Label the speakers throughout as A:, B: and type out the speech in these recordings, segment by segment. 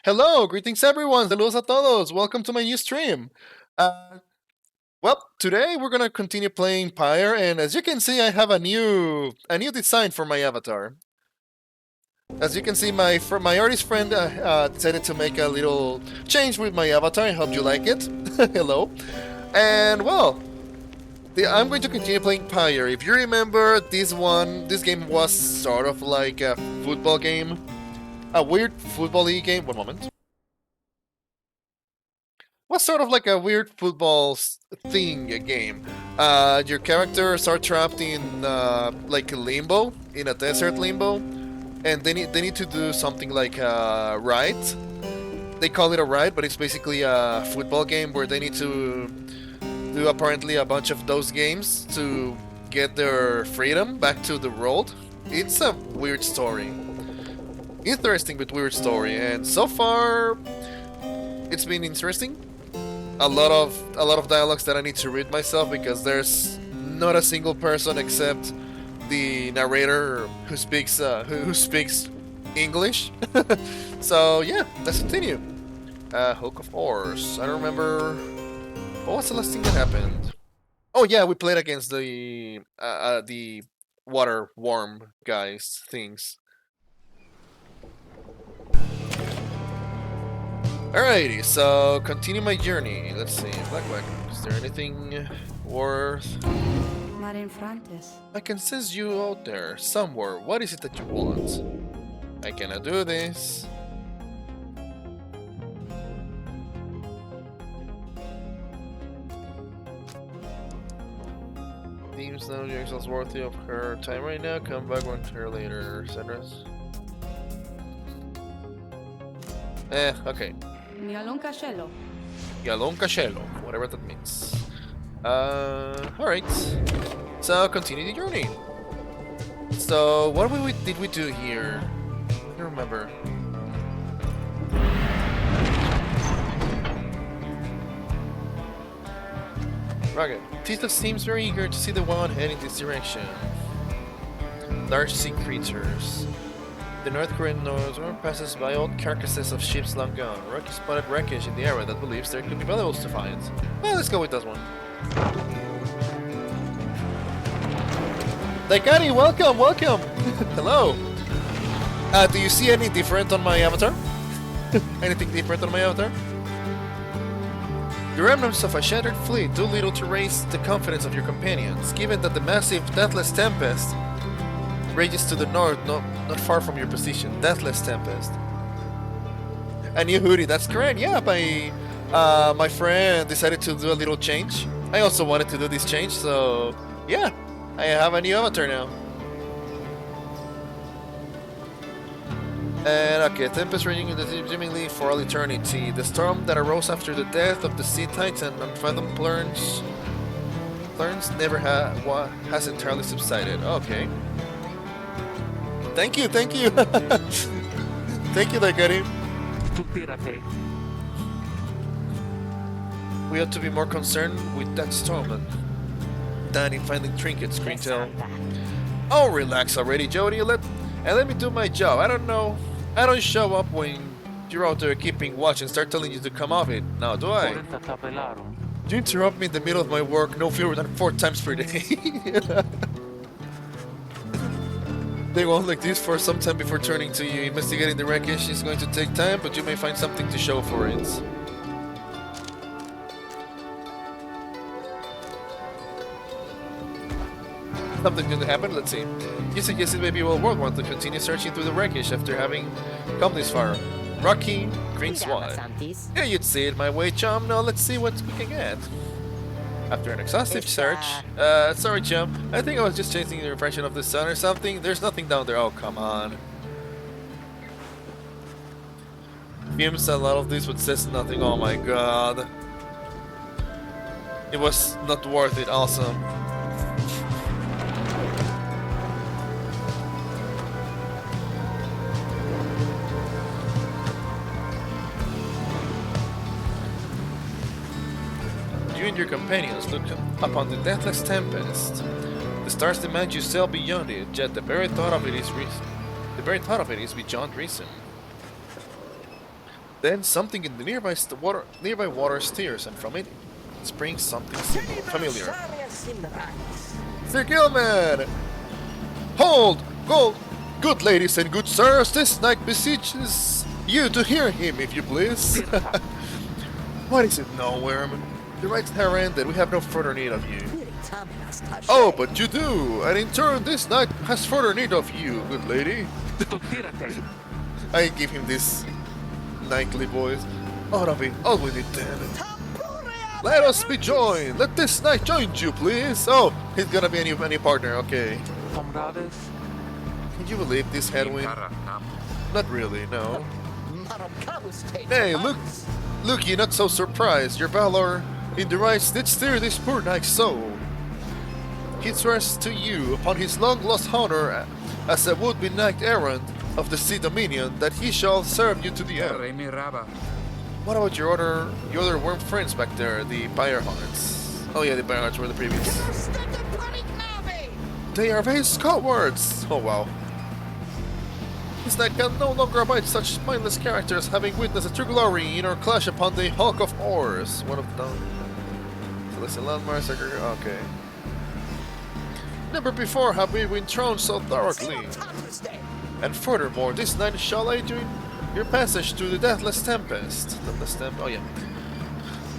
A: Hello, greetings everyone. Saludos a todos. Welcome to my new stream. Uh, today we're gonna continue playing Pyre, and as you can see, I have a new design for my avatar. As you can see, my artist friend decided to make a little change with my avatar. I hope you like it. Hello, and I'm going to continue playing Pyre. If you remember, this game was sort of like a football game, a weird football-y game. One moment. Was sort of like a weird football thing game. Your characters are trapped in like a limbo, in a desert limbo, and they need to do something like a ride. They call it a ride, but it's basically a football game where they need to do apparently a bunch of those games to get their freedom back to the world. It's a weird story, interesting but weird story, and so far it's been interesting. A lot of dialogues that I need to read myself because there's not a single person except the narrator who speaks English. So yeah, let's continue. Hook of Oars. I don't remember what was the last thing that happened. Oh yeah, we played against the water worm guys things. Alrighty, so continue my journey. Let's see, Blackback, is there anything worth? I can sense you out there, somewhere. What is it that you want? I cannot do this. Seems no is worthy of her time right now. Come back one her later, Cedrus. Okay. Galon Cashello, whatever that means. Alright. So, continue the journey. So, what did we do here? I don't remember. Rocket. Tito seems very eager to see the one heading this direction. Large sea creatures. The North Korean north passes by old carcasses of ships long gone. Rocky spotted wreckage in the area that believes there could be valuables to find. Well, let's go with that one. Daikari, welcome! Hello! Do you see any different on my avatar? Anything different on my avatar? The remnants of a shattered fleet do little to raise the confidence of your companions, given that the massive Deathless Tempest rages to the north, not far from your position. Deathless Tempest. A new hoodie, that's correct. Yeah, my friend decided to do a little change. I also wanted to do this change, so yeah, I have a new avatar now. And okay, Tempest raging seemingly for all eternity. The storm that arose after the death of the Sea Titan and Phantom Plurns never has entirely subsided. Okay. Thank you. Thank you, Daikari. We ought to be more concerned with that storm than in finding trinkets, Grintel. Oh, relax already, Jody. Let me do my job. I don't show up when you're out there keeping watch and start telling you to come off it. Now, do I? You interrupt me in the middle of my work no fewer than 4 times per day. They won't like this for some time before turning to you. Investigating the wreckage is going to take time, but you may find something to show for it. Something's going to happen? Let's see. You suggested maybe we'll want to continue searching through the wreckage after having come this far. Rocky, Green Swan. Yeah, you'd see it my way, chum. Now let's see what we can get. After an exhaustive search, sorry chum, I think I was just chasing the reflection of the sun or something. There's nothing down there. Oh, come on. Fumes a lot of this but says nothing. Oh my god. It was not worth it. Awesome. You and your companions look upon the Deathless Tempest. The stars demand you sail beyond it, yet the very thought of it is beyond reason. Then something in the nearby water stirs, and from it springs something familiar. Sir Gilman! Hold! Good ladies and good sirs, this knight beseeches you to hear him, if you please. What is it now, Worm? The rights have ended, we have no further need of you. Oh, but you do, and in turn this knight has further need of you, good lady. I give him this knightly voice. Out of it, all with it then. Let us be joined. Let this knight join you, please. Oh, he's gonna be any partner. Okay. Can you believe this headwind? Not really, no. Hey, look, you're not so surprised. Your valor in the rights did steer this poor knight's soul. He swears to you upon his long-lost honor as a would-be knight-errant of the Sea Dominion that he shall serve you to the end. What about your other worm friends back there, the Pyre hearts? Oh yeah, the Pyre hearts were the previous. They are base cowards! Oh wow. This knight can no longer abide such mindless characters, having witnessed a true glory in our clash upon the Hulk of Oars. One of them. Celestial Landmarks, okay. Never before have we been thrown so thoroughly. And furthermore, this night shall aid you in your passage through the Deathless Tempest. Oh yeah.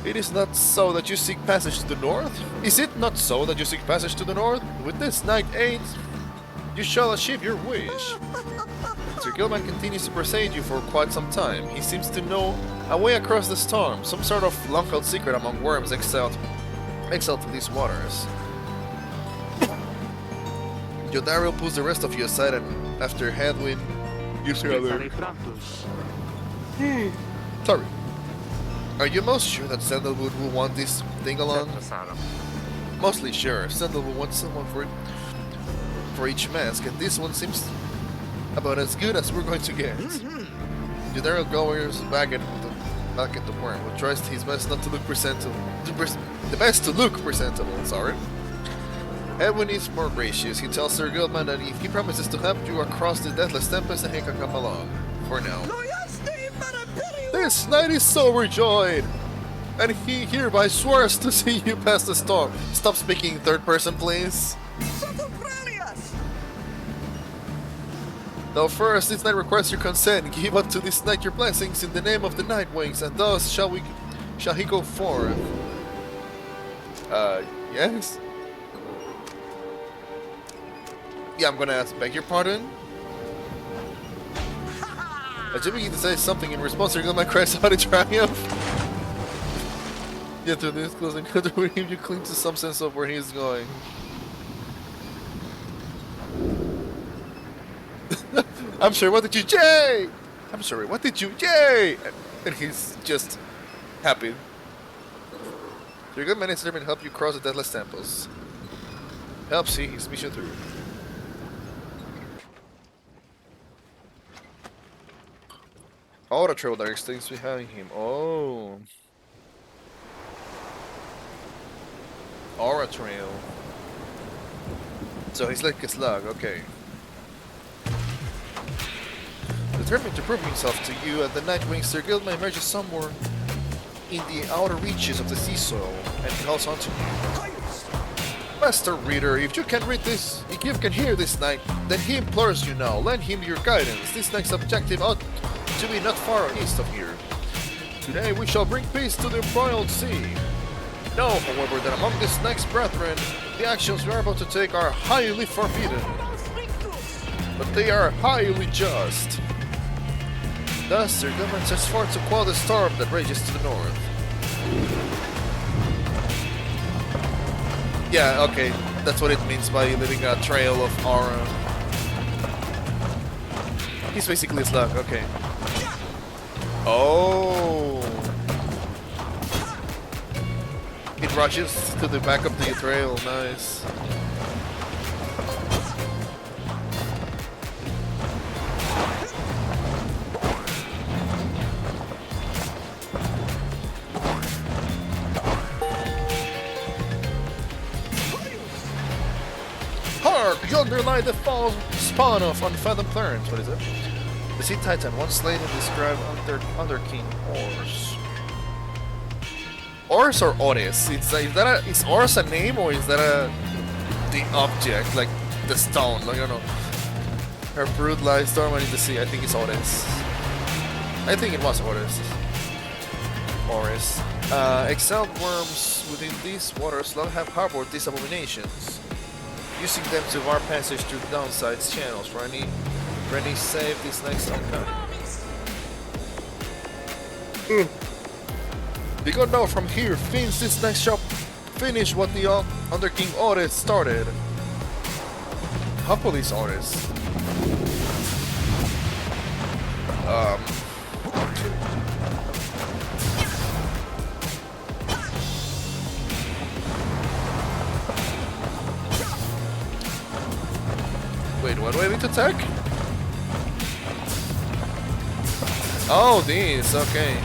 A: It is not so that you seek passage to the north? Is it not so that you seek passage to the north? With this night aid, you shall achieve your wish. Sir Gilman continues to presage you for quite some time. He seems to know a way across the storm, some sort of long-held secret among worms exiled from these waters. Yodario pulls the rest of you aside and after headwind gives her other. Sorry. Are you most sure that Sandalwood will want this thing along? Mostly sure. Sandalwood wants someone for each mask, and this one seems about as good as we're going to get. Yodario goes back at the worm, who tries his best not to look presentable. To look presentable, sorry. Edwin is more gracious. He tells Sir Gilman that if he promises to help you across the Deathless Tempest, then he can come along. For now. This knight is so overjoyed! And he hereby swears to see you past the storm. Stop speaking in third person, please. Though first, this knight requires your consent. Give up to this knight your blessings in the name of the Nightwings, and thus shall he go forth. Yes? Yeah, I'm gonna beg your pardon. As you begin to say something in response, your Gilman cries out in triumph. Yet through this close encounter with him, you cling to some sense of where he is going. I'm sorry, what did you, Jay? I'm sorry, what did you, Jay? And he's just happy. Your good man is determined to help you cross the Deathless Temples. Help see his mission through. Aura trail that extends behind him. Oh. Aura trail. So he's like a slug, okay. Determined to prove himself to you, and the Nightwing Sir Gilman emerges somewhere in the outer reaches of the sea soil and calls on to you. Master Reader, if you can read this, if you can hear this knight, then he implores you now, lend him your guidance. This knight's objective ought to be not far east of here. Today we shall bring peace to the embroiled sea. Know, however, that among this knight's brethren, the actions we are about to take are highly forbidden, but they are highly just. Thus, Sir Gilman sets forth to quell the storm that rages to the north. Yeah, okay, that's what it means by leaving a trail of aura. He's basically a slug, okay. Oh! It rushes to the back of the trail, nice. Hark! Yonder lie the false spawn of unfathomed currents. What is it? The Sea Titan, once slain and described under King Ors. Ors or Oris? Is Ors a name or is that the object, like the stone? Like, I don't know. Her brood lies dormant in the sea. I think it's Oris. I think it was Oris. Oris. Exiled worms within these waters long have harbored these abominations, using them to bar passage through downsides channels for any save this next oncoming. You got now from here, Finns this next shop finish what the Under King Oris started. How police Oris? Wait, what do I need to attack? Oh, these, okay.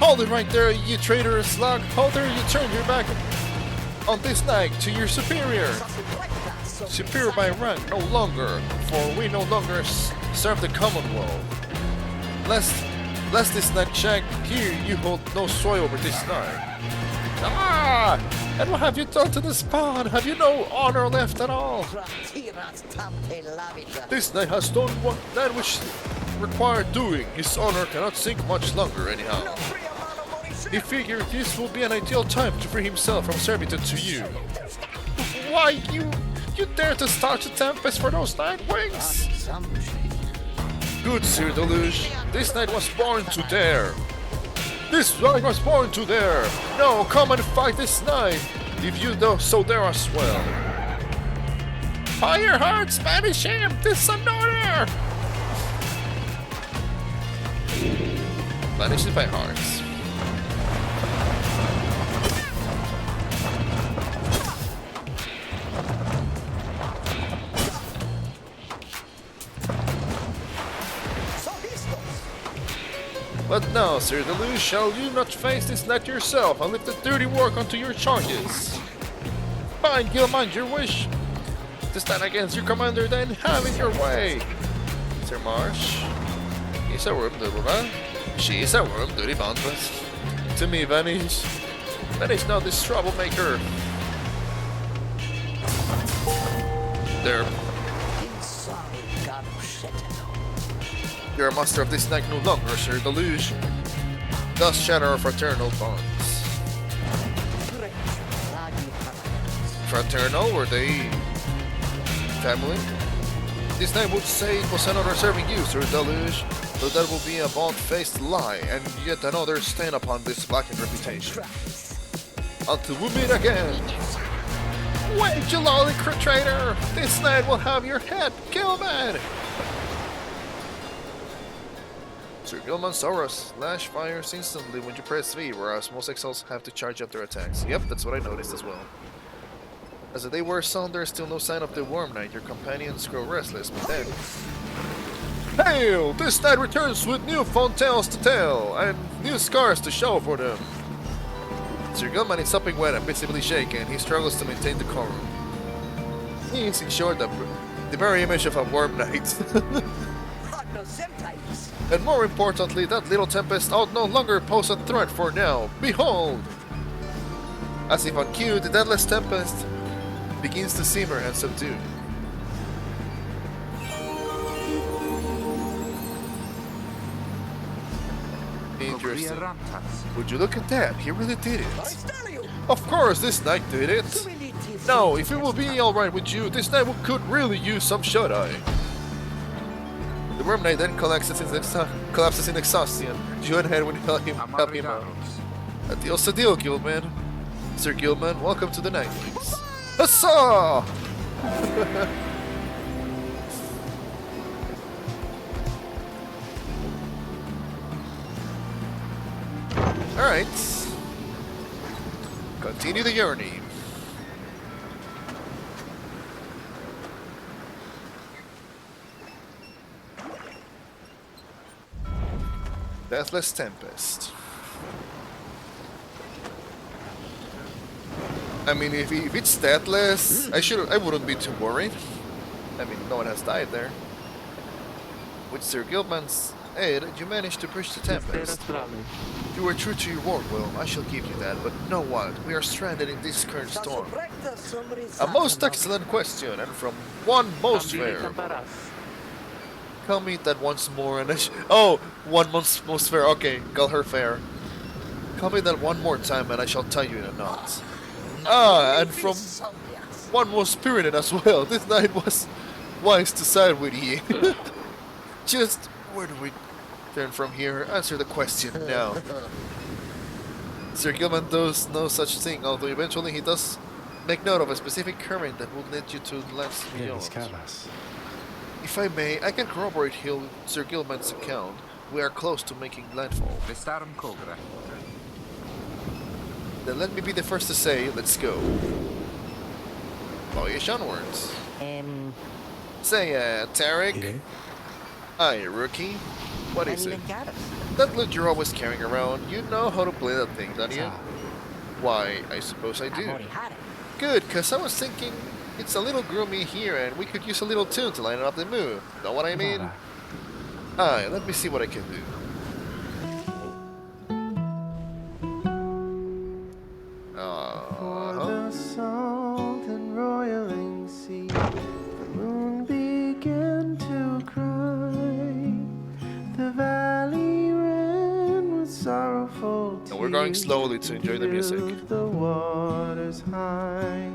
A: Hold it right there, you traitorous slug! Hold there, you turn your back on this night to your superior! Superior by rank, no longer, for we no longer serve the Commonwealth. Lest this night check, here you hold no sway over this night. Ah! And what have you done to the spawn? Have you no honor left at all? This knight has done that which required doing. His honor cannot sink much longer anyhow. He figured this will be an ideal time to free himself from servitude to you. Why, you dare to start a tempest for those 9 wings? Good Sir Deluge, this knight was born to dare. This knight was born to dare. No, come and fight this knight, if you so dare as well. Fire hearts, banish him, this is an order! Banish the fire hearts. But now, Sir Deluge, shall you not face this knight yourself and lift the dirty work onto your charges? Fine, you'll mind your wish. To stand against your commander, then have it your way. Sir Marsh. He's a worm, little man. She is a worm, dirty boundless. To me, Vanish. Vanish now this troublemaker. There. You're a master of this night no longer, Sir Deluge. Thus shatter our fraternal bonds. Fraternal? Were they family? This night would say it was another serving you, Sir Deluge, but that will be a bald-faced lie, and yet another stain upon this blackened reputation. Until we meet again! Wait, you lowly traitor! This night will have your head, Gilman! Sir Gilman Soros, slash fires instantly when you press V, whereas most exiles have to charge up their attacks. Yep, that's what I noticed as well. As the day wears on, there's still no sign of the Worm Knight. Your companions grow restless, but then... Hail! This knight returns with new fun tales to tell, and new scars to show for them. Sir Gilman is sopping wet and visibly shaken. He struggles to maintain decorum. He is, in short, the very image of a Worm Knight. And more importantly, that little tempest out no longer poses a threat for now. Behold! As if on cue, the deadless tempest begins to simmer and subdue. Interesting. Would you look at that? He really did it. Of course, this knight did it. Now, if it will be alright with you, this knight could really use some shut-eye. The Worm Knight then collapses in exhaustion. You and Head will help him out. A deal's a deal, Guildman. Sir Guildman, welcome to the Nightwings. Huzzah! Alright. Continue the journey. Deathless Tempest. I mean, if it's deathless, I wouldn't be too worried. I mean, no one has died there. With Sir Gilman's aid, you managed to bridge the Tempest. You were true to your word, Will. I shall give you that. But know what? We are stranded in this current storm. A most excellent question, and from one most fair. Call me that once more, and one most fair. Okay, call her fair. Call me that one more time, and I shall tie you in a knot. And from one most spirited as well. This knight was wise to side with ye. Just where do we turn from here? Answer the question now. Sir Gilman does no such thing, although eventually he does make note of a specific current that will lead you to lands beyond. If I may, I can corroborate Sir Gilman's account. We are close to making landfall. Then let me be the first to say, let's go. Boyish onwards. Say, Tarek. Aye, rookie. What is it? That loot you're always carrying around, you know how to play that thing, don't you? Why, I suppose I do. Good, cause I was thinking it's a little gloomy here and we could use a little tune to lighten up the mood. Know what I mean? Aye, let me see what I can do.
B: For the salt and roiling sea, the moon began to cry. The valley ran with sorrowful tears.
A: And we're going slowly to enjoy the music.
B: The waters high,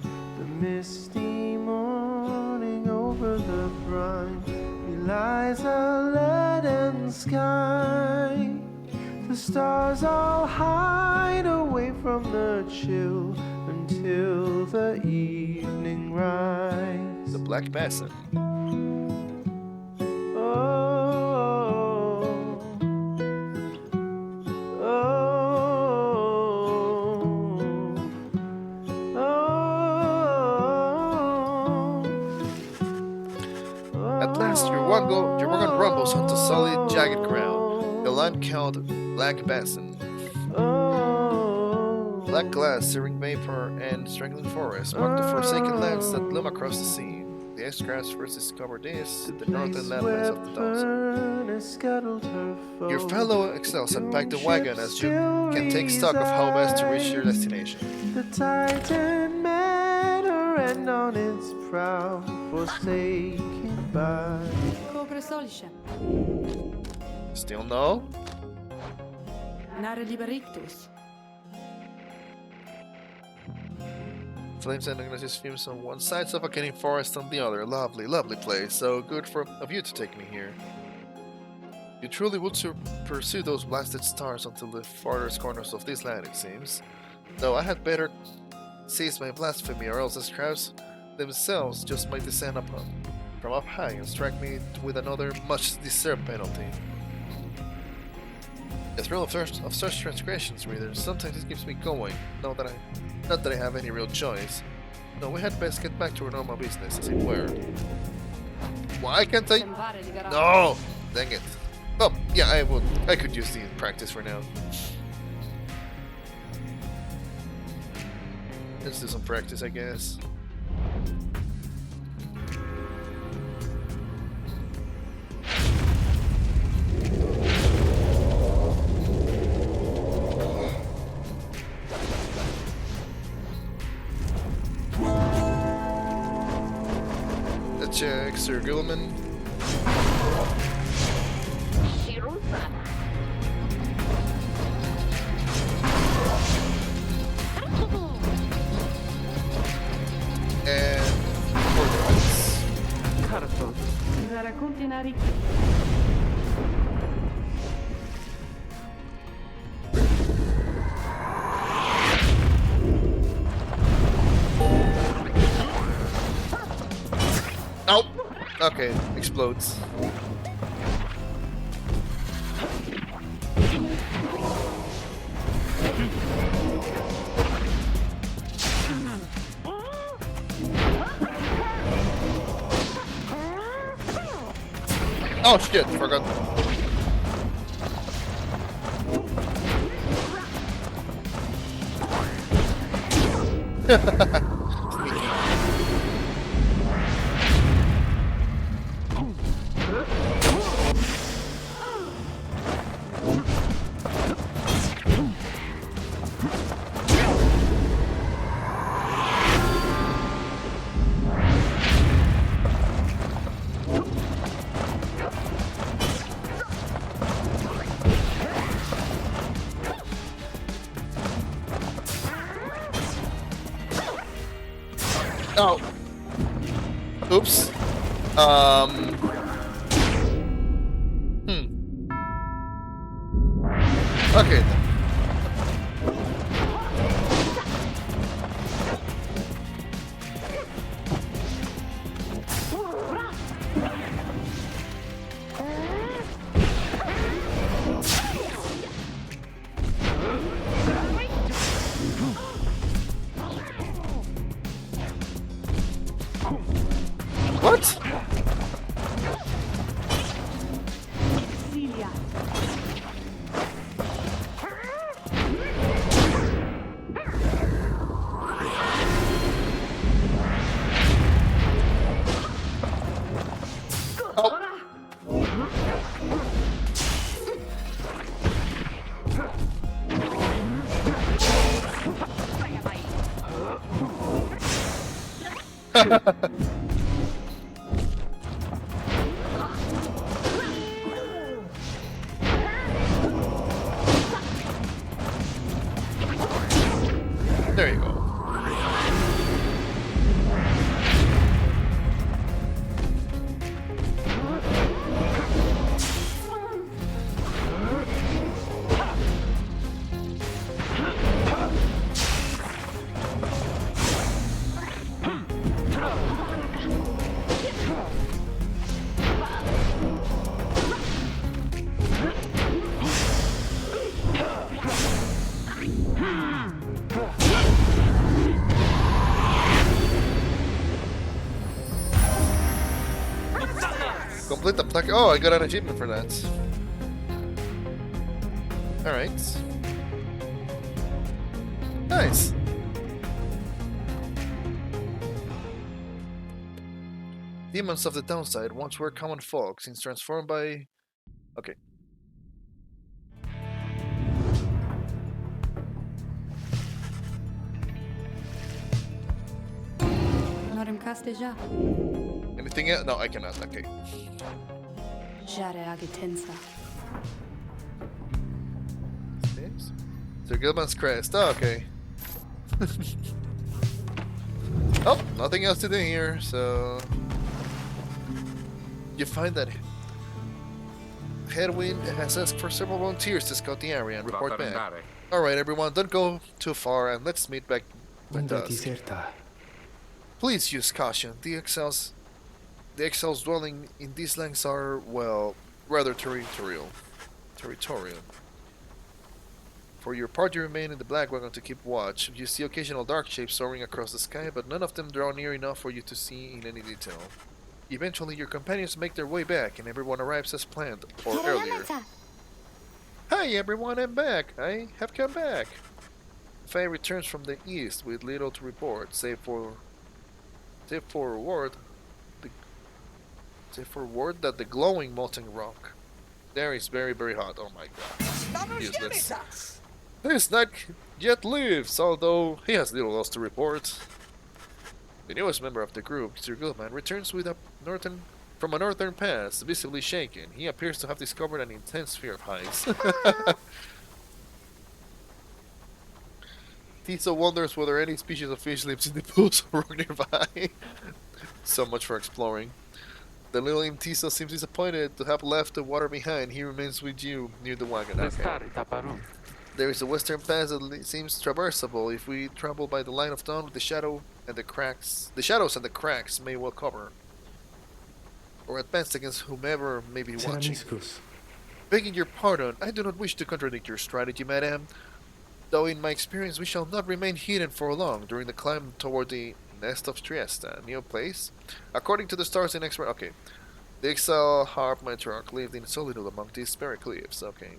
B: the misty morning over the brine belies a leaden sky. The stars all hide away from the chill until the evening rise.
A: The Black Basin. At last, your wagon rumbles onto solid, jagged ground. The land called Black Basin. Black glass, searing vapor, and strangling forests mark the forsaken lands that loom across the sea. The X-Craft first discovered this, the northern landmass of the Dawson. Your fellow exiles unpack the wagon as you can take stock of how best to reach your destination.
B: The Titan met her end on its prow, forsaken by.
A: Still no?
C: Nare liberictus.
A: Flames and ignious fumes on one side, suffocating forest on the other. Lovely, lovely place. So good of you to take me here. You truly would pursue those blasted stars until the farthest corners of this land, it seems. Though I had better cease my blasphemy, or else the crowds themselves just might descend from up high and strike me with another much-deserved penalty. The thrill of such transgressions, reader, sometimes it keeps me going, not that I have any real choice. No, we had best get back to our normal business, as it were. Why can't I? No! Dang it. Oh, yeah, I could use the practice for now. Let's do some practice, I guess. Check Sir Gilman. And oh, okay, explodes. Oh shit, forgot. Oh. Oops. Okay then. What? There you go. Complete the plaque. Oh, I got an achievement for that. Alright. Nice. Demons of the downside once were common folk, since transformed by... Okay.
C: Norm Casteja.
A: Anything else? No, I cannot. Okay.
C: Jare Agitensa.
A: This? Sir Gilman's crest. Oh, okay. Oh, nothing else to do here, so... You find that Headwind has asked for several volunteers to scout the area and report back. Alright everyone, don't go too far and let's meet back with us. Please use caution. The exiles dwelling in these lands are, well, rather territorial. For your part, you remain in the Black Wagon to keep watch. You see occasional dark shapes soaring across the sky, but none of them draw near enough for you to see in any detail. Eventually, your companions make their way back, and everyone arrives as planned, or earlier. Hi everyone, I'm back! I have come back! Faye returns from the east with little to report, save for word that the glowing molten rock there is very, very hot. Oh my god. Useless. This knight yet lives, although he has little else to report. The newest member of the group, Sir Gilman, returns from a northern pass, visibly shaken. He appears to have discovered an intense fear of heights. Tiso wonders whether any species of fish lives in the pools or rock nearby. So much for exploring. The little imp Tiso seems disappointed to have left the water behind. He remains with you near the wagon. Okay. There is a western pass that seems traversable if we travel by the line of dawn with the shadows and the cracks may well cover. Or advance against whomever may be watching. Begging your pardon, I do not wish to contradict your strategy, madam. Though in my experience we shall not remain hidden for long during the climb toward the nest of Trieste, a new place. According to the stars in expert... Okay. The exile harp matriarch lived in solitude among these barren cliffs. Okay.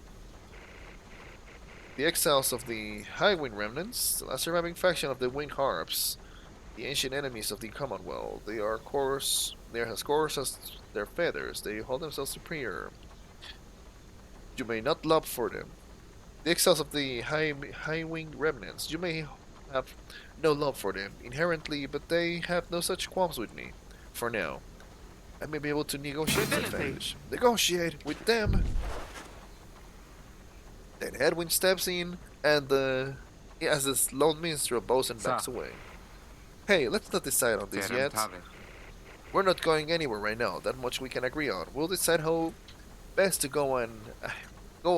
A: The exiles of the High Wind Remnants, the last surviving faction of the Wind Harps, the ancient enemies of the Commonwealth. They are coarse. They are as coarse as their feathers. They hold themselves superior. You may not love for them. The exiles of the High Winged Remnants. You may have no love for them inherently, but they have no such qualms with me. For now, I may be able to negotiate the advantage. Negotiate with them. Then Hedwin steps in, and as the lone minstrel bows and backs away. Hey, let's not decide on this yet. We're not going anywhere right now. That much we can agree on. We'll decide how best to go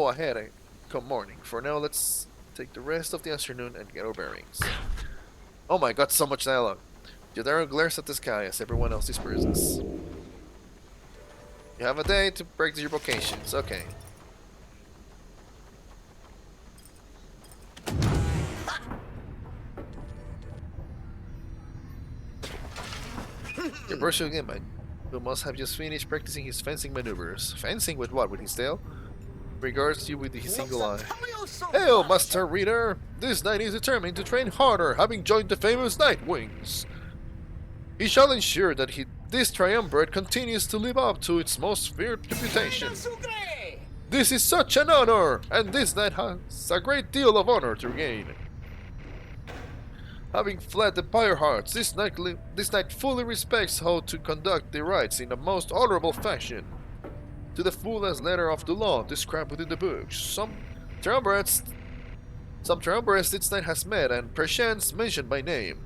A: ahead come morning. For now, let's take the rest of the afternoon and get our bearings. Oh my god, so much dialogue. Jodaro glares at the sky as everyone else disperses. You have a day to practice your vocations. Okay. Your pursuit again, mate. Who must have just finished practicing his fencing maneuvers. Fencing with what? With his tail? Regards you with his single eye. Hail, Master Reader! This knight is determined to train harder, having joined the famous Night Wings. He shall ensure that this triumvirate continues to live up to its most feared reputation. This is such an honor, and this knight has a great deal of honor to gain. Having fled the Pyre Hearts, this knight fully respects how to conduct the rites in the most honorable fashion. To the fullest letter of the law described within the books. Some triumvirates this knight has met and perchance mentioned by name.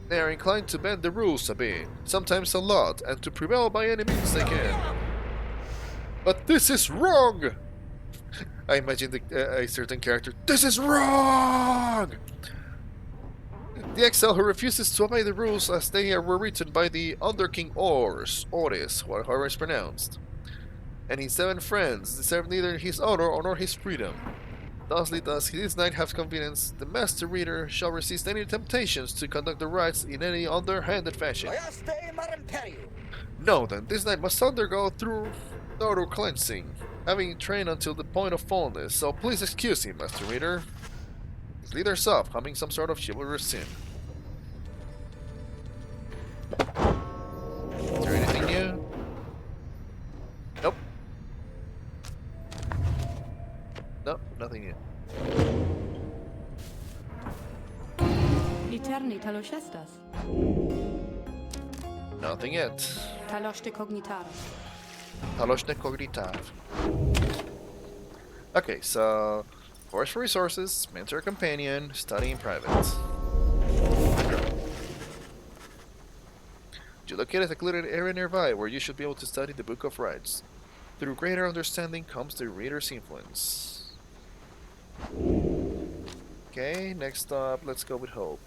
A: They are inclined to bend the rules a bit, sometimes a lot, and to prevail by any means they can. But this is wrong! I imagine a certain character. This is wrong! The exile who refuses to obey the rules as they were written by the Underking Oris, however it's pronounced, and his 7 friends deserve neither his honor nor his freedom. Thusly does this knight have confidence. The Master Reader shall resist any temptations to conduct the rites in any underhanded fashion. No, then, this knight must undergo thorough cleansing, having trained until the point of fullness, so please excuse him, Master Reader. His leader's up, humming some sort of chivalrous sin. Is there anything new? Nope. Nope, nothing new.
C: Literni talos estas.
A: Nothing yet.
C: Talos de cognitar.
A: Taloshne Kogritav. Okay, so forest for resources, mentor companion, study in private. You locate a secluded area nearby where you should be able to study the Book of Rites. Through greater understanding comes the reader's influence. Okay, next up, let's go with Hope.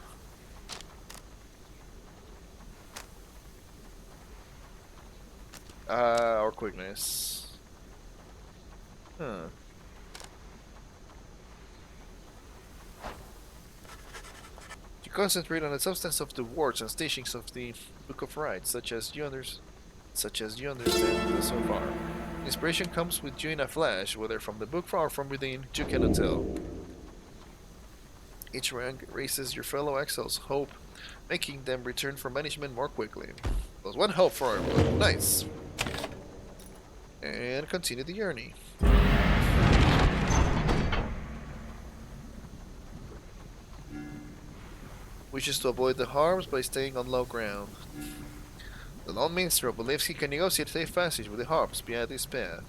A: Or quickness. Huh. You concentrate on the substance of the words and teachings of the Book of Rites, such as you understand so far. Inspiration comes with you in a flash, whether from the book or from within, you cannot tell. Each rank raises your fellow exiles' hope, making them return from banishment more quickly. Plus 1 hope for everyone. Nice. And continue the journey. Wishes to avoid the harms by staying on low ground. The lone minstrel believes he can negotiate safe passage with the harps behind this path.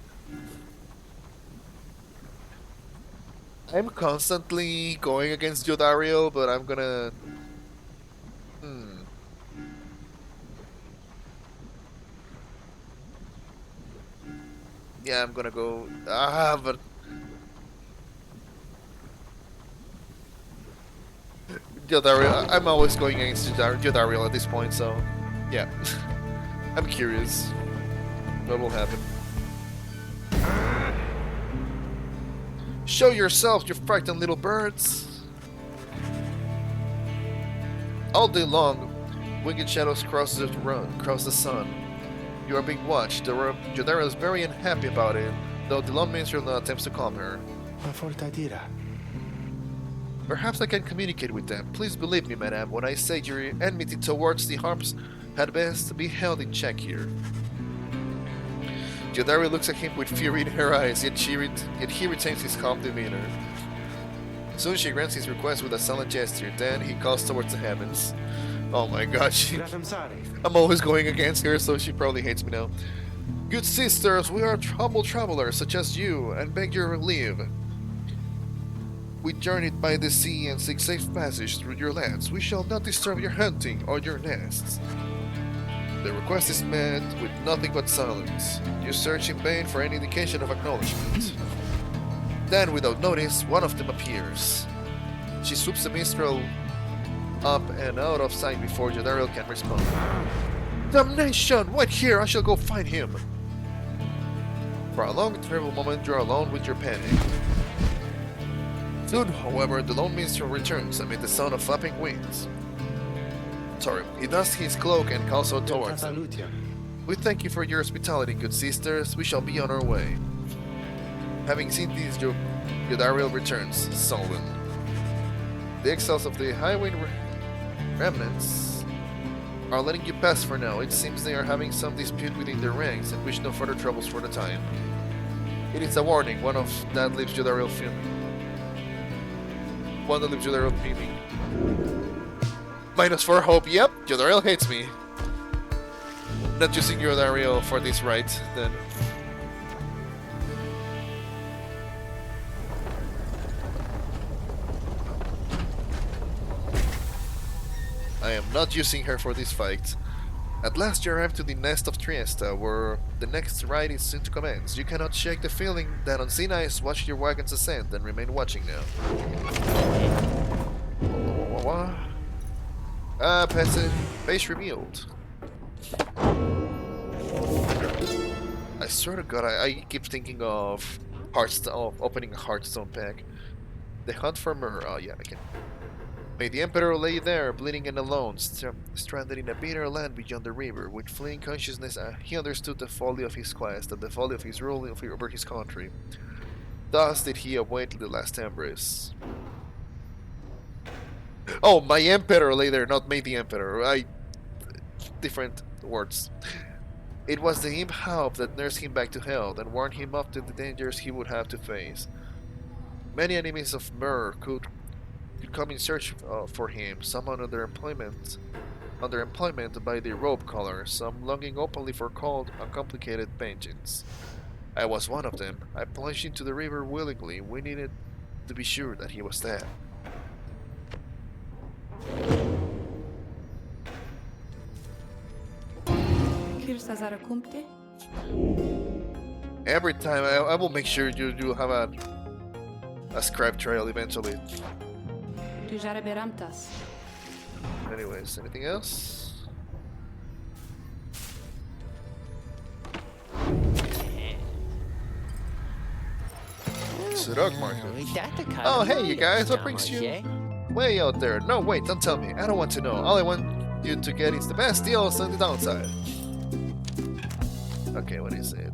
A: I'm constantly going against Jodariel, but I'm gonna... Yeah, I'm gonna go... but... Jodariel, I'm always going against Jodariel at this point, so... Yeah. I'm curious. What will happen? Show yourself, you frightened little birds! All day long, winged shadows cross the sun. You are being watched. Jodara is very unhappy about it, though the Lone Minstrel attempts to calm her.
B: Ma folta dira.
A: Perhaps I can communicate with them. Please believe me, madame, when I say your enmity towards the harps had best be held in check here. Jodari looks at him with fury in her eyes, yet he retains his calm demeanor. Soon she grants his request with a silent gesture, then he calls towards the heavens. Oh my god, I'm always going against her, so she probably hates me now. Good sisters, we are troubled travelers such as you, and beg your leave. We journeyed by the sea and seek safe passage through your lands. We shall not disturb your hunting or your nests. The request is met with nothing but silence. You search in vain for any indication of acknowledgement. Then, without notice, one of them appears. She swoops the minstrel up and out of sight before Jodariel can respond. Damnation! Wait here, I shall go find him! For a long, terrible moment, you are alone with your panic. Soon, however, the lone minstrel returns amid the sound of flapping wings. He does his cloak and calls out towards them. We thank you for your hospitality, good sisters. We shall be on our way. Having seen these, Jodariel returns, sullen. The exiles of the highway remnants are letting you pass for now. It seems they are having some dispute within their ranks and wish no further troubles for the time. It is a warning, one that leaves Jodariel fuming. -4 hope. Yep, Jodariel hates me. Not using Jodariel for this right, then. I am not using her for this fight. At last you arrive to the nest of Triesta, where the next ride is soon to commence. You cannot shake the feeling that unseen eyes watch your wagon's ascent and remain watching now. Base revealed. I swear to God, I keep thinking of opening a Hearthstone pack. The hunt for Myrrh. Oh yeah, I can. May the Emperor lay there, bleeding and alone, stranded in a bitter land beyond the river. With fleeing consciousness, he understood the folly of his quest and the folly of his rule over his country. Thus did he await the last embrace. Oh, my Emperor lay there, not may the Emperor. Different words. It was the imp Haup that nursed him back to health and warned him of the dangers he would have to face. Many enemies of Myrrh could come in search for him, some under employment by the robe collar, some longing openly for cold, uncomplicated vengeance. I was one of them. I plunged into the river willingly. We needed to be sure that he was dead. Every time I will make sure you have a scribe trail eventually. Anyways, anything else? Surog marker. Oh, hey, you guys, what brings you way out there? No, wait, don't tell me. I don't want to know. All I want you to get is the best deals on the downside. Okay, what is it?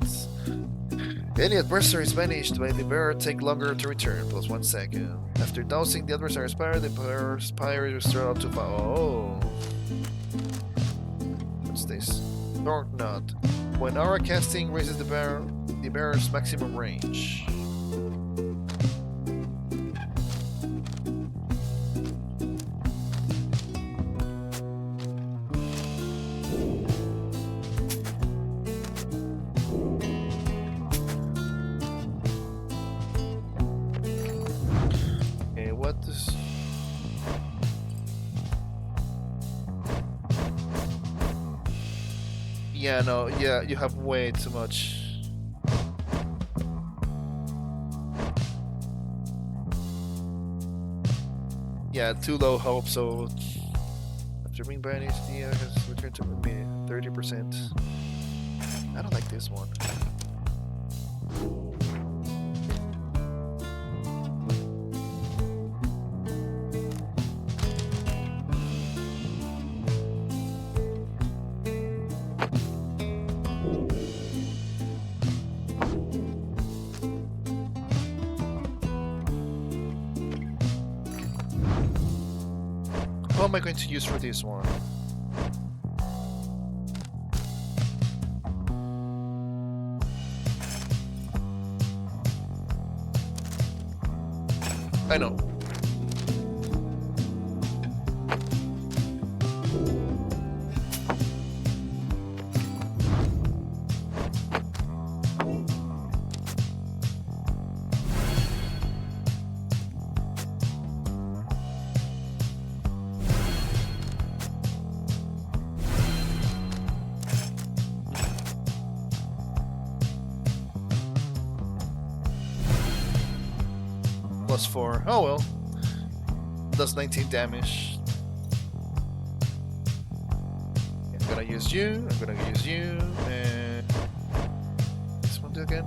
A: Any adversaries vanished by the bearer take longer to return, plus 1 second. After dousing the adversary's pyre, the bearer's pyre is restored up to 5. Oh. What's this? Dark Knot. When aura casting raises the bearer's maximum range. Yeah, no, yeah, you have way too much. Yeah, too low hope, so after being banished, the has returned to me 30%. I don't like this one. How am I going to use for this one? I know. +4. Oh well. Does 19 damage. I'm gonna use you. I'm gonna use you. And this one do again.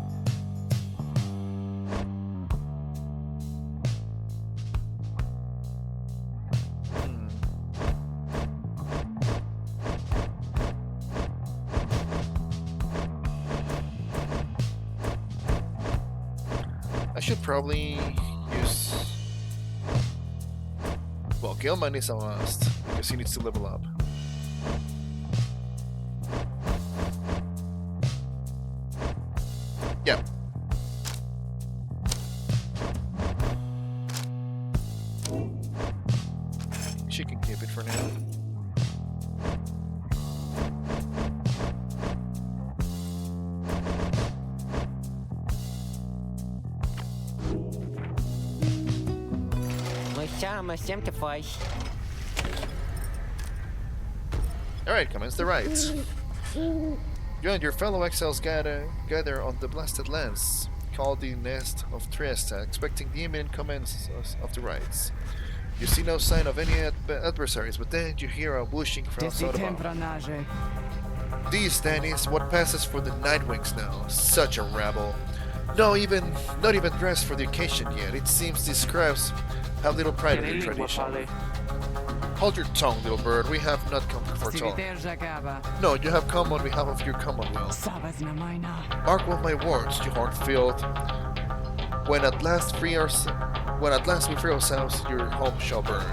A: I should probably use... Well, Gilman is a must, because he needs to level up. Yeah. She can keep it for now. Alright, commence the rites. You and your fellow exiles gather on the blasted lands, called the Nest of Triesta, expecting the imminent commence of the rites. You see no sign of any adversaries, but then you hear a whooshing from outside above. This, then, is what passes for the Nightwings now. Such a rabble. Not even dressed for the occasion yet. It seems these scribes have little pride in their tradition. Hold your tongue, little bird. We have not come for talk. No, you have come on behalf of your commonwealth. Mark well my words, you heart-filled. When at last we free ourselves, your home shall burn.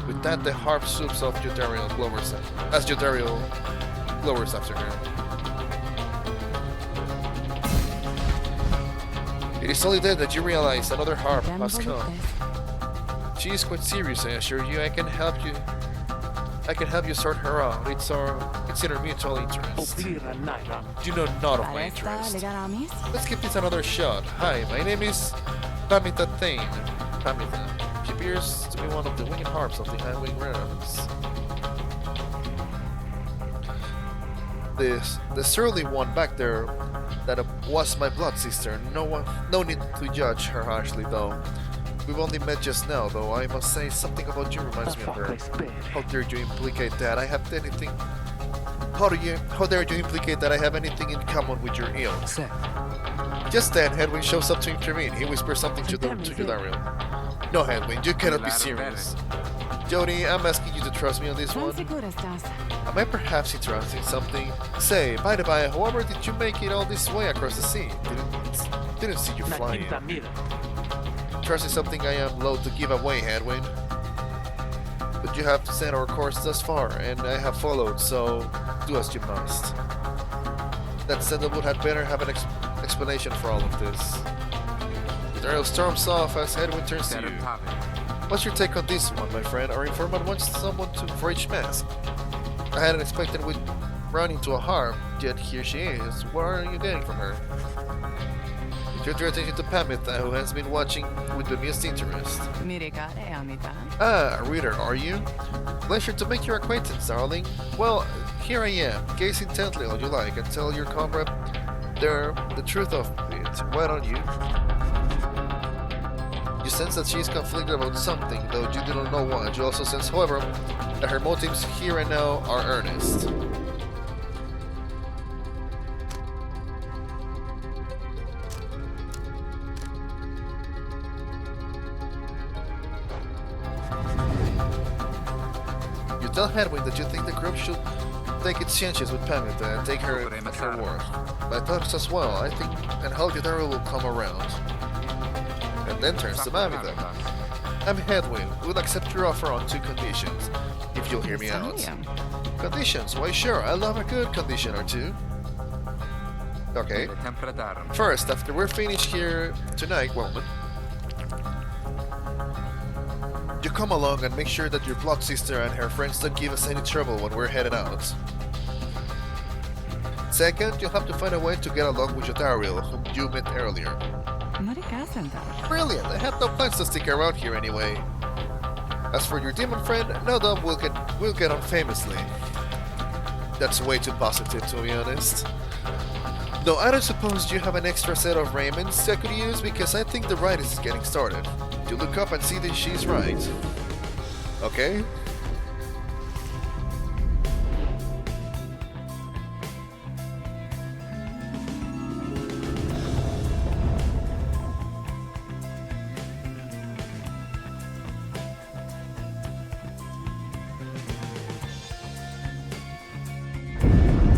A: With that, the harp swoops off Jodariel glowers as Jodariel glowers after her. It is only then that you realize another harp has come. She is quite serious, I assure you. I can help you sort her out. It's in her mutual interest. You know not of my interest. Let's give this another shot. Hi, my name is Pamita Thane. Pamita. She appears to be one of the winged harps of the High Wing realms. The surly one back there, that was my blood sister. No need to judge her harshly, though. We've only met just now, though. I must say something about you reminds me of her. How dare you implicate that I have anything? How dare you implicate that I have anything in common with your ills? Just then, Hedwig shows up to intervene. He whispers something to Jodariel. No, Hedwig, you cannot be serious. Jody, I'm asking you to trust me on this one. Am I perhaps interrupting something? Say, by the by, however did you make it all this way across the sea? Didn't see you flying. Trust is something I am loath to give away, Hedwig. But you have set our course thus far, and I have followed, so do as you must. That Sandalwood had better have an explanation for all of this. Daryl storms off as Hedwig turns to you. What's your take on this one, my friend? Our informant wants someone for each mask. I hadn't expected we'd run into a harp, yet here she is. What are you getting from her? Turn your attention to Pamita, who has been watching with bemused interest. Ah, a reader, are you? Pleasure to make your acquaintance, darling. Well, here I am. Gaze intently all you like and tell your comrade the truth of it. Why don't you? You sense that she is conflicted about something, though you do not know what. You also sense, however, that her motives here and now are earnest. You tell Hedwig that you think the group should take its chances with Pamita and take her at her word. My thoughts as well, I think, and how Jodariel will come around. And then turns to Pamita. I'm Headwind. We'll accept your offer on 2 conditions, if you'll hear me out. Conditions? Why sure, I love a good condition or two. Okay. First, after we're finished here tonight, Woman, you come along and make sure that your blood sister and her friends don't give us any trouble when we're headed out. Second, you'll have to find a way to get along with Jodariel, whom you met earlier. Brilliant! I had no plans to stick around here anyway. As for your demon friend, no doubt we'll get on famously. That's way too positive, to be honest. Though I don't suppose you have an extra set of raiments I could use, because I think the ride is getting started. You look up and see that she's right. Okay?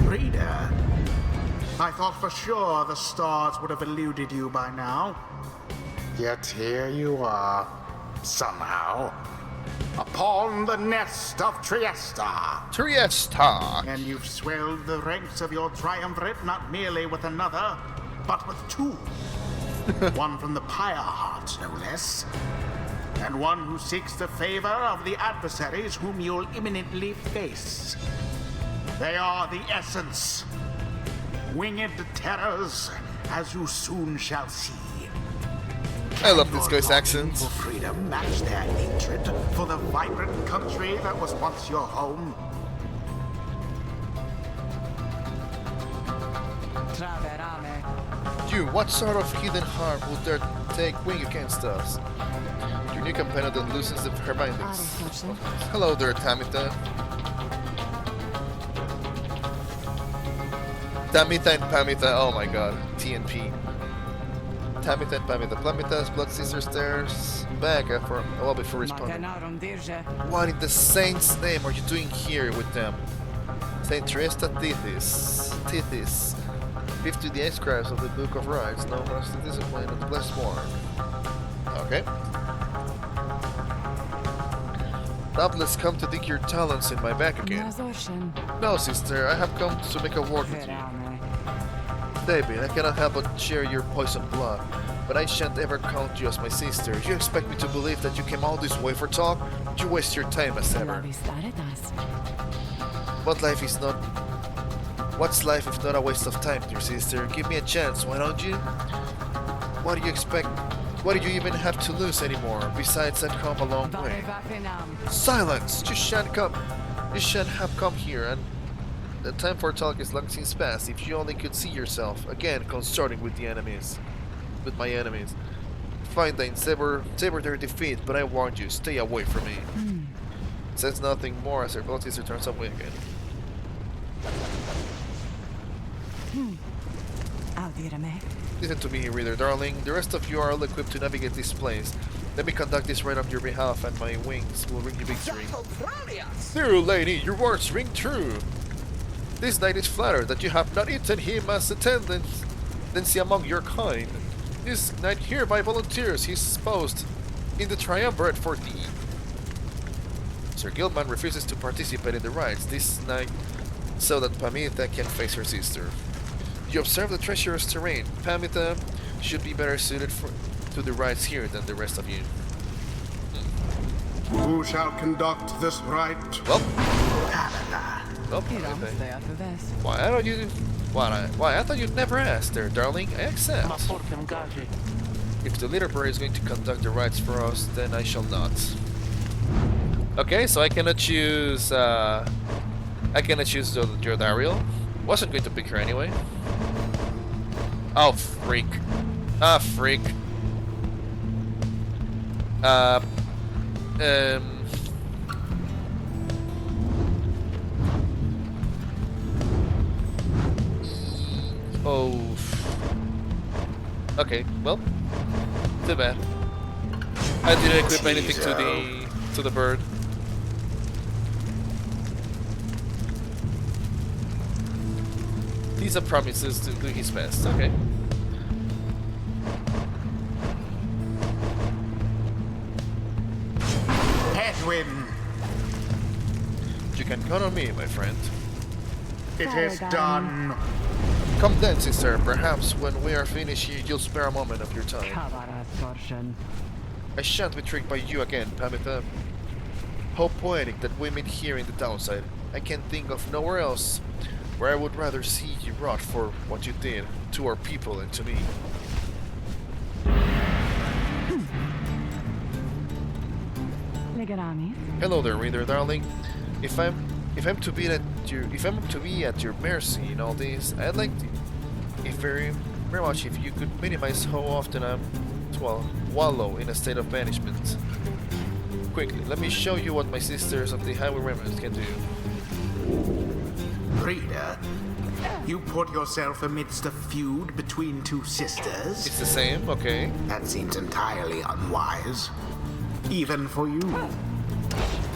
D: Reader, I thought for sure the stars would have eluded you by now. Yet here you are, somehow, upon the nest of Triesta.
A: Triesta!
D: And you've swelled the ranks of your triumvirate not merely with another, but with 2. One from the Pyre heart, no less. And one who seeks the favor of the adversaries whom you'll imminently face. They are the essence. Winged terrors, as you soon shall see.
A: I love this guy's accent.
D: For freedom match their hatred for the vibrant country that was once your home.
A: You, what sort of hidden harm would dare take wing against us? Your new companion that loosens her bindings. Hello there, Tamitha. Tamitha and Pamitha, oh my god, TNP. Tamitha and Pamitha, Plamitha's blood sisters stairs back after a while before responding. What in the saint's name are you doing here with them? Saint Triesta Tithis. Fifth to the scribes of the Book of Rites, known as the discipline of the Blessed One. Okay. Doubtless come to dig your talents in my back again. No, sister, I have come to make a word with you. David, I cannot help but share your poison blood, but I shan't ever count you as my sister. You expect me to believe that you came all this way for talk? You waste your time as ever. But life is not... What's life if not a waste of time, dear sister? Give me a chance, why don't you? What do you expect? What do you even have to lose anymore? Besides, I've come a long way. Silence! You shan't come. You shan't have come here, and the time for talk is long since past. If you only could see yourself again consorting with the enemies, with my enemies. Find and savor their defeat, but I warned you, stay away from me. Says nothing more as her blood sister turns away again. Listen to me, reader, darling. The rest of you are all equipped to navigate this place. Let me conduct this right on your behalf, and my wings will bring you victory. Dear lady, your words ring true. This knight is flattered that you have not eaten him as a tendency among your kind. This knight hereby volunteers his post in the triumvirate for thee. Sir Gilman refuses to participate in the rites this night so that Pamitha can face her sister. You observe the treacherous terrain. Pamitha should be better suited to the rites here than the rest of you.
D: Who shall conduct this rite?
A: Well, why don't you? Why? I thought you'd never ask, there, darling. I accept. If the leader is going to conduct the rites for us, then I shall not. Okay, so I cannot choose. I cannot choose Jodariel. Wasn't going to pick her anyway. Oh, freak. Ah, freak. Oh. Okay, well. Too bad. I didn't equip anything to the bird. These are promises to do his best, okay? can count on me, my friend.
D: It is done.
A: Come then, sister. Perhaps when we are finished, you'll spare a moment of your time. I shan't be tricked by you again, Pamitha. How poetic that we meet here in the downside. I can think of nowhere else where I would rather see you rot for what you did to our people and to me. Hello there, reader darling. If I'm to be at your mercy in all this, I'd like to, if very much if you could minimize how often I'm wallow in a state of banishment. Quickly, let me show you what my sisters of the Highway Remnant can do.
D: Reader, you put yourself amidst a feud between two sisters?
A: It's the same, okay.
D: That seems entirely unwise. Even for you.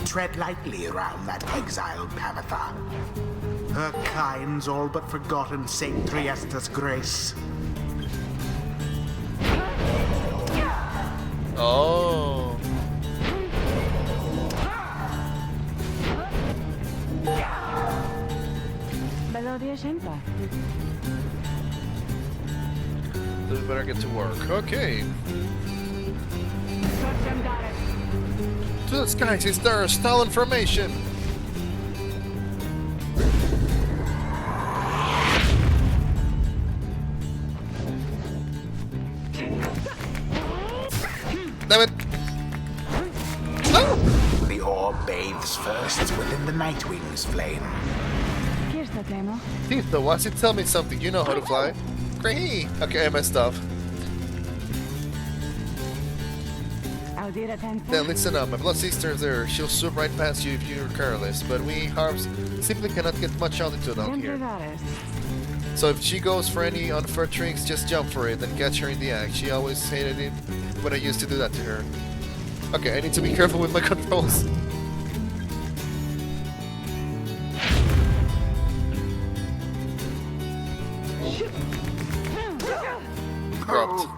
D: Tread lightly around that exiled Pamitha. Her kind's all but forgotten Saint Triesta's grace.
A: Oh. So we better get to work. Okay. To the skies, is there a stolen formation? Damn it! Oh!
D: The orb bathes first within the Nightwing's flame.
A: Tito, why don't you tell me something? You know how to fly. Great! Okay, I messed up. Then listen up, my blood sister's there. She'll swoop right past you if you're careless, but we harps simply cannot get much altitude out here. So if she goes for any unfair tricks, just jump for it and catch her in the act. She always hated it when I used to do that to her. Okay, I need to be careful with my controls. Dropped.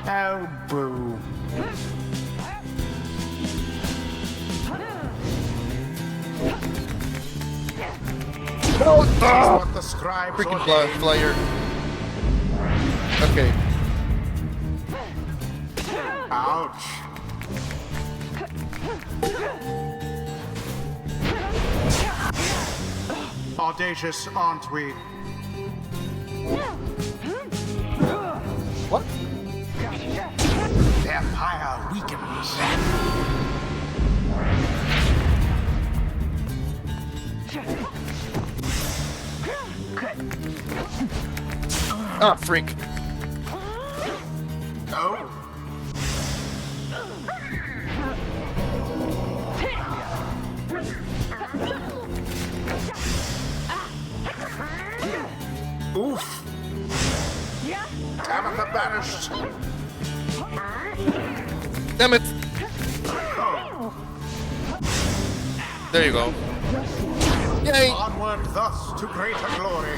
D: Oh, boo. What the scribes
A: Freaking
D: ordained.
A: flyer. Okay.
D: Ouch. Audacious, aren't we?
A: What?
D: Their pyre weakens.
A: Ah, freak.
D: Oh. Oof. Tabitha banished.
A: Damn it! There you go. Yay!
D: Onward thus to greater glory.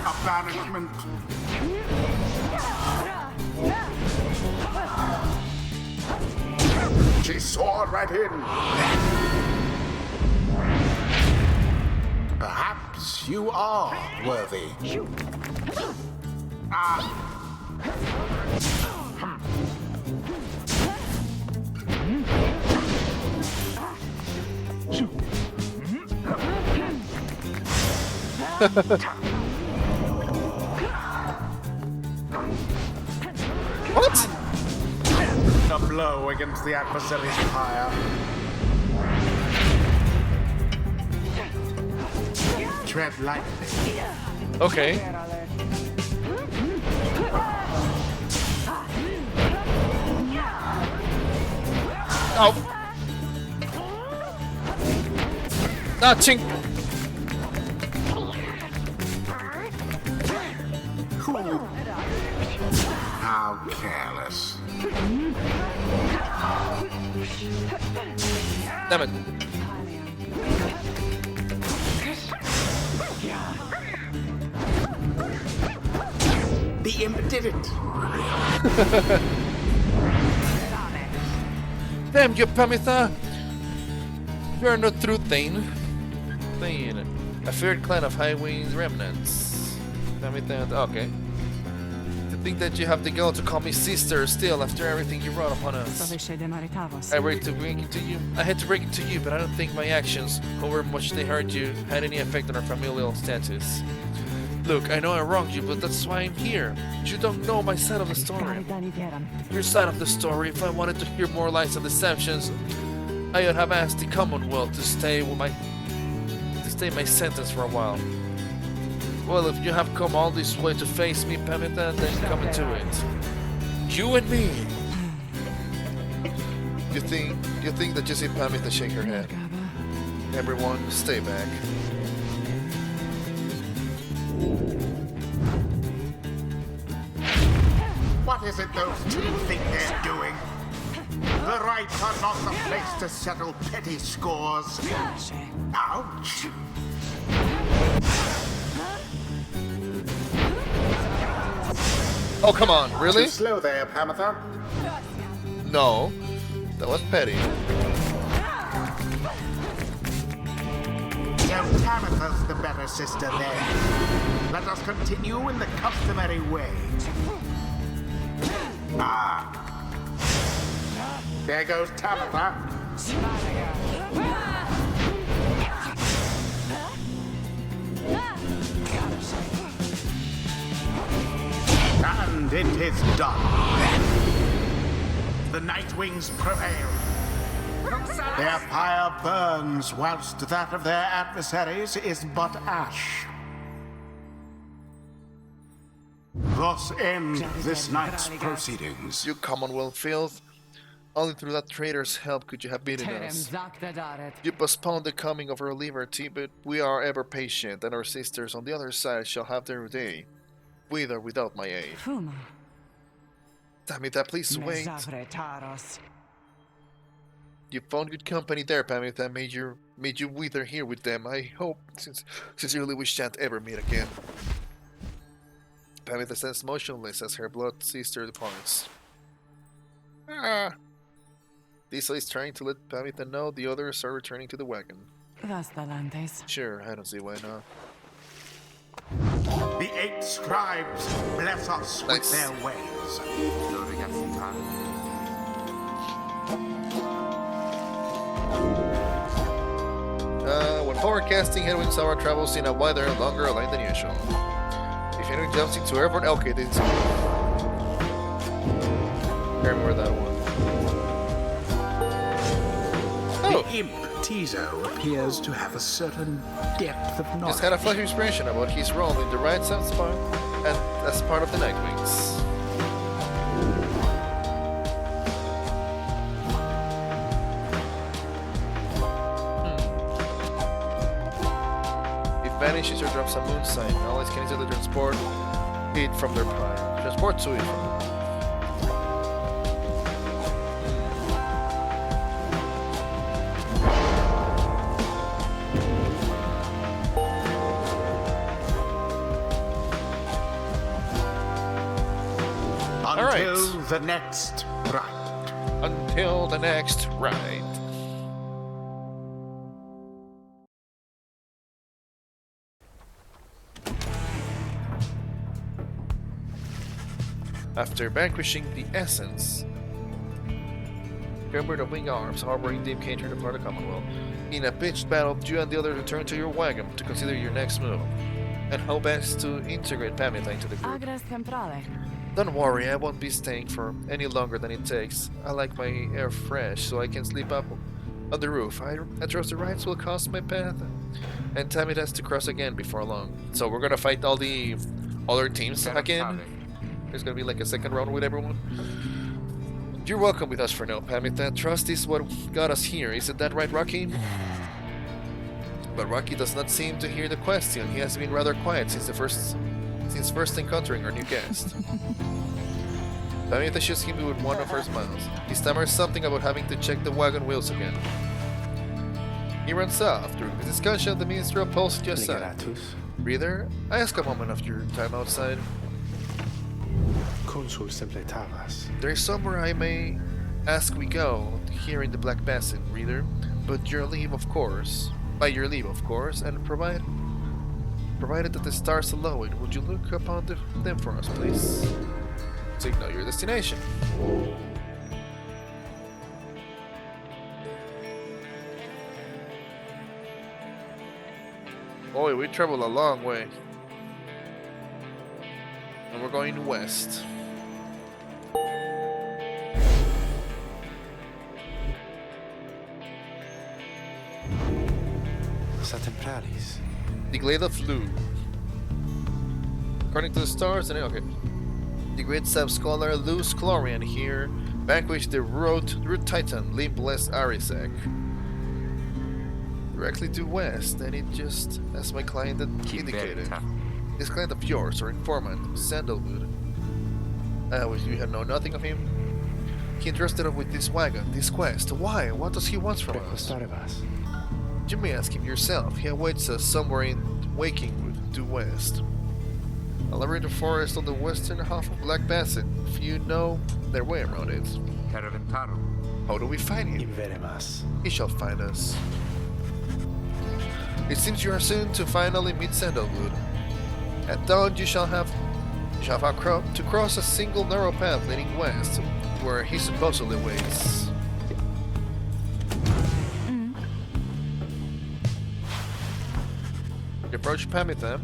D: A banishment. She soared right in. Perhaps you are worthy.
A: What?
D: A blow against the adversary's pyre. Tread lightly.
A: Okay. Oh. Ah, chink.
D: How careless.
A: Damn it.
D: The imp did it.
A: Damn you, Pamitha! You're no true Thane. Thane. A feared clan of Highway's remnants. Pamitha, okay. To think that you have the gall to call me sister still after everything you brought upon us. I had to break it to you, but I don't think my actions, however much they hurt you, had any effect on our familial status. Look, I know I wronged you, but that's why I'm here. You don't know my side of the story. Your side of the story, if I wanted to hear more lies and deceptions, I would have asked the Commonwealth to stay my sentence for a while. Well, if you have come all this way to face me, Pamitha, then come into it. You and me! You think that you see Pamitha shake her head. Everyone, stay back.
D: What is it those two think they're doing? The rights are not the place to settle petty scores. Ouch!
A: Oh, come on, really?
D: Too slow there, Pamitha.
A: No, that was petty.
D: So Pamitha's the better sister then. Let us continue in the customary way. Ah! There goes Tabitha. And it is done. The Nightwings prevail. Their pyre burns, whilst that of their adversaries is but ash. Thus end this night's proceedings.
A: You Commonwealth filth. Only through that traitor's help could you have beaten us. You postponed the coming of our liberty, but we are ever patient, and our sisters on the other side shall have their day, with or without my aid. Pamitha, please wait. You found good company there, Pamitha. Made you wither here with them. I hope, sincerely, we shan't ever meet again. Pamitha stands motionless as her blood sister departs. Lisa is trying to let Pamitha know the others are returning to the wagon. Sure, I don't see why not.
D: The 8 scribes bless us with their ways.
A: When forecasting, headwinds our travels in a wider and longer line than usual. If anyone jumps into airborne, okay, this is. I remember that one. Oh.
D: The imp Tizo appears to have a certain depth of knowledge.
A: Just had a flash of inspiration about his role in the right sense part and as part of the Nightwings. If vanishes or drops a moon sign, allies can easily transport it from their Pyre. Transport to it from
D: Until the next ride.
A: Until the next ride. After vanquishing the Essence, remember the wing arms harboring deep came to depart the Commonwealth. In a pitched battle, you and the others return to your wagon to consider your next move, and how best to integrate Pamitha into the group. Don't worry, I won't be staying for any longer than it takes. I like my air fresh, so I can sleep up on the roof. I trust the rides will cross my path, and time it has to cross again before long. So we're gonna fight all the other teams again. There's gonna be like a second round with everyone. You're welcome with us for now, Pamitha. Trust is what got us here. Isn't that right, Rocky? But Rocky does not seem to hear the question. He has been rather quiet since first encountering our new guest. Pamitha shoots him with one of her smiles. He stammers something about having to check the wagon wheels again. He runs off. During the discussion, the minister pulls just aside. Breather, I ask a moment of your time outside.
B: consul simpletavas.
A: There's somewhere I may ask we go, here in the Black Basin, reader, but your leave, of course. By your leave, of course, and provided that the stars allow it, would you look upon them for us, please? Signal your destination. Boy, we travel a long way. And we're going west.
B: Satempralis.
A: The Glade of Lu. According to the stars, and okay. The great sub-scholar Lu Sclorian here vanquished the root titan Limbless Arisek. Directly due west, and it just as my client had indicated. This client of yours, or informant, Sandalwood. You have known nothing of him? He entrusted us with this wagon, this quest. Why? What does he want from us? You may ask him yourself. He awaits us somewhere in Wakingwood, due west. A labyrinth forest on the western half of Black Basin, if you know their way around it. How do we find him?
B: Inveremas.
A: He shall find us. It seems you are soon to finally meet Sandalwood. At dawn you shall have to cross a single narrow path leading west, where he supposedly waits. You approach Pamitha.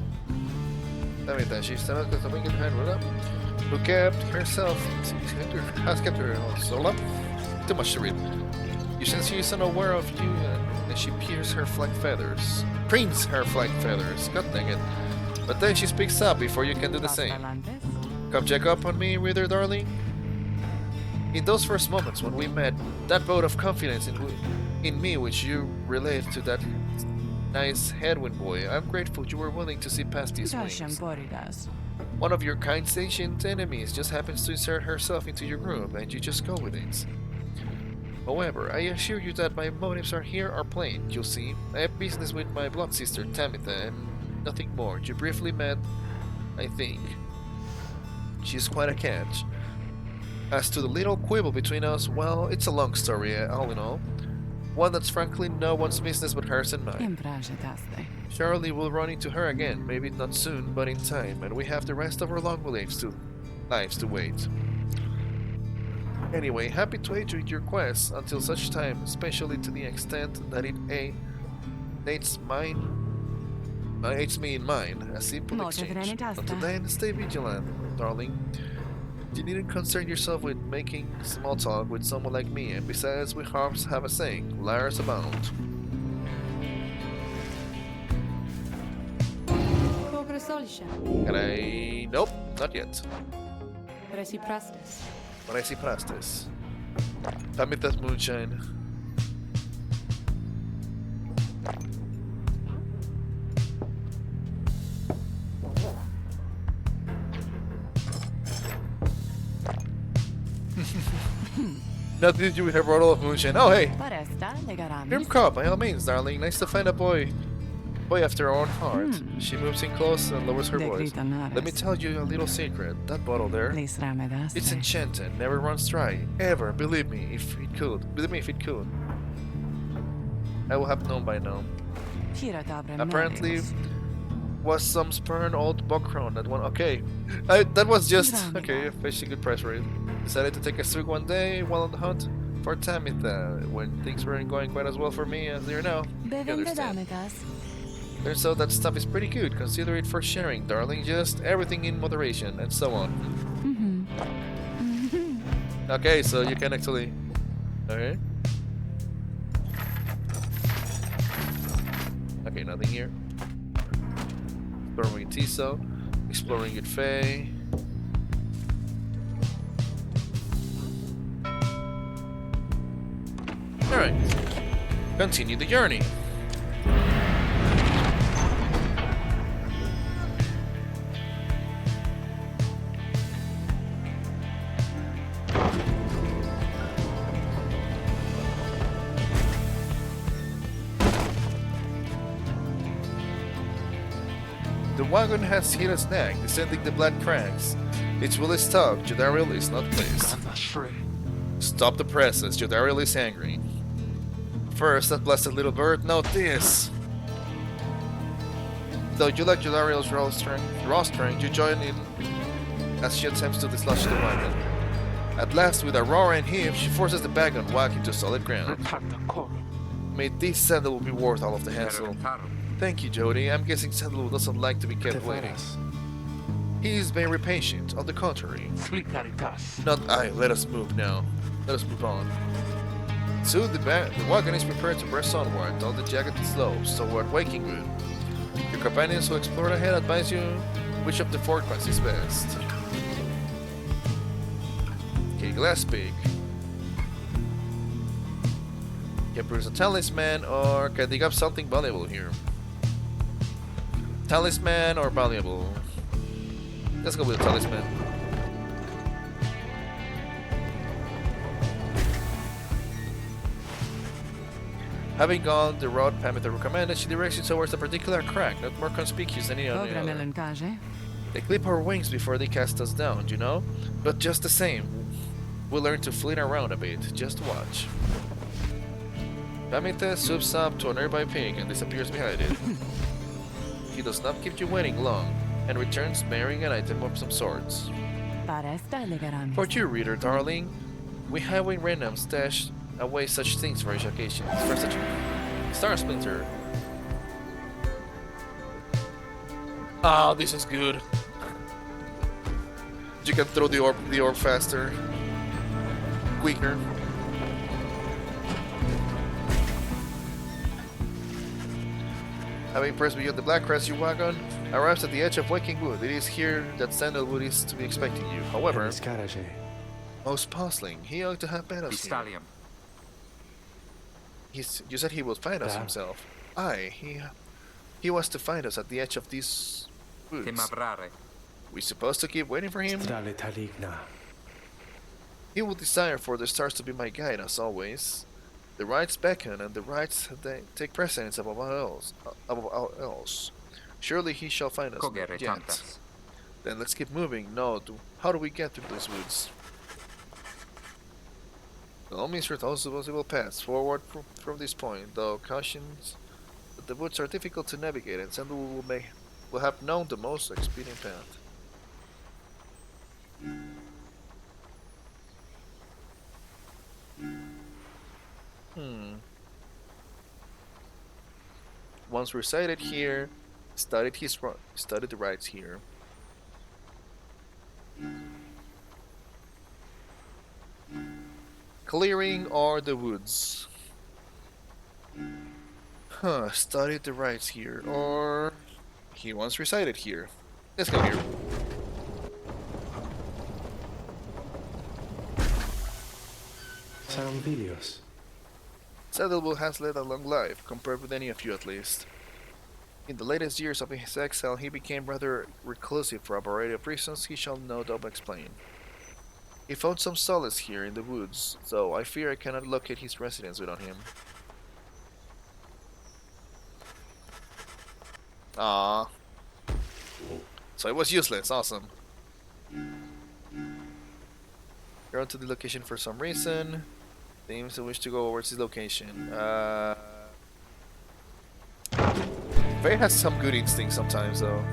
A: She stands with the winged hand right up, who has kept her soul up. Too much to read. You sense she is unaware of you, and she peers her flank feathers. Preens her flank feathers. God dang it. But then she speaks up before you can do the same. Come check up on me, reader darling. In those first moments when we met, that vote of confidence in me which you relayed to that nice headwind boy, I'm grateful you were willing to see past these wings. One of your kind's ancient enemies just happens to insert herself into your group, and you just go with it. However, I assure you that my motives are plain. You'll see, I have business with my blood sister Tamitha, and nothing more. You briefly met, I think. She's quite a catch. As to the little quibble between us, well, it's a long story, all in all. One that's frankly no one's business but hers and mine. Surely we'll run into her again, maybe not soon, but in time, and we have the rest of our long lives to wait. Anyway, happy to aid you in your quest until such time, especially to the extent that it aids me in mine, a simple exchange. Until then, stay vigilant, darling. You needn't concern yourself with making small talk with someone like me, and besides, we harps have a saying, liars abound. Can I... Nope, not yet. Reciprastes. Tamitha's moonshine. Nothing to do with her bottle of moonshine. Oh, hey! Grim Cop, by all means, darling. Nice to find a boy after our own heart. She moves in close and lowers her voice. Let me tell you a little secret. That bottle there, it's enchanted, never runs dry. Ever, believe me, if it could. Believe me if it could. I will have known by now. Apparently, was some spurned old buckround that one. Okay, that was just okay. Fetching good price for it. Decided to take a swig one day while on the hunt for Tamitha when things weren't going quite as well for me as they are now. You understand. Turns out that stuff is pretty good. Consider it for sharing, darling. Just everything in moderation and so on. Okay, so you can actually. Okay. Okay, nothing here. Exploring Tiso, exploring with Faye. Alright, continue the journey. The wagon has hit a snag, descending the black crags. It will stop. Jodariel is not pleased. Stop the presses. Jodariel is angry. First, that blasted little bird. Now this. Though you like Jodariel's rostering, you join in as she attempts to dislodge the wagon. At last, with a roar and heave, she forces the wagon back into solid ground. May this sandal be worth all of the hassle. Thank you, Jody. I'm guessing Sandalwood doesn't like to be kept waiting. He is very patient, on the contrary. Not I. Let us move now. Let us move on. Soon the wagon is prepared to press onward down the jagged slopes toward Wakingwood. Your companions who explore ahead advise you which of the four paths is best. Okay, Glass Pig. Can produce a talisman or can dig up something valuable here. Talisman or valuable? Let's go with the talisman. Having gone the route Pamita recommended, she directs you towards a particular crack, not more conspicuous than any other. They clip our wings before they cast us down, you know? But just the same, we'll learn to flit around a bit. Just watch. Pamita swoops up to a nearby pig and disappears behind it. He does not keep you waiting long, and returns bearing an item of some sorts. For you, reader darling, we have in random stashed away such things for each occasion. For such Star Splinter. Ah, this is good. You can throw the orb faster, quicker. Having pressed beyond the Black Crest, your wagon arrives at the edge of Wakingwood. It is here that Sandalwood is to be expecting you. However, most puzzling. He ought to have met us here. You said he would find us himself. Aye, he was to find us at the edge of these woods. We supposed to keep waiting for him? He would desire for the stars to be my guide, as always. The rights beckon, and the rights they take precedence above all else. Surely he shall find us yet. Then let's keep moving. No, how do we get through these woods? The only possible paths forward from this point, though cautions that the woods are difficult to navigate, and Sandalwood will have known the most expedient path. Once recited here, studied the rites here. Clearing or the woods? Studied the rites here, or he once recited here. Let's go here. Sandalwood has led a long life, compared with any of you at least. In the latest years of his exile, he became rather reclusive for a variety of reasons he shall no doubt explain. He found some solace here in the woods, though I fear I cannot locate his residence without him. Ah, so it was useless. Awesome. You're on to the location for some reason. Seems to wish to go towards this location. Faye has some good instincts sometimes, though.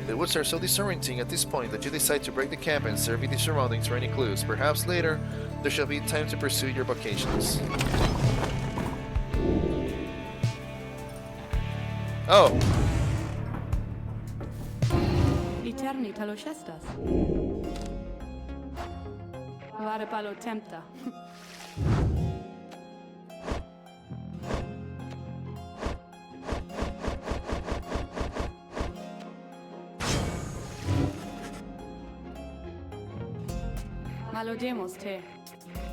A: The woods are so disorienting at this point that you decide to break the camp and survey the surroundings for any clues. Perhaps later, there shall be time to pursue your vocations. Oh!
C: Literni talochestas. Vare palo tempta. Malodemos te.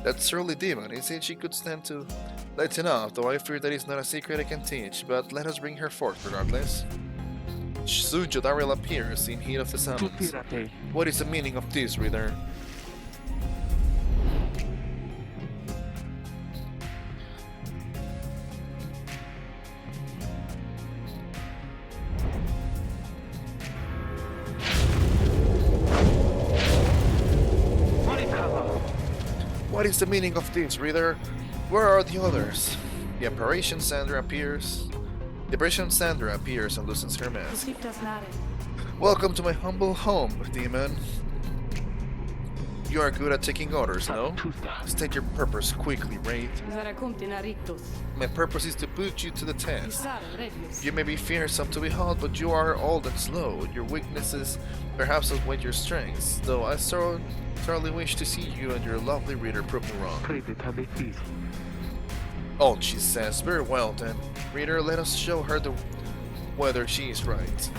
A: That surly demon, it seems she could stand to lighten up, though I fear that is not a secret I can teach, but let us bring her forth regardless. Soon Jodariel appears in heat of the summons. What is the meaning of this, reader? What is the meaning of this, reader? Where are the others? The apparition Sandra appears. The apparition Sandra appears and loosens her mask.
C: Siftas nare.
A: Welcome to my humble home, demon. You are good at taking orders, no? State your purpose quickly, Wraith.
C: Zaracumtina rictus.
A: My purpose is to put you to the test.
C: Isar regius.
A: You may be fearsome to behold, but you are old and slow. Your weaknesses perhaps outweigh your strengths, though I thoroughly wish to see you and your lovely reader prove me wrong. Oh, she says. Very well then. Reader, let us show her whether she is right.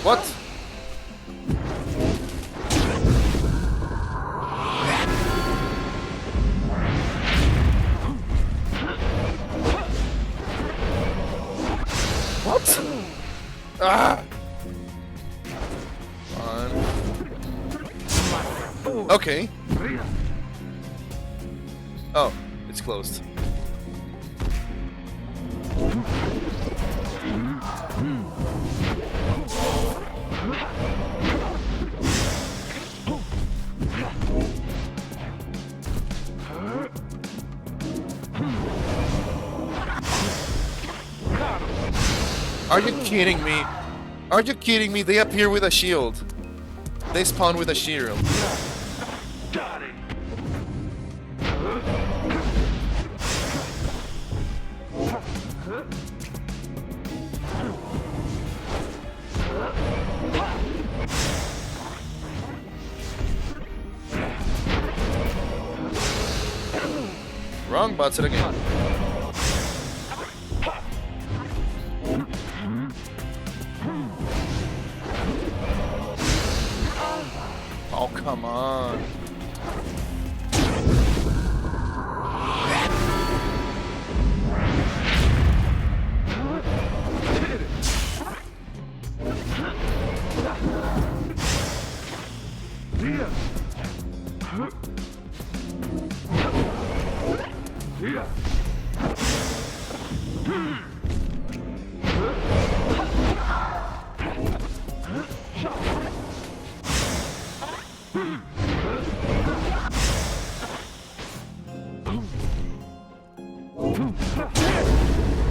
A: What? What? Ah! Okay. Oh, it's closed. Are you kidding me? Are you kidding me? They appear with a shield. They spawn with a shield. Wrong button again. Oh, come on.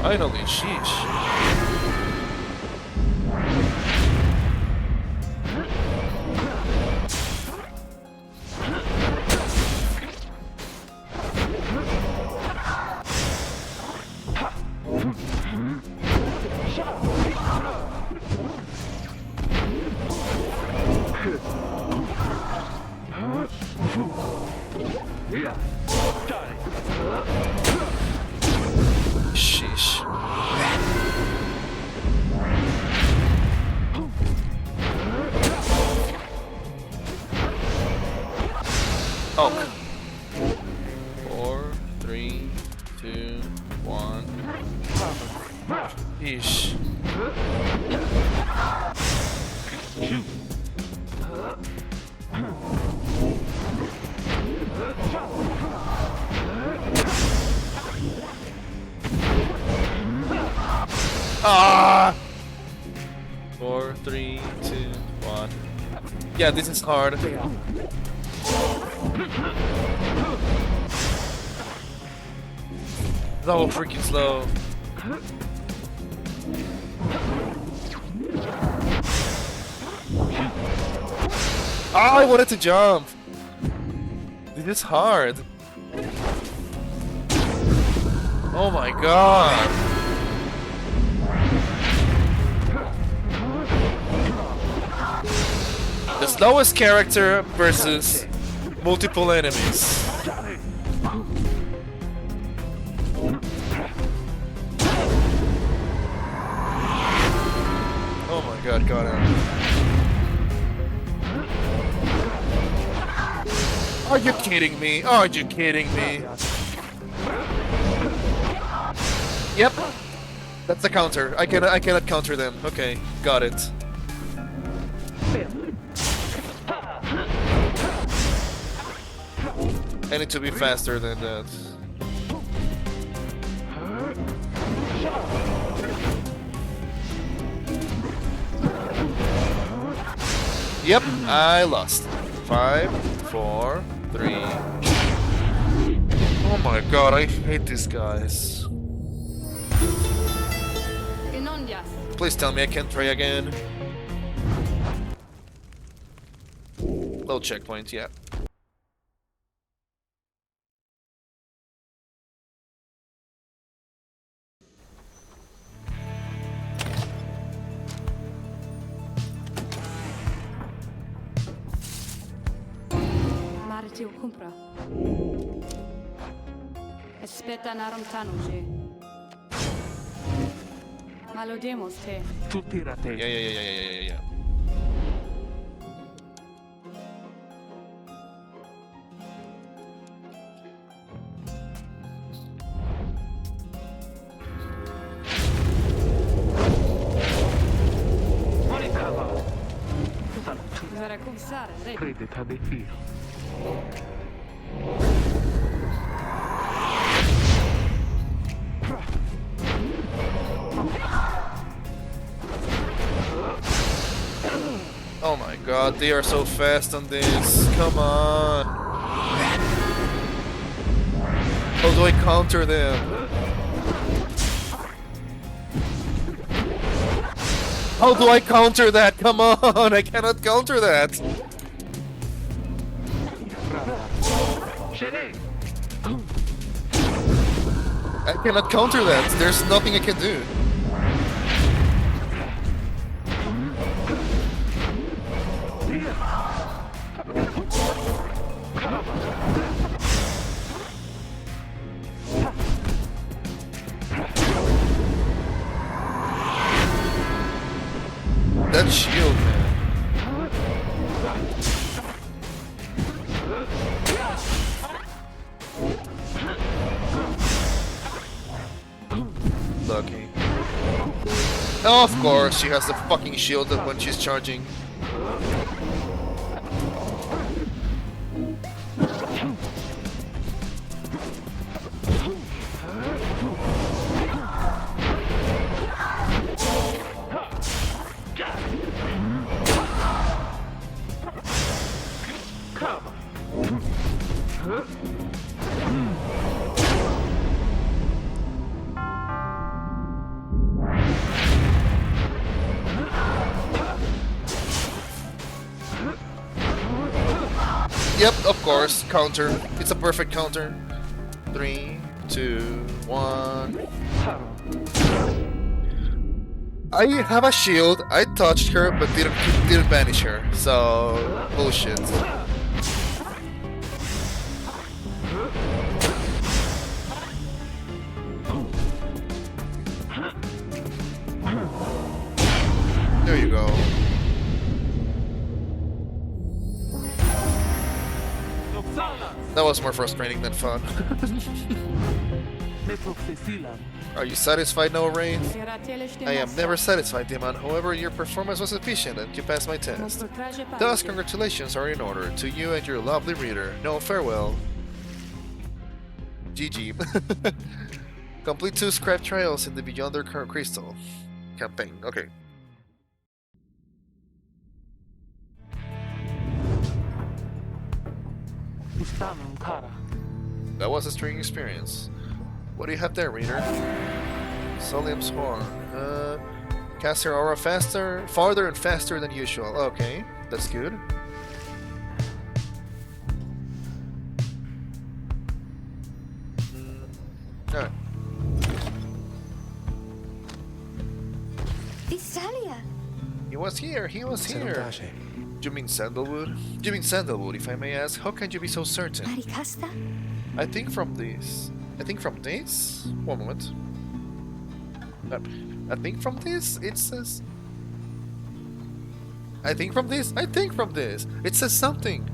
A: Finally, sheesh. Sheesh. Oh. 4, 3, 2, 1. Yeesh. Ah! 4, 3, 2, 1. Yeah, this is hard. So freaking slow. Ah, I wanted to jump. This is hard. Oh my god. The slowest character versus multiple enemies. Oh my god, got him. Are you kidding me? Are you kidding me? Yep. That's the counter. I cannot counter them. Okay, got it. I need to be faster than that. Yep, I lost. 5, 4, 3. Oh my god, I hate these guys.
C: Inondias.
A: Please tell me I can't try again. Low checkpoint, yeah.
C: Maritiu kumpra. Espeta narum tanuji. Malodemos te.
A: Yeah.
C: Vera kumsare, red.
E: Credita de filo.
A: Oh my god, they are so fast on this. Come on. How do I counter them? How do I counter that? Come on, I cannot counter that. I cannot counter that. There's nothing I can do. That shield, man. Lucky. Oh, of course, she has the fucking shield when she's charging. Yep, of course, counter. It's a perfect counter. 3, 2, 1. I have a shield. I touched her, but didn't banish her. So bullshit. There you go. That was more frustrating than fun. Are you satisfied, no rain? I am never satisfied, Demon. However, your performance was sufficient and you passed my test. Thus, congratulations are in order to you and your lovely reader. No, farewell. GG. Complete 2 scrap trials in the Beyonder Crystal campaign. Okay. That was a strange experience. What do you have there, reader? Solium's horn. Cast her aura farther and faster than usual. Okay, that's good. Alright.
F: Visalia!
A: He was here, You mean Sandalwood? You mean Sandalwood, if I may ask? How can you be so certain?
F: Maricasta?
A: I think from this. One moment. I think from this, it says... I think from this. It says something.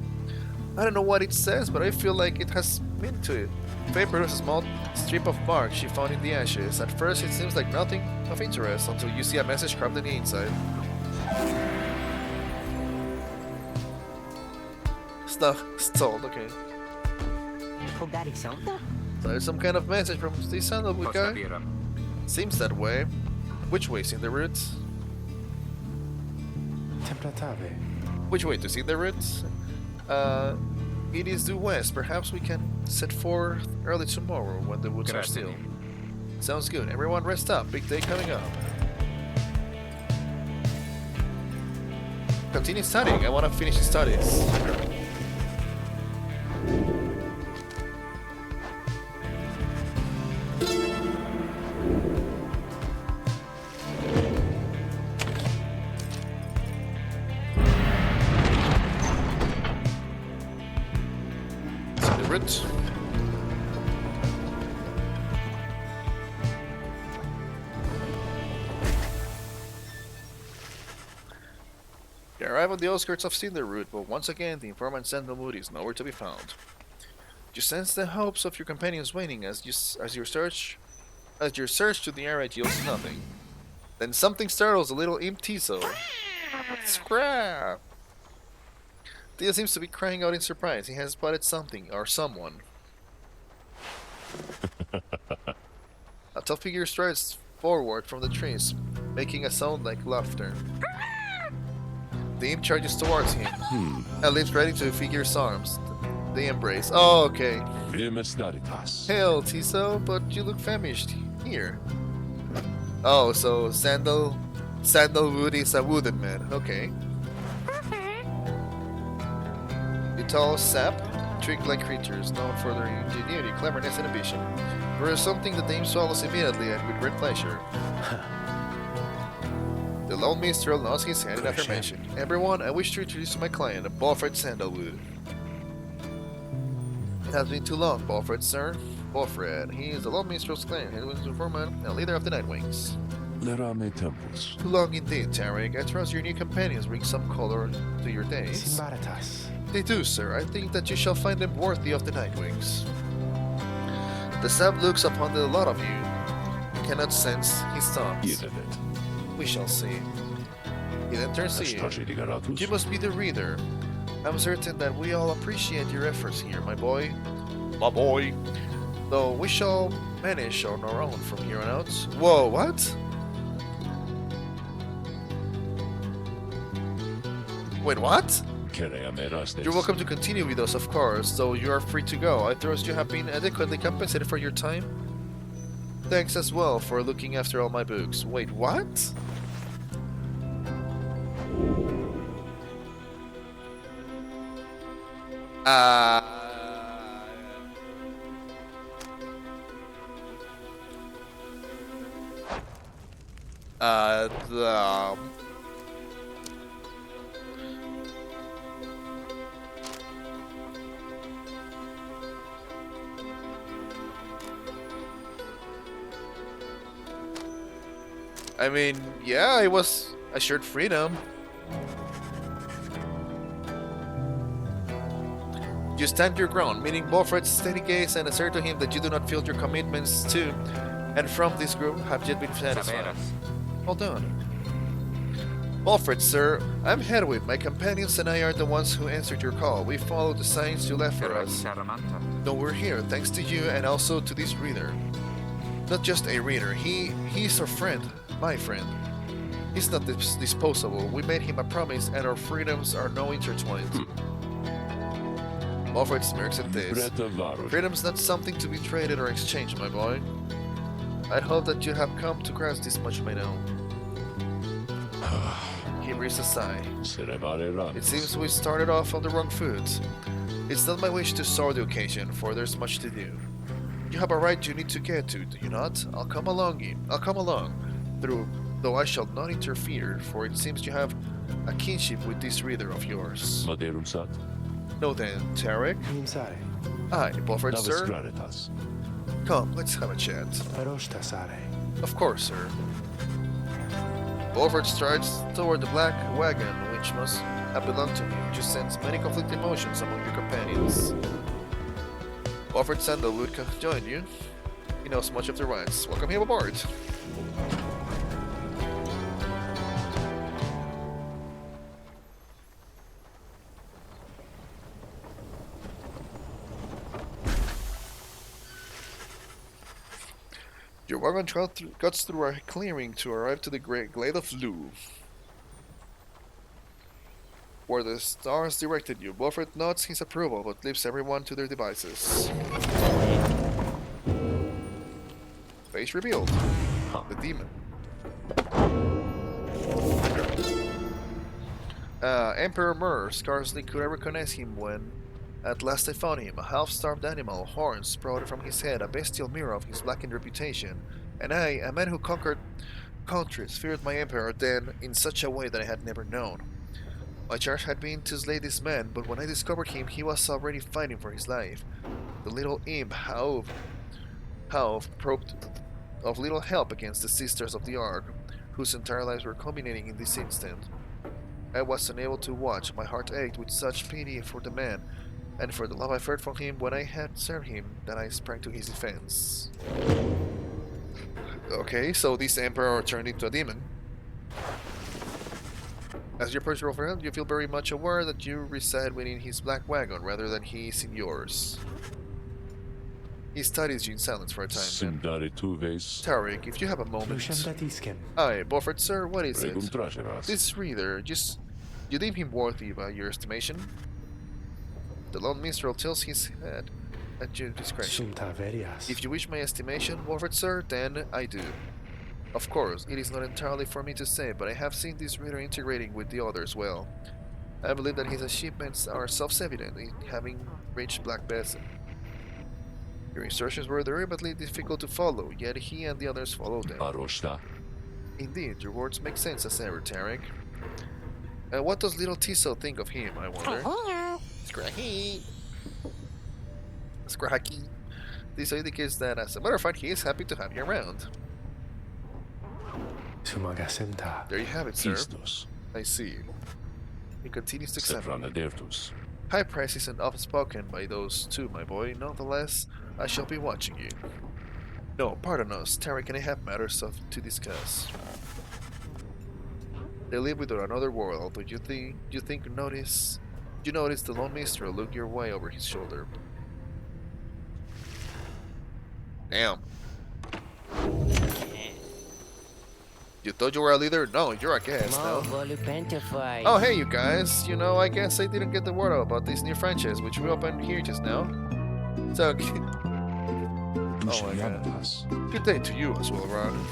A: I don't know what it says, but I feel like it has meaning to it. Faye produced a small strip of bark she found in the ashes. At first, it seems like nothing of interest until you see a message carved on the inside. Stuff stalled, okay. So there's some kind of message from the Sandalwood guy. Seems that way. Which way's in the route?
B: Templatave.
A: Which way to see the route? It is due west. Perhaps we can set forth early tomorrow when the woods are still. Sounds good. Everyone rest up. Big day coming up. Continue studying. I want to finish the studies. Route. You arrive on the outskirts of Cinder Route, but once again the informant Sandalwood is nowhere to be found. You sense the hopes of your companions waning as your search to the area yields nothing. Then something startles a little imp Tiso. Scrap! Tia seems to be crying out in surprise. He has spotted something or someone. A tall figure strides forward from the trees, making a sound like laughter. The imp charges towards him and leaps right into the figure's arms. They embrace. Oh, okay. Hail, Tiso, but you look famished here. Oh, so Sandalwood is a wooden man. Okay. The tall sap, twig-like creatures known for their ingenuity, cleverness, and ambition. There is something that the imp swallows immediately and with great pleasure. The lone minstrel nods his head in affirmation. Everyone, I wish to introduce my client, Balfred Sandalwood. It has been too long, Balfred, sir. Balfred, he is the lone minstrel's client, and was the foreman and leader of the Nightwings. Too long indeed, Tarek. I trust your new companions bring some color to your days. They do, sir. I think that you shall find them worthy of the Nightwings. The sap looks upon the lot of you. You cannot sense his thoughts. We shall see. He then turns to you. You must be the reader. I'm certain that we all appreciate your efforts here, my boy. My boy. Though we shall manage on our own from here on out. Whoa, what? Wait, what? You're welcome to continue with us, of course, though you are free to go. I trust you have been adequately compensated for your time. Thanks as well for looking after all my books. Wait, what? The... I mean, yeah, I was assured freedom. You stand your ground, meaning Balfred's steady gaze and assert to him that you do not feel your commitments to and from this group have yet been satisfied. Hold on. Balfred, sir, I'm Hedwig. My companions and I are the ones who answered your call. We followed the signs you left for us. No, we're here, thanks to you and also to this reader. Not just a reader, he's our friend. My friend. He's not disposable. We made him a promise and our freedoms are now intertwined. Balfred smirks at this. Freedom's not something to be traded or exchanged, my boy. I'd hope that you have come to grasp this much by now. He breathes a sigh. It seems we started off on the wrong foot. It's not my wish to sour the occasion, for there's much to do. You have a right you need to get to, do you not? I'll come along. Though I shall not interfere, for it seems you have a kinship with this reader of yours. No then, Tarek? Aye, Balfred, sir? Come, let's have a chat. Of course, sir. Balfred strides toward the black wagon, which must have belonged to him, which sends many conflicting emotions among your companions. Balfred Sandalwood joined you. He knows much of the rights. Welcome him aboard. Your wagon cuts through a clearing to arrive to the great glade of Lou. Where the stars directed you. Wilfred nods his approval, but leaves everyone to their devices. Face revealed. The demon. Emperor Mur scarcely could I recognize him when at last I found him, a half-starved animal, horns sprouted from his head, a bestial mirror of his blackened reputation. And I, a man who conquered countries, feared my emperor then in such a way that I had never known. My charge had been to slay this man, but when I discovered him, he was already fighting for his life. The little imp howled proved of little help against the Sisters of the Ark, whose entire lives were culminating in this instant. I was unable to watch. My heart ached with such pity for the man, and for the love I felt from him when I had served him, that I sprang to his defense. Okay, so this emperor turned into a demon. As your personal friend, you feel very much aware that you reside within his black wagon rather than he is in yours. He studies you in silence for a time then. Tarek, if you have a moment. Aye, Beaufort, sir, what is it? This reader, you deem him worthy by your estimation? The lone minstrel tilts his head at your discretion. If you wish my estimation, Beaufort, sir, then I do. Of course, it is not entirely for me to say, but I have seen this reader integrating with the others well. I believe that his achievements are self-evident in having reached Black Basin. Your instructions were deliberately difficult to follow, yet he and the others followed them. Indeed, your words make sense as ever, Tarek. What does little Tiso think of him, I wonder? Scracky. Scracky. Tiso indicates that, as a matter of fact, he is happy to have you around. There you have it, sir. I see. He continues to examine. High praise isn't often spoken by those two, my boy. Nonetheless, I shall be watching you. No, pardon us. Tarek and I have matters to discuss. They live within another world, but you notice the lone minstrel look your way over his shoulder. Damn. You thought you were a leader? No, you're a guest now. Oh, hey, you guys. You know, I guess I didn't get the word out about this new franchise, which we opened here just now. So, oh my god. Good day to you as well, Ron.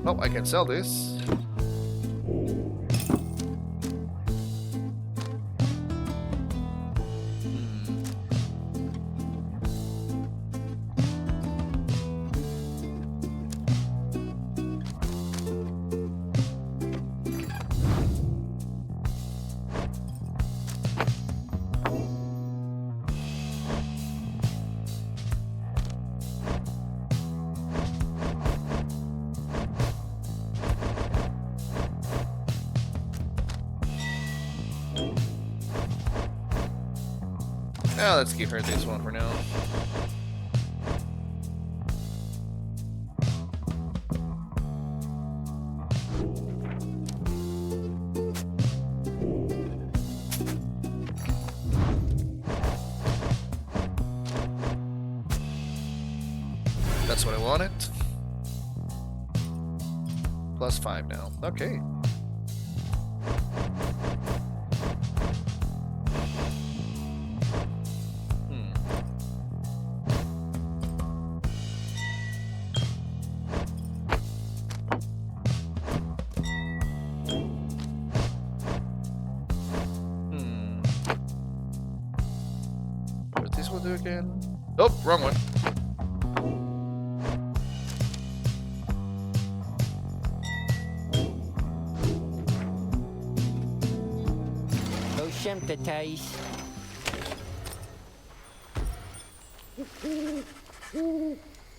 A: Oh, I can sell this. Now let's give her this one for now. That's what I wanted. +5 now. Okay. What this will do again? Oh, wrong one.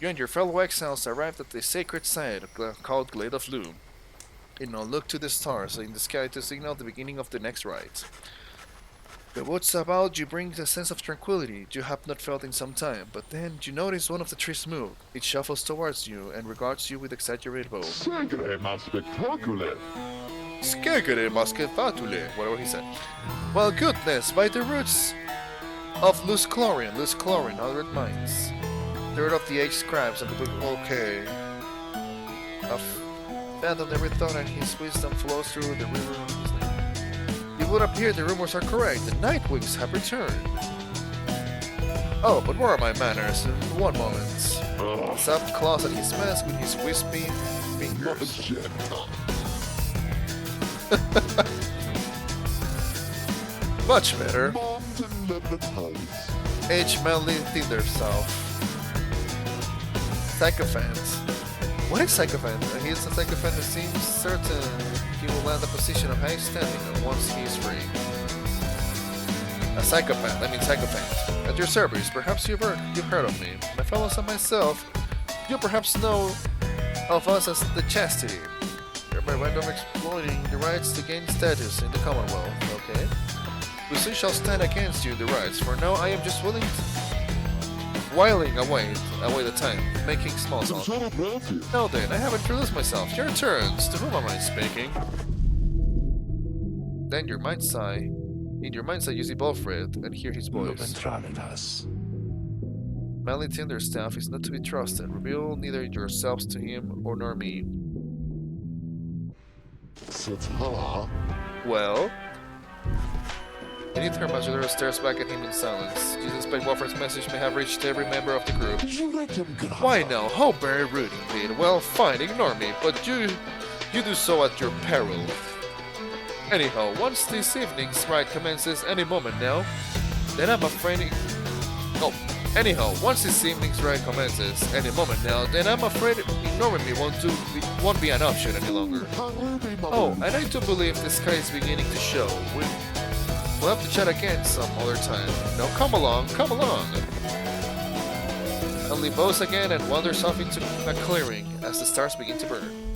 A: You and your fellow exiles arrived at the sacred site called Glade of Loom. And now look to the stars in the sky to signal the beginning of the next rite. The woods about you bring a sense of tranquility you have not felt in some time, but then you notice one of the trees move. It shuffles towards you and regards you with exaggerated bow. Skegere maskefatule, whatever he said. Well, goodness, by the roots of loose chlorine, 100 mines. Third of the aged crabs and the book, okay. abandoned every thought and his wisdom flows through the river of his name. It would appear the rumors are correct. The Nightwings have returned. Oh, but where are my manners? In one moment. Sap claws at his mask with his wispy fingers. Much better. H. Manly Tinderself. Sycophant. What is Sycophant? He is a sycophant who seems certain he will land a position of high standing once he is free. A psychopath, I mean sycophant. At your service, perhaps you've heard of me. My fellows and myself, you perhaps know of us as the Chastity. You're by right of exploiting the rights to gain status in the Commonwealth, okay? We soon shall stand against you in the rights, for now I am just whiling away the time, making small talk. Now then, I have introduced myself. Your turns. To whom am I speaking? Then in your mind's eye you see Bolfred and hear his voice. Manly Tinderstaff is not to be trusted. Reveal neither yourselves to him or nor me. Well? The new ambassador stares back at him in silence. You suspect Wolfred's message may have reached every member of the group. Why no? How very rude indeed. Well, fine, ignore me, but you do so at your peril. Anyhow, once this evening's ride commences any moment now, then I'm afraid ignoring me won't be an option any longer. Oh, and I do believe the sky is beginning to show. We'll have to chat again some other time. Now come along, come along! Ellie bows again and wanders off into a clearing as the stars begin to burn.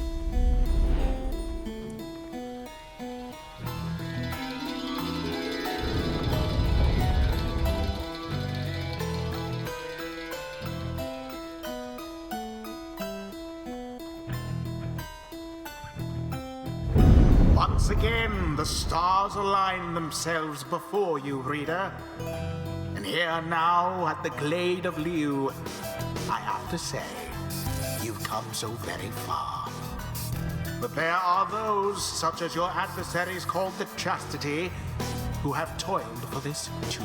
D: Once again, the stars align themselves before you, reader. And here now, at the Glade of Liu, I have to say, you've come so very far. But there are those, such as your adversaries called the Chastity, who have toiled for this too.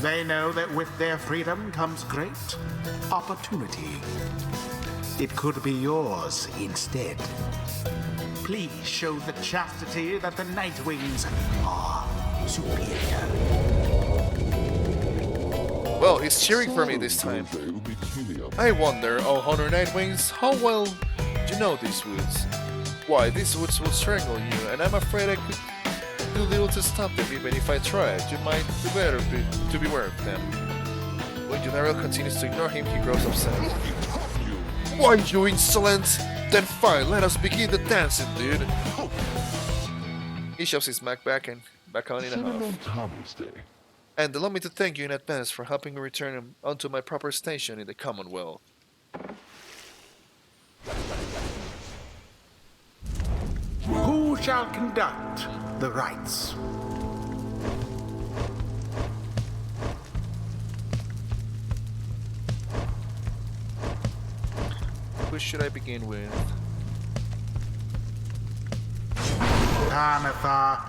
D: They know that with their freedom comes great opportunity. It could be yours instead. Please show the Chastity that the Nightwings are superior.
A: Well, he's cheering for me this time. I wonder, oh Honor Nightwings, how well you know these woods? Why, these woods will strangle you, and I'm afraid I could do little to stop them even if I tried. You might do better to beware of them. When Junaro continues to ignore him, he grows upset. Why, you insolent! Then fine, let us begin the dancing, dude. He shoves his Mac back on in a huff. And allow me to thank you in advance for helping me return onto my proper station in the Commonwealth.
D: Who shall conduct the rites?
A: Who should I begin with?
D: Anatha.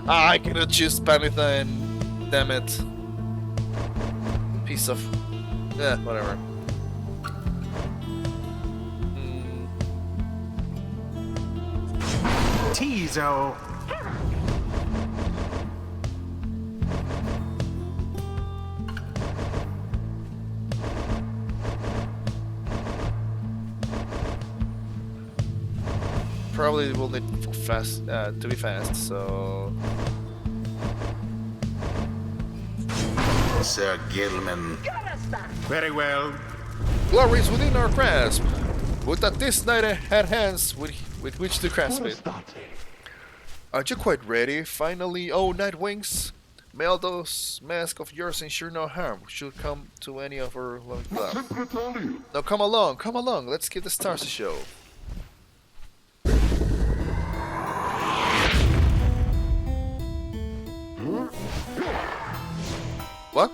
A: I cannot choose Panitha and damn it. Piece of whatever.
D: Tizo.
A: Probably will need fast to be fast, so
D: Sir Gilman. Very well.
A: glory is within our grasp. Would that this night I had hands with which to grasp it. Aren't you quite ready? Finally, oh Nightwings, may all those masks of yours ensure no harm should come to any of our loving club. Now come along, let's give the stars a show. What?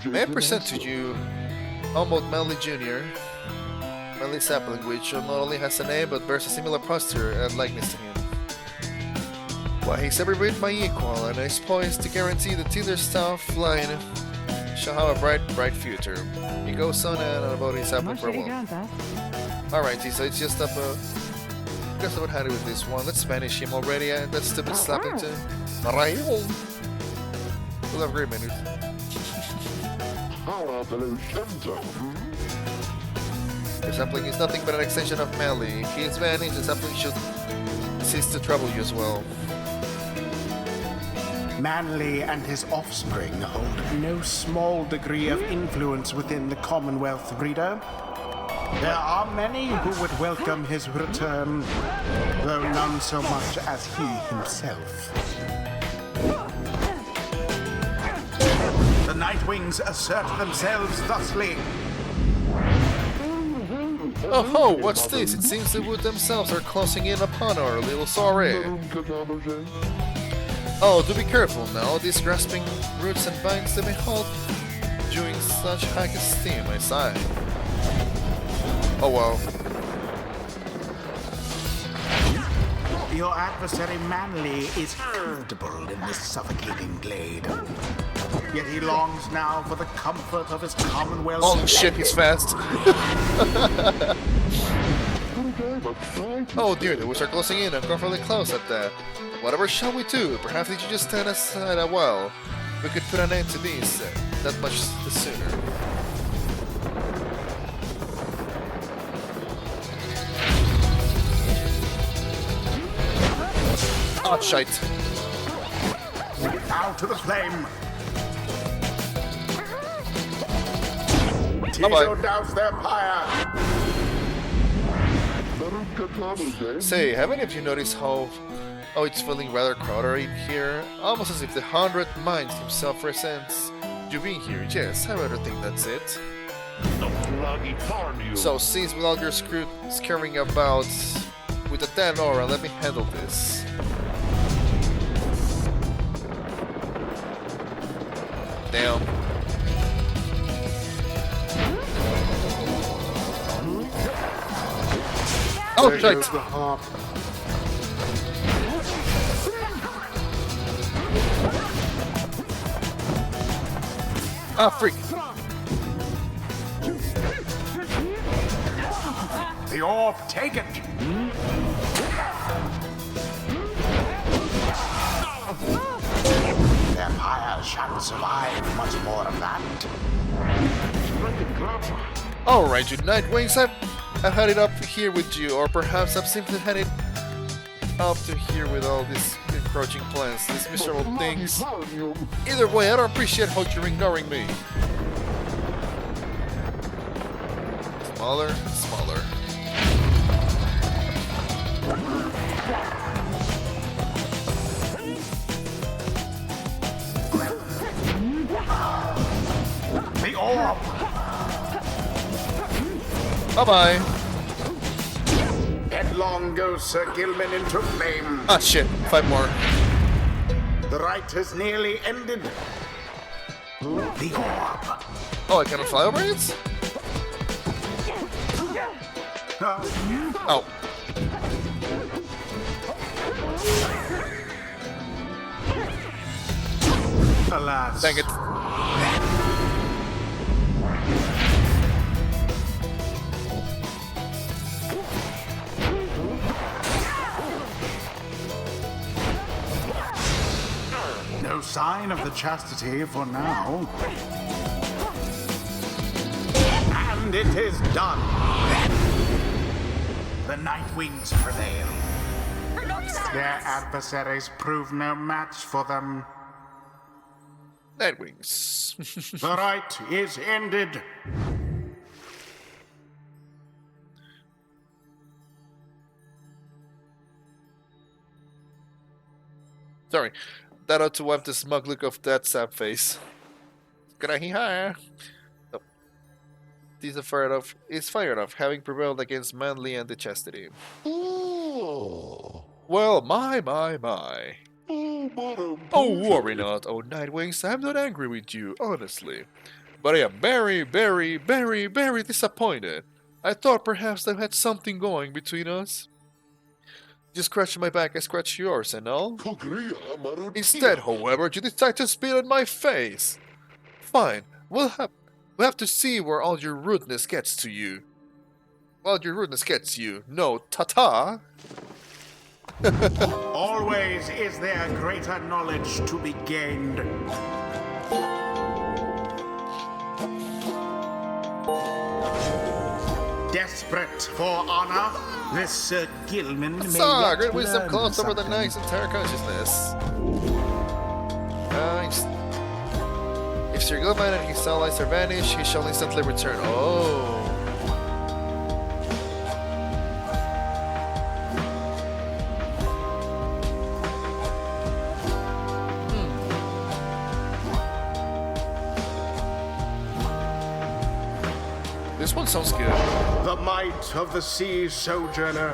A: May I present to you Humboldt Manley Jr., Manley Sapling, which not only has a name but bears a similar posture and likeness to him. Why, he's every bit my equal, and is poised to guarantee the Tiller staff line shall have a bright future. He goes on and on about his sapling for a while. Alrighty, so it's just up guess I would have it with this one. Let's banish him already, and that stupid slapping too. Alright. We'll have a great minute. Your sapling is nothing but an extension of Manly. If he is vanished, the sapling should cease to trouble you as well.
D: Manly and his offspring hold no small degree of influence within the Commonwealth, Reader. There are many who would welcome his return, though none so much as he himself. The Nightwings assert themselves thusly.
A: Oh ho, what's this? It seems the wood themselves are closing in upon our little soiree. Oh, do be careful now. These grasping roots and vines they may hold you in such high esteem, I sigh. Oh well.
D: Your adversary Manly is comfortable in this suffocating glade. Yet he longs now for the comfort of his Commonwealth.
A: Holy shit, he's fast. Oh dear, the woods are closing in, uncomfortably close at that. Whatever shall we do? Perhaps if you just stand aside a while, we could put an end to these that much the sooner. Oh, shite.
D: Now to the flame.
A: Bye-bye.
D: Douse their pyre.
A: Say, haven't any of you noticed how it's feeling rather crowded in here? Almost as if the 100th Mind himself resents you being here. Yes, I rather think that's it. So cease with all your scurrying about with a dead aura, let me handle this. Damn. Oh, shite! Ah, freak!
D: The orb, take it! Their pyre shan't survive much more of that.
A: Alright, you Nightwings, I've had it up here with you, or perhaps I've simply had it up to here with all these encroaching plans, these miserable things. Either way, I don't appreciate how you're ignoring me. Smaller, smaller.
D: The orb!
A: Bye-bye.
D: Headlong goes Sir Gilman into flame.
A: Ah, shit. 5 more.
D: The rite has nearly ended. The orb.
A: Oh, I cannot fly over it? Oh.
D: Alas.
A: Dang it.
D: No sign of the chastity for now. And it is done. The Nightwings prevail. Their adversaries prove no match for them.
A: Nightwings.
D: The rite is ended.
A: Sorry. That ought to wipe the smug look of that sap face. Gonna he hire? Oh. This is fired off, having prevailed against Manly and the Chastity. Well, my. Oh, worry not, oh Nightwings, I'm not angry with you, honestly. But I am very, very, very, very disappointed. I thought perhaps they had something going between us. You scratch my back, I scratch yours and all. Instead, however, you decide to spit on my face. Fine, we'll have to see where all your rudeness gets to you. Well, your rudeness gets you. No, ta-ta!
D: Always is there greater knowledge to be gained. Desperate for honor, this Sir Gilman may
A: So,
D: yet
A: great wisdom
D: learn
A: closed over the
D: something.
A: knight's entire consciousness. If Sir Gilman and his allies are vanished, he shall instantly return. Oh. This one sounds good.
D: The might of the sea sojourner.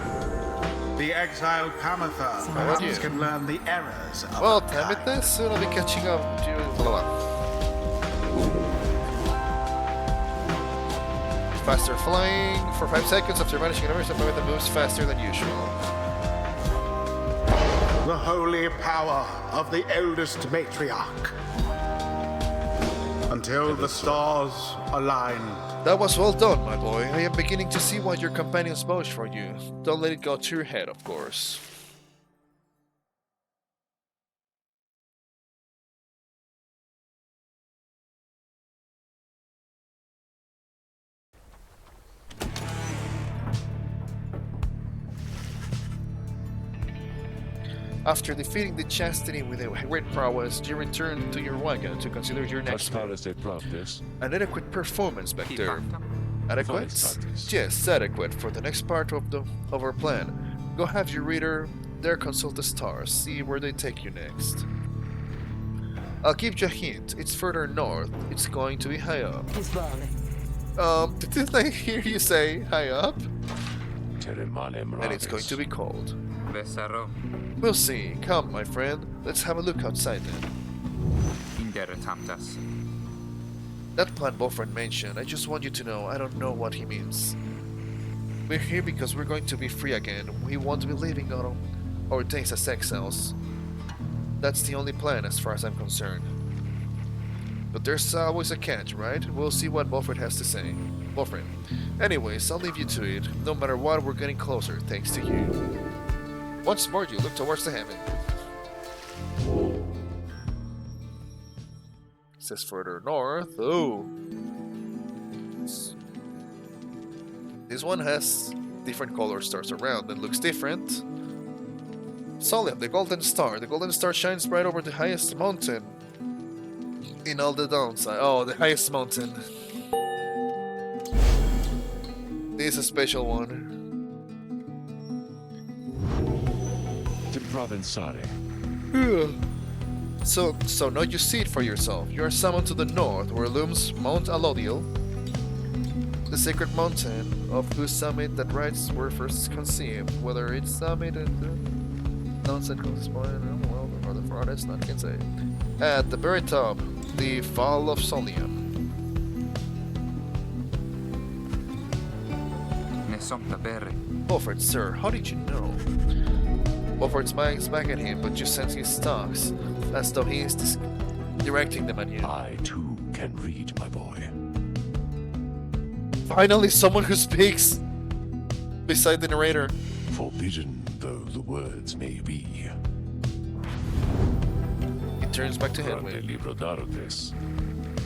D: The exiled Kamatha
A: about
D: perhaps
A: you?
D: can learn the errors of
A: Well,
D: our
A: damn it,
D: kind.
A: this soon I'll be catching up to you. Blah, blah. Faster flying. For 5 seconds after vanishing in emergency, the moves faster than usual.
D: The holy power of the eldest matriarch. Until the stars align.
A: That was well done, my boy. I am beginning to see why your companions vouch for you. Don't let it go to your head, of course. After defeating the Chastity with a great prowess, you return to your wagon to consider your next move. An adequate performance back there. Adequate? Yes, adequate for the next part of our plan. Go have your reader there consult the stars, see where they take you next. I'll give you a hint. It's further north. It's going to be high up. Didn't I hear you say high up? And it's going to be cold. We'll see. Come, my friend. Let's have a look outside then. That plan Bofren mentioned, I just want you to know I don't know what he means. We're here because we're going to be free again. We won't be living on our days as exiles. That's the only plan as far as I'm concerned. But there's always a catch, right? We'll see what Bofren has to say. Bofren. Anyways, I'll leave you to it. No matter what, we're getting closer, thanks to you. Once more, you look towards the heaven. It says further north. Oh. This one has different color stars around and looks different. Solemn, the golden star. The golden star shines bright over the highest mountain in all the downside. Oh, the highest mountain. This is a special one. So now you see it for yourself. You are summoned to the north, where looms Mount Alodiel, the sacred mountain of whose summit that rites were first conceived. Whether its summit and the downside goes by, well, or the farthest, none can say. At the very top, the fall of Solium. Beaufort, sir, how did you know? Beaufort smiles back at him, but you sense his talks, as though he is directing them at you.
E: I too can read, my boy.
A: Finally, someone who speaks beside the narrator.
E: Forbidden though the words may be.
A: He turns back to Hedwig.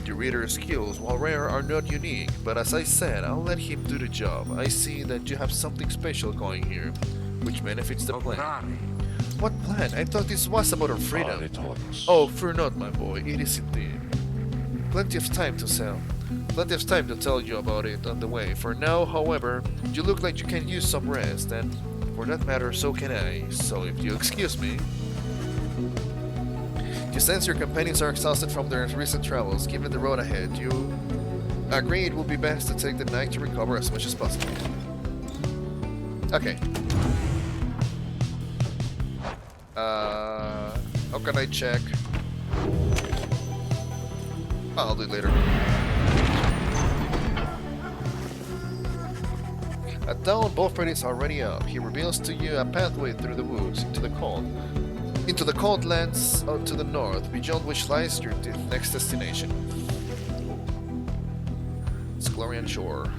A: Your reader's skills, while rare, are not unique, but as I said, I'll let him do the job. I see that you have something special going here, which benefits the plan. What plan? I thought this was about our freedom. Oh, fear not, my boy, it is indeed. Plenty of time to tell you about it on the way. For now, however, you look like you can use some rest, and for that matter, so can I. So if you excuse me... You sense your companions are exhausted from their recent travels. Given the road ahead, you agree it would be best to take the night to recover as much as possible. Okay. can I check? I'll do it later. At dawn, Bofred is already up. He reveals to you a pathway through the woods into the cold lands to the north, beyond which lies your next destination. It's Glorian Shore.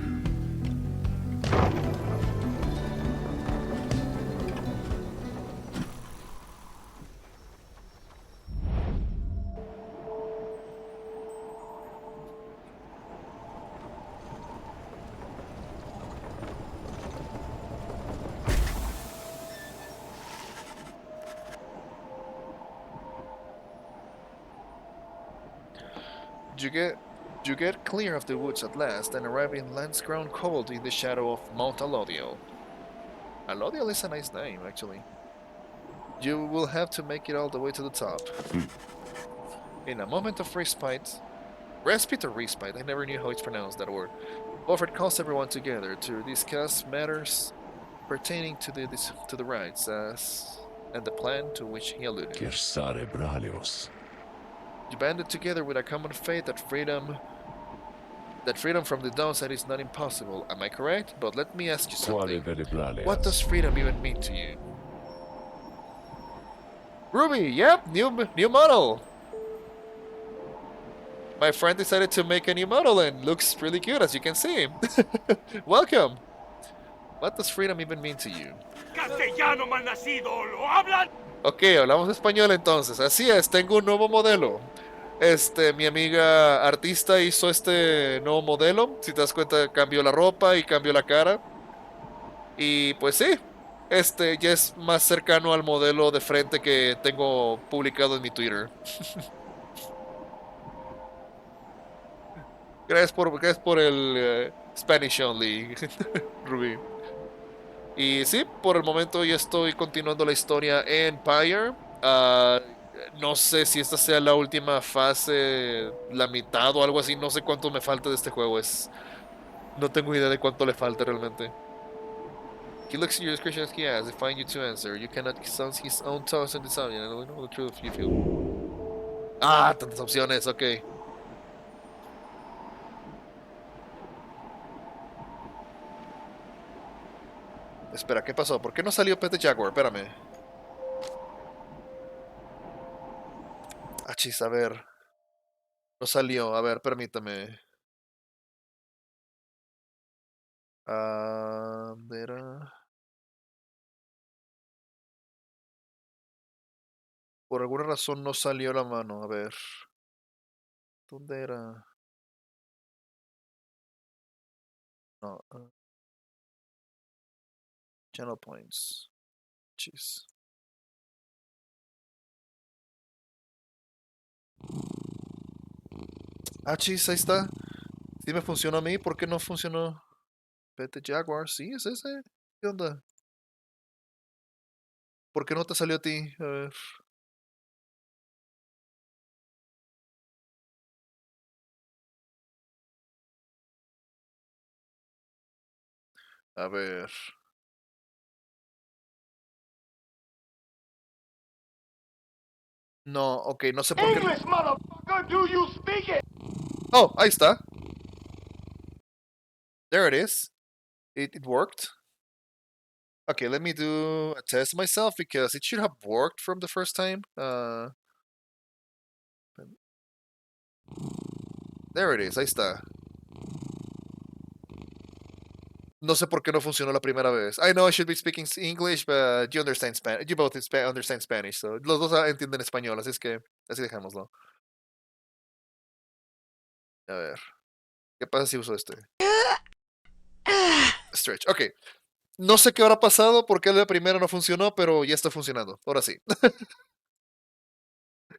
A: You get clear of the woods at last and arrive in lands grown cold in the shadow of Mount Alodiel. Alodiel is a nice name, actually. You will have to make it all the way to the top. In a moment of respite, I never knew how it's pronounced, that word. Bofred calls everyone together to discuss matters pertaining to the rites and the plan to which he alluded.
E: Gersare Bralios.
A: You banded together with a common faith that freedom from the downside is not impossible. Am I correct? But let me ask you something. What does freedom even mean to you? Ruby, yep, new model. My friend decided to make a new model and looks really good, as you can see. Welcome. What does freedom even mean to you?
F: Castellano malnacido, ¿lo hablan?
A: Ok, hablamos español entonces. Así es, tengo un nuevo modelo. Mi amiga artista hizo este nuevo modelo. Si te das cuenta, cambió la ropa y cambió la cara. Y pues sí, ya es más cercano al modelo de frente que tengo publicado en mi Twitter. Gracias por el Spanish Only, Ruby. Y sí, por el momento ya estoy continuando la historia en Pyre. No sé si esta sea la última fase, la mitad o algo así. No sé cuánto me falta de este juego. No tengo idea de cuánto le falta realmente. He looks at your description as he has, defying you to answer. You cannot sound his own thoughts and decide. I don't know the truth you feel. Ah, tantas opciones, ok. Espera, ¿qué pasó? ¿Por qué no salió Pet Jaguar? Espérame. Ah, chis, a ver. No salió. A ver, permítame. ¿Dónde era? Por alguna razón no salió la mano. A ver. ¿Dónde era? No. Channel points. Chis. Ah, chis, ahí está. Sí me funcionó a mí. ¿Por qué no funcionó? Pet Jaguar. Sí, es ese. ¿Qué onda? ¿Por qué no te salió a ti? A ver. A ver. No, ok, no sé por qué.
F: English, motherfucker, do you speak it?
A: Oh, ahí está. There it is. It worked. Okay, let me do a test myself because it should have worked from the first time. There it is, ahí está. No sé por qué no funcionó la primera vez. I know I should be speaking English, but you understand Spanish. You both understand Spanish, so los dos entienden español, así es que así dejémoslo. A ver. ¿Qué pasa si uso este? Stretch. Ok. No sé qué habrá pasado, por qué la primera no funcionó, pero ya está funcionando. Ahora sí.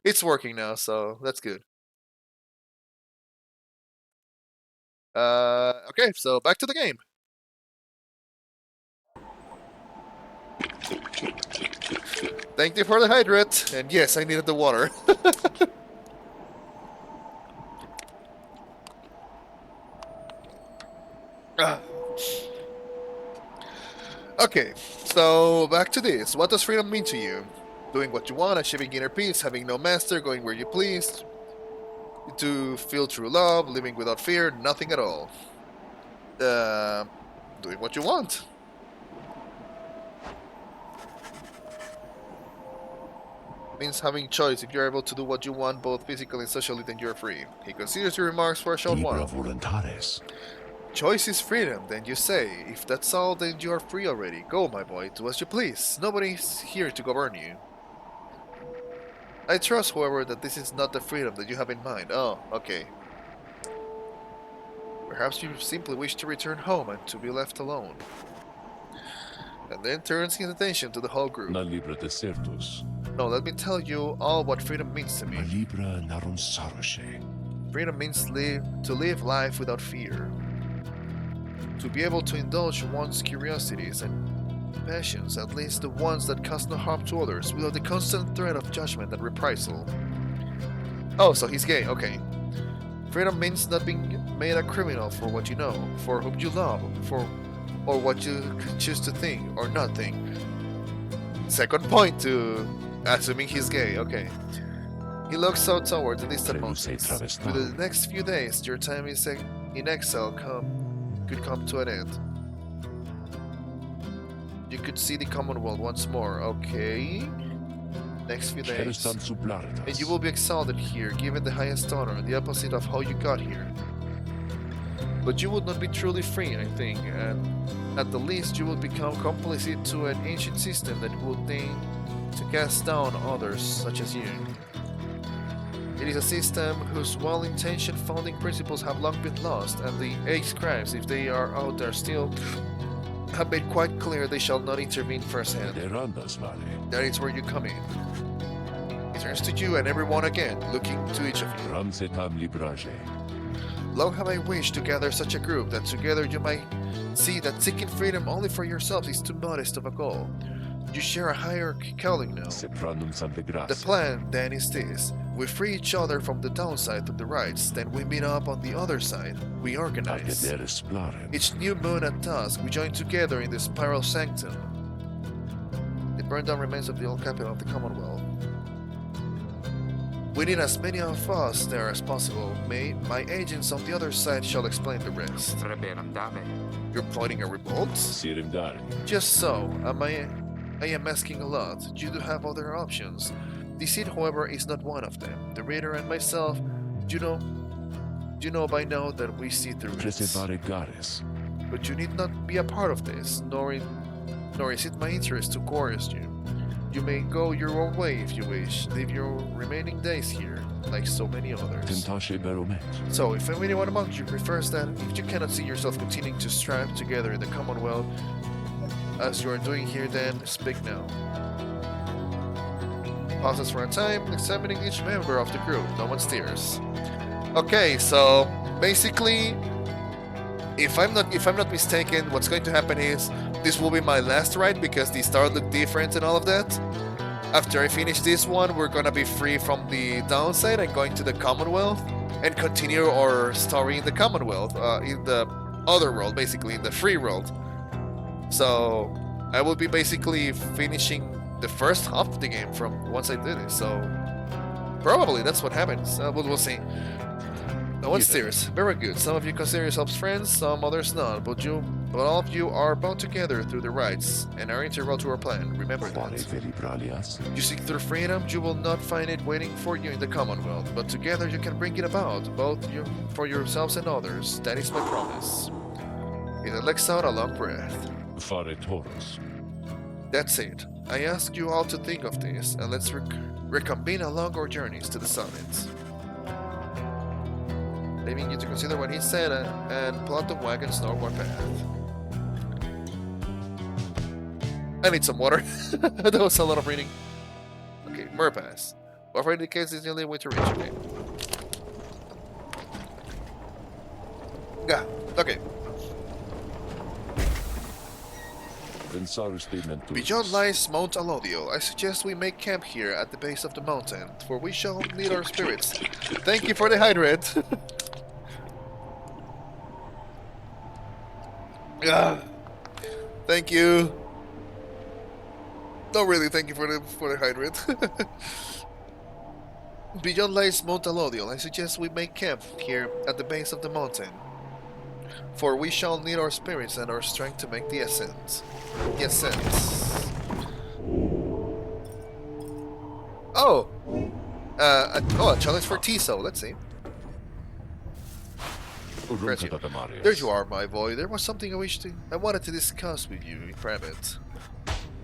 A: It's working now, so that's good. Okay, so back to the game. Thank you for the hydrate, and yes, I needed the water. Okay, so back to this. What does freedom mean to you? Doing what you want, achieving inner peace, having no master, going where you please, to feel true love, living without fear, nothing at all. Doing what you want. Means having choice. If you're able to do what you want, both physically and socially, then you're free. He considers your remarks for a short
E: Libra
A: while.
E: voluntaris.
A: Choice is freedom, then you say. If that's all, then you are free already. Go, my boy, do as you please. Nobody's here to govern you. I trust, however, that this is not the freedom that you have in mind. Oh, okay. Perhaps you simply wish to return home and to be left alone. And then turns his attention to the whole group.
E: Na libra desertus.
A: No, let me tell you all what freedom means to me.
E: Ma libra narum saroshe.
A: Freedom means to live life without fear. To be able to indulge one's curiosities and passions, at least the ones that cause no harm to others, without the constant threat of judgment and reprisal. Oh, so he's gay, okay. Freedom means not being made a criminal for what you know, for whom you love, or what you choose to think or not think. Second point to assuming he's gay, okay. He looks out toward the distant mountains. For the next few days, your time is in exile could come to an end. You could see the Commonwealth once more, okay. Next few days. And you will be exalted here, given the highest honor, the opposite of how you got here. But you would not be truly free, I think, and at the least you will become complicit to an ancient system that would deign to cast down others such as you. It is a system whose well-intentioned founding principles have long been lost, and the ex-scribes, if they are out there still, have made quite clear they shall not intervene firsthand. That is where you come in. He turns to you and everyone again, looking to each of you. Long have I wished to gather such a group that together you might see that seeking freedom only for yourselves is too modest of a goal. You share a higher calling now. The plan, then, is this. We free each other from the downside through the rights, then we meet up on the other side. We organize. Each new moon at dusk, we join together in the spiral sanctum. The burned down remains of the old capital of the Commonwealth. We need as many of us there as possible. My agents on the other side shall explain the rest. You're plotting a revolt? Just so. I am asking a lot. You do have other options. Deceit, however, is not one of them. The reader and myself, you know by now that we see through it. But you need not be a part of this, nor is it my interest to coerce you. You may go your own way if you wish. Live your remaining days here, like so many others. So, if anyone among you prefers that, if you cannot see yourself continuing to strive together in the Commonwealth, as you are doing here, then speak now. Pauses for a time, examining each member of the group. No one steers. Okay, so basically, if I'm not mistaken, what's going to happen is this will be my last ride because the stars look different and all of that. After I finish this one, we're gonna be free from the downside and going to the Commonwealth and continue our story in the Commonwealth, in the other world, basically in the free world. So I will be basically finishing the first half of the game from once I do this. So probably that's what happens. We'll see. No one steers. Very good. Some of you consider yourselves friends, some others not. But all of you are bound together through the rights and are integral to our plan. Remember that. You seek through freedom, you will not find it waiting for you in the Commonwealth. But together you can bring it about, both you for yourselves and others. That is my promise. He lets out a long breath. That's it. I ask you all to think of this, and let's reconvene along our journeys to the summit. Leaving you to consider what he said and plot the wagon's northward path. I need some water. That was a lot of reading. Okay, Murpass. Whatever indicates is the only way to reach it. Yeah, okay. Beyond lies Mount Alodio. I suggest we make camp here at the base of the mountain, for we shall need our spirits. Thank you for the hydrate. Thank you. No, really, thank you for the hydrate. Beyond lies Mount Alodial. I suggest we make camp here at the base of the mountain. For we shall need our spirits and our strength to make the ascent. The ascent. Oh! A challenge for Tiso, let's see. Reggie. There you are, my boy. There was something I wanted to discuss with you in private.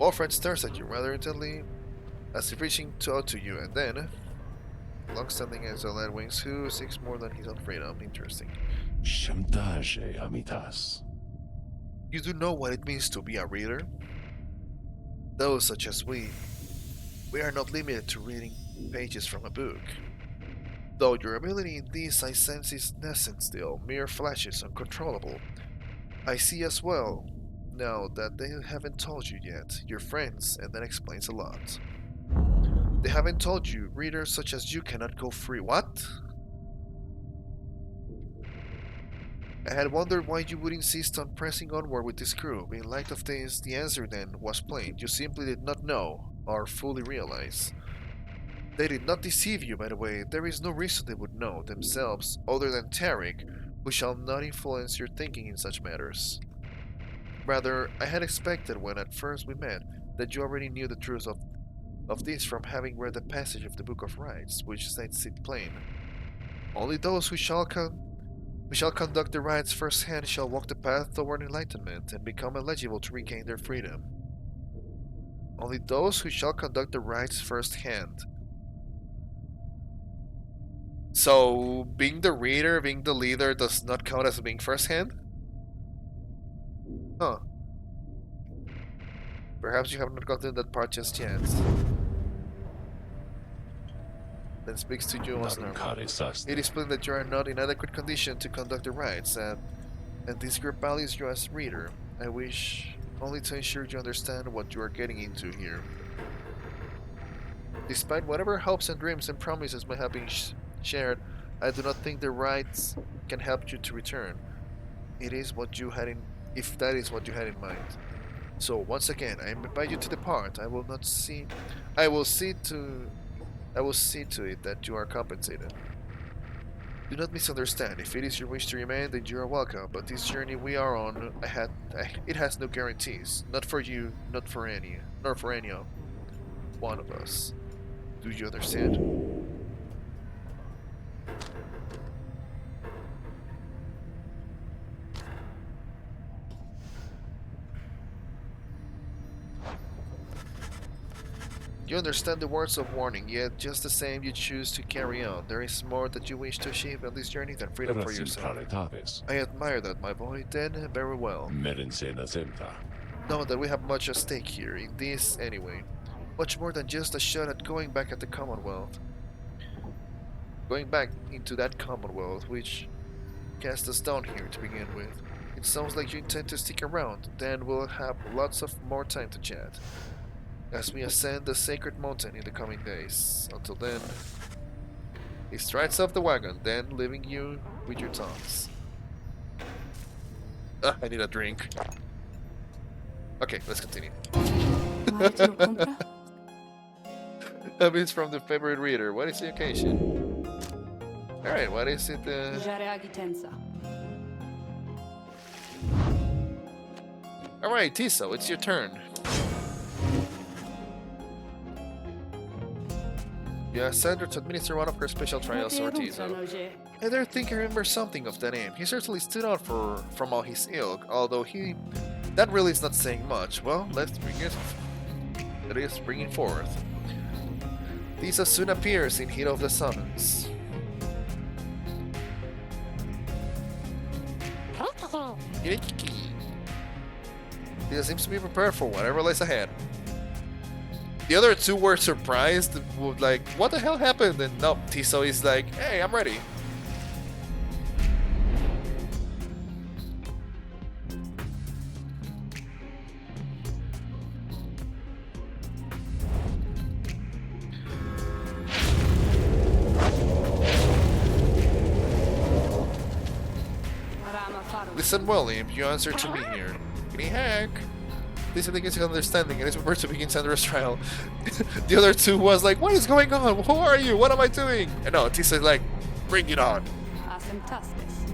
A: Wolfred stares at you rather intently as if reaching out to you, and then long-standing as a lad wings who seeks more than his own freedom. Interesting.
E: Chantage, amitas.
A: You do know what it means to be a reader? Those such as we are not limited to reading pages from a book. Though your ability in this I sense is nascent still, mere flashes, uncontrollable. I see as well, now that they haven't told you yet, your friends, and that explains a lot. They haven't told you, readers such as you cannot go free. What? I had wondered why you would insist on pressing onward with this crew. In light of this, the answer then was plain. You simply did not know, or fully realize. They did not deceive you, by the way. There is no reason they would know themselves, other than Tarek, who shall not influence your thinking in such matters. Rather, I had expected when at first we met, that you already knew the truth of this from having read the passage of the Book of Rites, which states it plain. Only those who shall conduct the rites firsthand shall walk the path toward enlightenment and become eligible to regain their freedom. Only those who shall conduct the rites firsthand. So, being the reader, being the leader, does not count as being firsthand? Huh. Perhaps you have not gotten that part just yet. Then speaks to you as normal. It is plain that you are not in adequate condition to conduct the rites, and this group values you as reader. I wish only to ensure you understand what you are getting into here. Despite whatever hopes and dreams and promises may have been shared, I do not think the rites can help you to return. It is what you had in, if that is what you had in mind. So once again, I invite you to depart. I will see to it that you are compensated. Do not misunderstand. If it is your wish to remain, then you are welcome. But this journey we are on, it has no guarantees. Not for you, nor for any one of us. Do you understand? You understand the words of warning, yet just the same you choose to carry on. There is more that you wish to achieve on this journey than freedom for yourself. I admire that, my boy. Then, very well. Know that we have much at stake here, in this anyway. Much more than just a shot at going back at the Commonwealth. Going back into that Commonwealth, which cast us down here to begin with. It sounds like you intend to stick around, then we'll have lots of more time to chat. As we ascend the sacred mountain in the coming days. Until then, he strides off the wagon, then leaving you with your tongues. I need a drink. Okay, let's continue. That means from the favorite reader. What is the occasion? Alright, what is it? Alright, Tiso, it's your turn. You asked Sandra to administer one of her special trials to Tiso. I dare think I remember something of that name. He certainly stood out from all his ilk, although that really is not saying much. Well, let's bring it. That is, bring it forth. Tiso soon appears in heat of the summons. Tiso seems to be prepared for whatever lies ahead. The other two were surprised, like, what the hell happened? And no, Tiso is like, hey, I'm ready. Listen well, Imp, you answer to me here. Guinea hack. This indicates understanding, and it's prepared to begin Sandra's trial. The other two was like, what is going on? Who are you? What am I doing? And no, Tisa's like, bring it on.
C: Asentastes.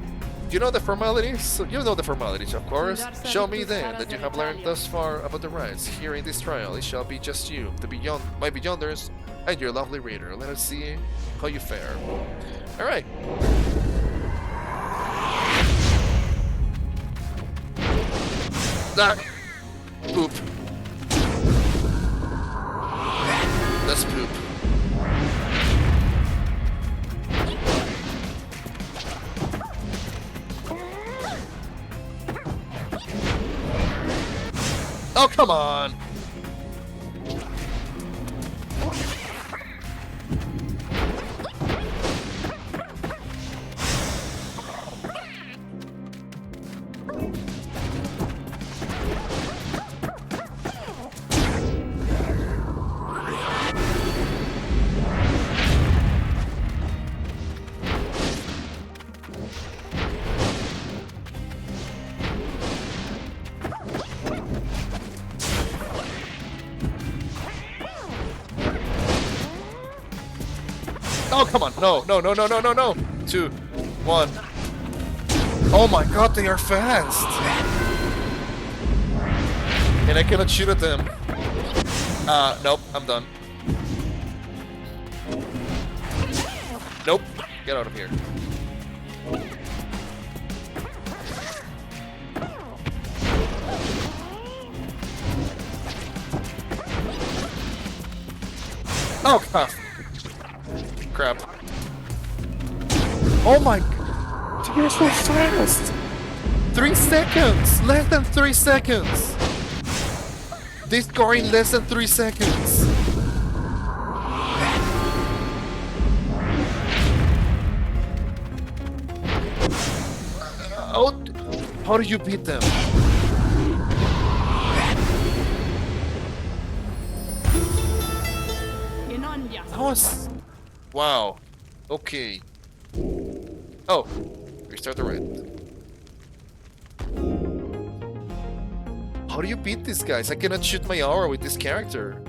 A: You know the formalities? You know the formalities, of course. Show me then that you have learned thus far about the rights. Here in this trial, it shall be just you, my beyonders, and your lovely reader. Let us see how you fare. Alright. Ah! Poop. That's poop. Oh, come on! Oh, come on. No, no, no, no, no, no, no. 2, 1. Oh my god, they are fast. And I cannot shoot at them. Nope, I'm done. Nope. Get out of here. Oh, crap. Crap. Oh my... You're so fast! 3 seconds! Less than 3 seconds! They score in less than 3 seconds! Oh, how do you beat them? That was... Wow. Okay. Oh. Restart the ride. How do you beat these guys? I cannot shoot my aura with this character.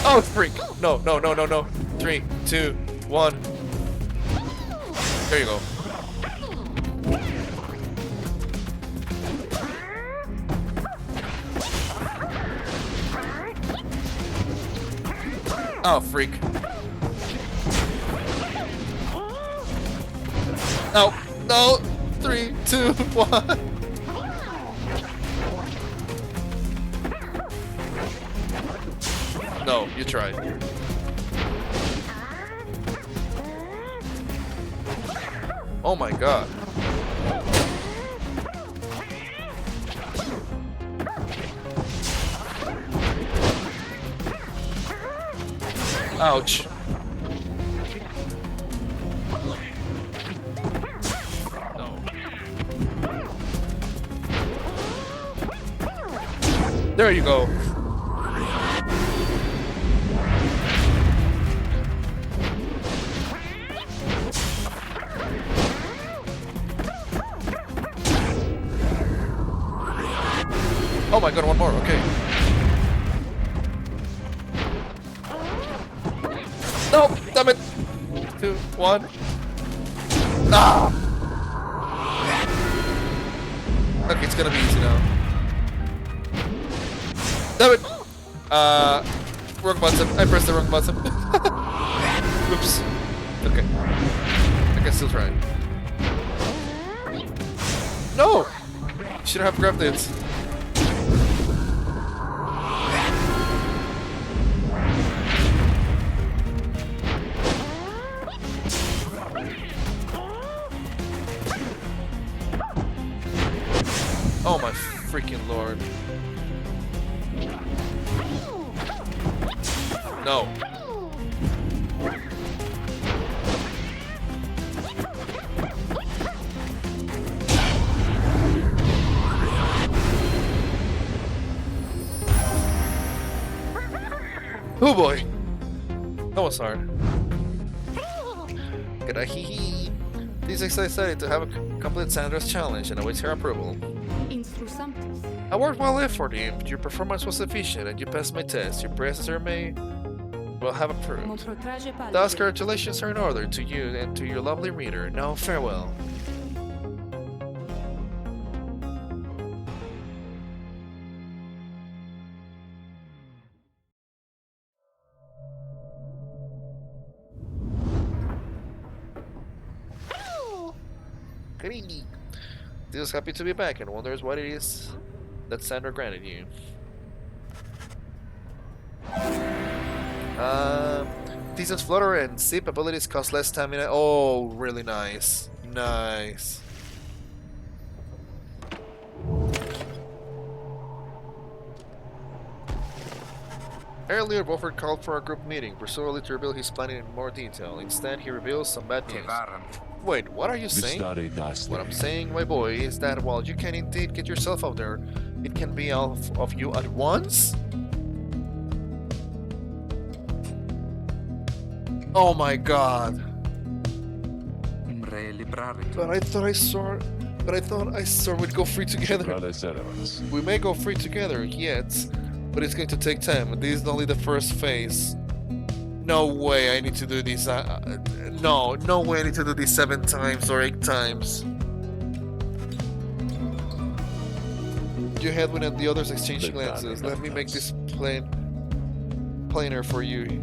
A: Oh, freak! No, no, no, no, no. 3, 2, 1. There you go. Oh, freak. No, no. 3, 2, 1. No, you tried. Oh my god. Ouch. No. There you go. Oh my god, one more, okay. No, damn it! 2, 1. Ah! Okay, it's gonna be easy now. Damn it! Wrong button. I pressed the wrong button. Oops. Okay. I can still try. No! Should have grabbed it. No. Oh boy. That was hard. Good hee hee. This is excited to have a complete Sandra's challenge and awaits her approval.
C: Instrusantes.
A: A worthwhile effort, Imp. Your performance was efficient and you passed my test. Your predecessor may well have approved.
C: Motro traje pallide.
A: Thus, congratulations are in order to you and to your lovely reader. Now, farewell. Greedy. He is happy to be back and wonders what it is that Sandra granted you. Thesis Flutter and Zip abilities cost less stamina. Oh, really nice. Nice. Earlier, Wolford called for a group meeting, presumably to reveal his plan in more detail. Instead, he reveals some bad news. Wait, what are you saying? What I'm saying, my boy, is that while you can indeed get yourself out there, it can be all of you at once? Oh my god. But I thought I saw we'd go free together. We may go free together, yet, but it's going to take time, and this is only the first phase. No way I need to do this. No way I need to do this 7 times or 8 times. You head when the others exchange glances. Let me make this plainer for you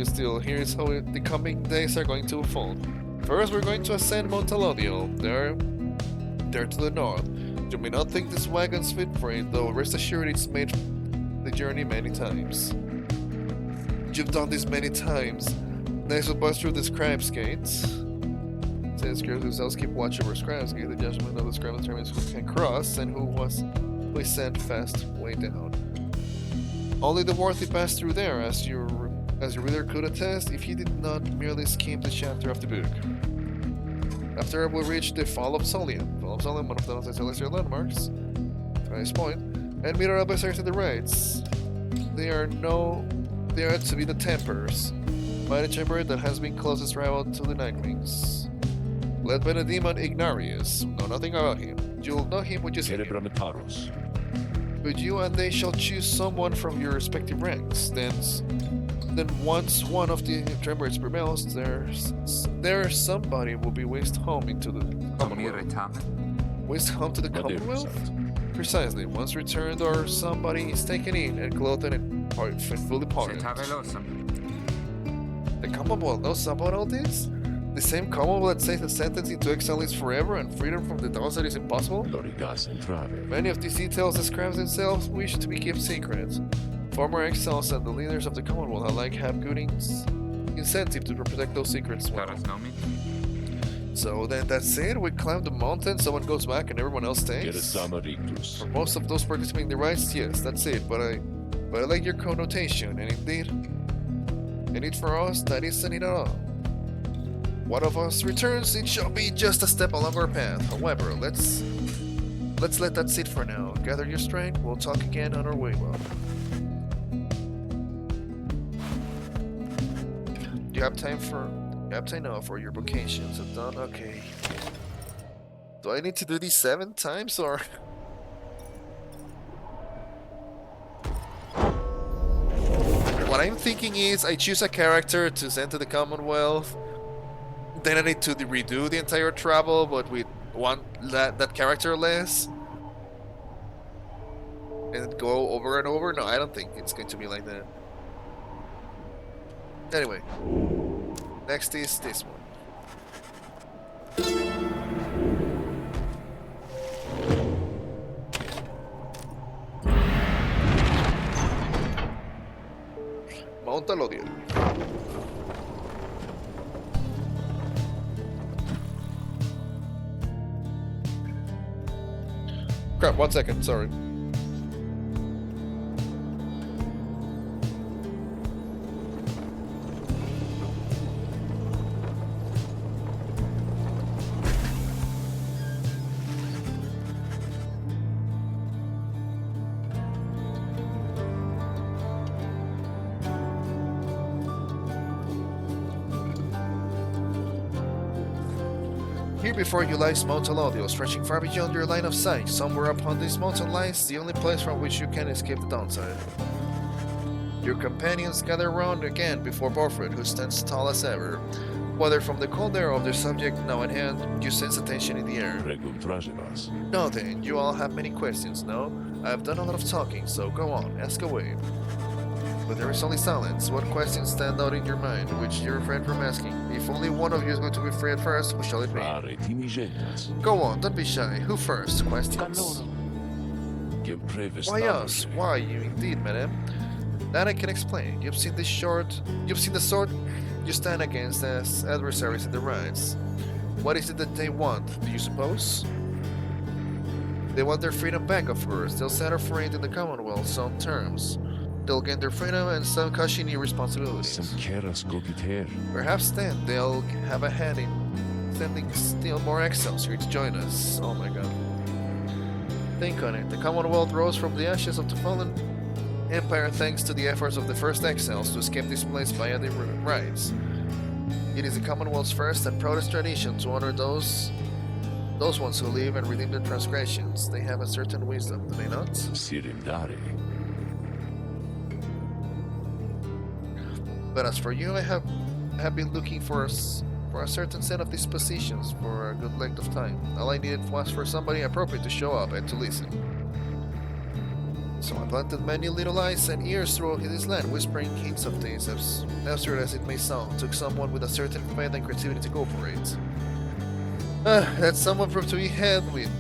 A: still. Here's how the coming days are going to unfold. First, we're going to ascend Mount Alodio. There to the north. You may not think this wagon's fit for it, though rest assured it's made the journey many times. You've done this many times. Next, we'll bust through the Scribe's Gate. Since girls themselves keep watch over Scribe's Gate, the judgment of the Scribe determines who can cross and who is sent fast way down. Only the worthy pass through there, as your reader could attest, if he did not merely skim the chapter of the book. After we'll reach the Fall of Solium. Fall of Solium, one of the celestial landmarks. Nice point. And meet our adversaries to the right. They are to be the Tempers, mighty chamber that has been closest rival to the Nightwings. Led by the demon Ignarius. Know nothing about him. You'll know him when you see him. But you and they shall choose someone from your respective ranks. Then once one of the chambers prevails, there somebody will be whisked home into the Commonwealth. Whisked home to the Commonwealth? Precisely. Once returned, or somebody is taken in and clothed and fully pardoned. The Commonwealth knows about all this? The same Commonwealth that says the sentence into exile is forever and freedom from the downside is impossible? Many of these details the scribes themselves wish to be kept secret. Former exiles and the leaders of the Commonwealth alike have good incentive to protect those secrets well. So then that's it? We climb the mountain, someone goes back and everyone else stays? For most of those participating in the rites, yes, that's it, but I like your connotation, and indeed for us, that isn't it at all. One of us returns, it shall be just a step along our path. However, let's let that sit for now. Gather your strength, we'll talk again on our way up. You have time now for your vocations. I'm done? Okay. Do I need to do these 7 times or? What I'm thinking is I choose a character to send to the Commonwealth. Then I need to redo the entire travel, but with that character less. And go over and over? No, I don't think it's going to be like that. Anyway. Next is this one. Mount Alodio. Crap, 1 second, sorry. before you lies Mount Alodio, stretching far beyond your line of sight. Somewhere upon this mountain lies the only place from which you can escape the downside. Your companions gather round again before Borfred, who stands tall as ever. Whether from the cold air of their subject now at hand, you sense a tension in the air.
E: Pregum traživas.
A: Now then, you all have many questions, no? I've done a lot of talking, so go on, ask away. But there is only silence. What questions stand out in your mind, which you refrain from asking? If only one of you is going to be free at first, who shall it be?
E: Pare timigentas.
A: Go on, don't be shy. Who first? Questions?
E: Quem preves
A: Why us? Why you indeed, madam? That I can explain. You've seen the sword you stand against as adversaries in the rites. What is it that they want, do you suppose? They want their freedom back, of course. They'll settle for it in the Commonwealth's own terms. They'll gain their freedom and some cushiony responsibilities.
E: Sem keras godit her.
A: Perhaps then they'll have a hand in sending still more exiles here to join us. Oh my god. Think on it. The Commonwealth rose from the ashes of the fallen Empire thanks to the efforts of the first exiles to escape this place via the rites. It is the Commonwealth's first and proudest tradition to honor those ones who live and redeem their transgressions. They have a certain wisdom, do they not?
E: Sirim dare.
A: But as for you, I have been looking for a certain set of dispositions for a good length of time. All I needed was for somebody appropriate to show up and to listen. So I planted many little eyes and ears throughout this land, whispering hints of things, as absurd as it may sound, took someone with a certain faith and creativity to go for it. That someone proved to be had with.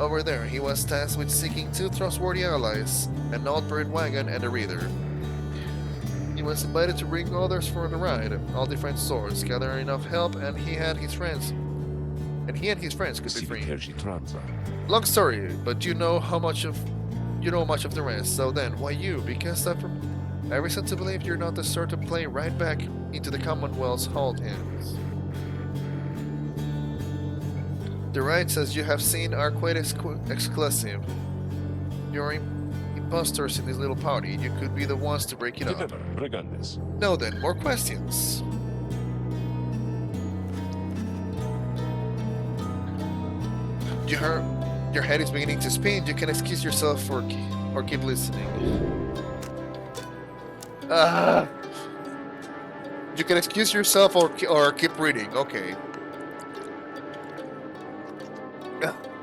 A: Over there, he was tasked with seeking two trustworthy allies, an old bird wagon and a reader. He was invited to bring others for the ride, all different sorts, gather enough help, and he and his friends could be free.
E: Sivi tranza.
A: Long story, but you know much of the rest. So then, why you? Because I have reason to believe you're not the sort to play right back into the Commonwealth's hold hands. The rites, as you have seen, are quite exclusive. You're imposters in this little party. You could be the ones to break it up.
E: Divera, pregandes.
A: No then, more questions. Your head is beginning to spin. You can excuse yourself or keep listening. You can excuse yourself or keep reading. Okay.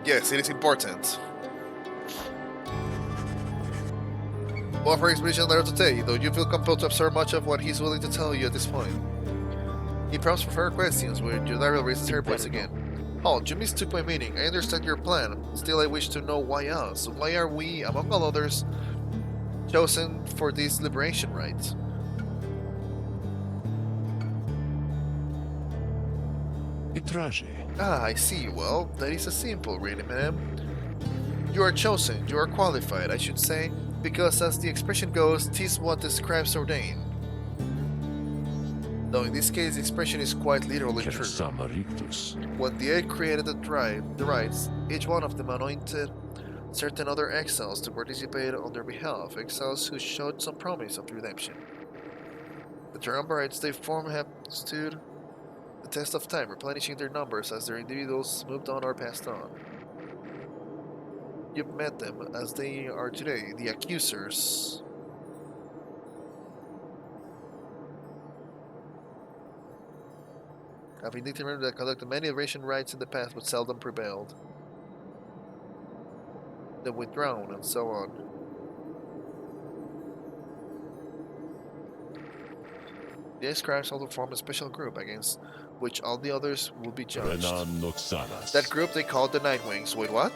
A: Yes, it is important. Well, for explanation later today, though you feel compelled to observe much of what he's willing to tell you at this point. He prompts for further questions when Jodariel raises her voice again. Oh, you mistook my meaning. I understand your plan. Still, I wish to know why us. Why are we, among all others, chosen for this liberation rite?
E: Itraje.
A: Ah, I see. Well, that is a simple, really, ma'am. You are chosen. You are qualified, I should say, because as the expression goes, 'tis what the scribes ordain. Though in this case, the expression is quite literally true.
E: Kersama rictus.
A: When the eight created the rites, each one of them anointed certain other exiles to participate on their behalf, exiles who showed some promise of redemption. The triumvirates they formed have stood the test of time, replenishing their numbers as their individuals moved on or passed on. You've met them as they are today, the accusers. Having determined that conducted many liberation rites in the past but seldom prevailed. Then withdrawn and so on. The scribes also form a special group against which all the others will be judged.
E: Renan noxanas.
A: That group they called the Nightwings. Wait, what?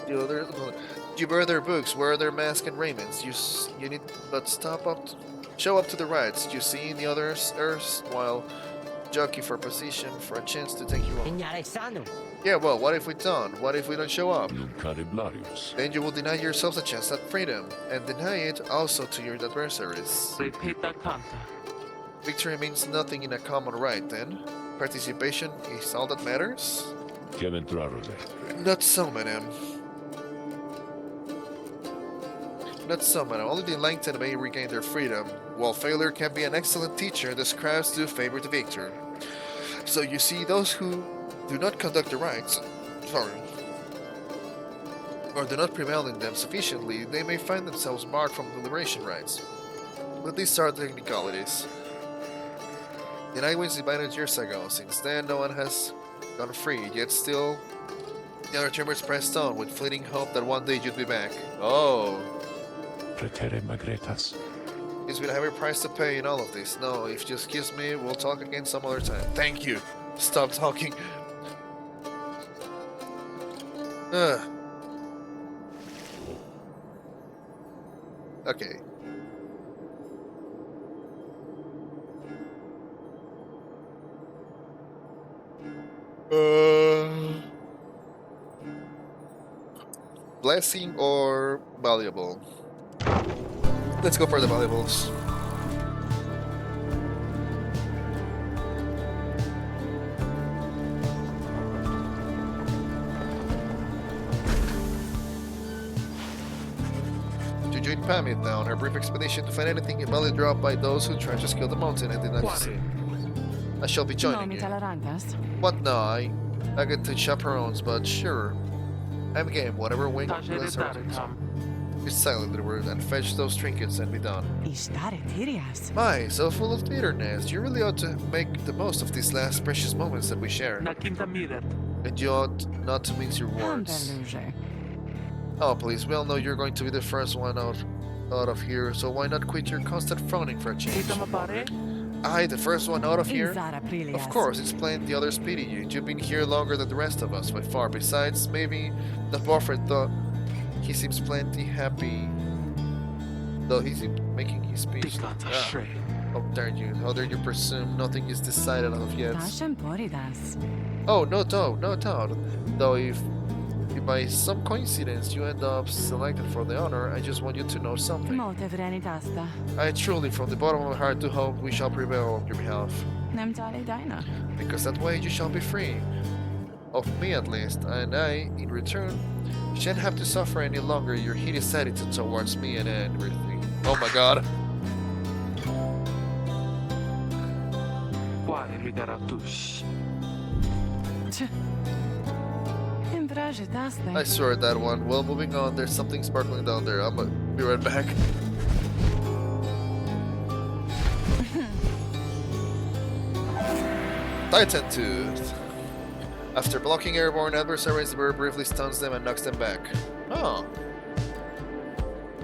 A: The others, you wear their books, wear their masks and raiments. You need but show up to the rites. You see the others while jockey for position for a chance to take you on. Yeah, well, what if we don't? What if we don't show up?
E: Nucariblarius.
A: Then you will deny yourselves a chance at freedom, and deny it also to your adversaries.
G: Repeat canta.
A: Victory means nothing in a common right, then? Participation is all that matters?
E: Keventrarode.
A: Not so, madam. Not so, madam. Only the enlightened may regain their freedom, while failure can be an excellent teacher, the scribes do favor the victor. So you see, those who do not conduct the rites, or do not prevail in them sufficiently, they may find themselves barred from the liberation rites. But these are technicalities. The night was divided years ago. Since then, no one has gone free, yet still the other chambers pressed on with fleeting hope that one day you'd be back. Oh.
E: Pretere magretas.
A: It's been a heavy price to pay in all of this. No, if you excuse me, we'll talk again some other time. Thank you. Stop talking. Okay. Blessing or valuable? Let's go for the valuables. To join Pamit now on her brief expedition to find anything valid dropped by those who tried to scale the mountain and did not succeed. I shall be joining you. What? No, I get to chaperones, but sure. I'm game, whatever wing bless her. Be silent, little word, and fetch those trinkets and be done. My, so full of bitterness. You really ought to make the most of these last precious moments that we share. And you ought not to mince your words. Oh, please, we all know you're going to be the first one out of here, so why not quit your constant frowning for a change? I, the first one out of here? Of course, it's plain the others pity you. You've been here longer than the rest of us, by far. Besides, maybe the boyfriend thought he seems plenty happy, though he's making his speech. How dare you presume nothing is decided of yet? Oh, no doubt. Though if by some coincidence you end up selected for the honor, I just want you to know something. I truly, from the bottom of my heart, do hope we shall prevail on your behalf. Because that way you shall be free. Of me at least, and I, in return, shan't have to suffer any longer your hideous attitude towards me and everything. Oh my god. I swear that one. Well, moving on, there's something sparkling down there. I'm gonna be right back. Titan Tooth. After blocking airborne adversaries, the bird briefly stuns them and knocks them back. Oh.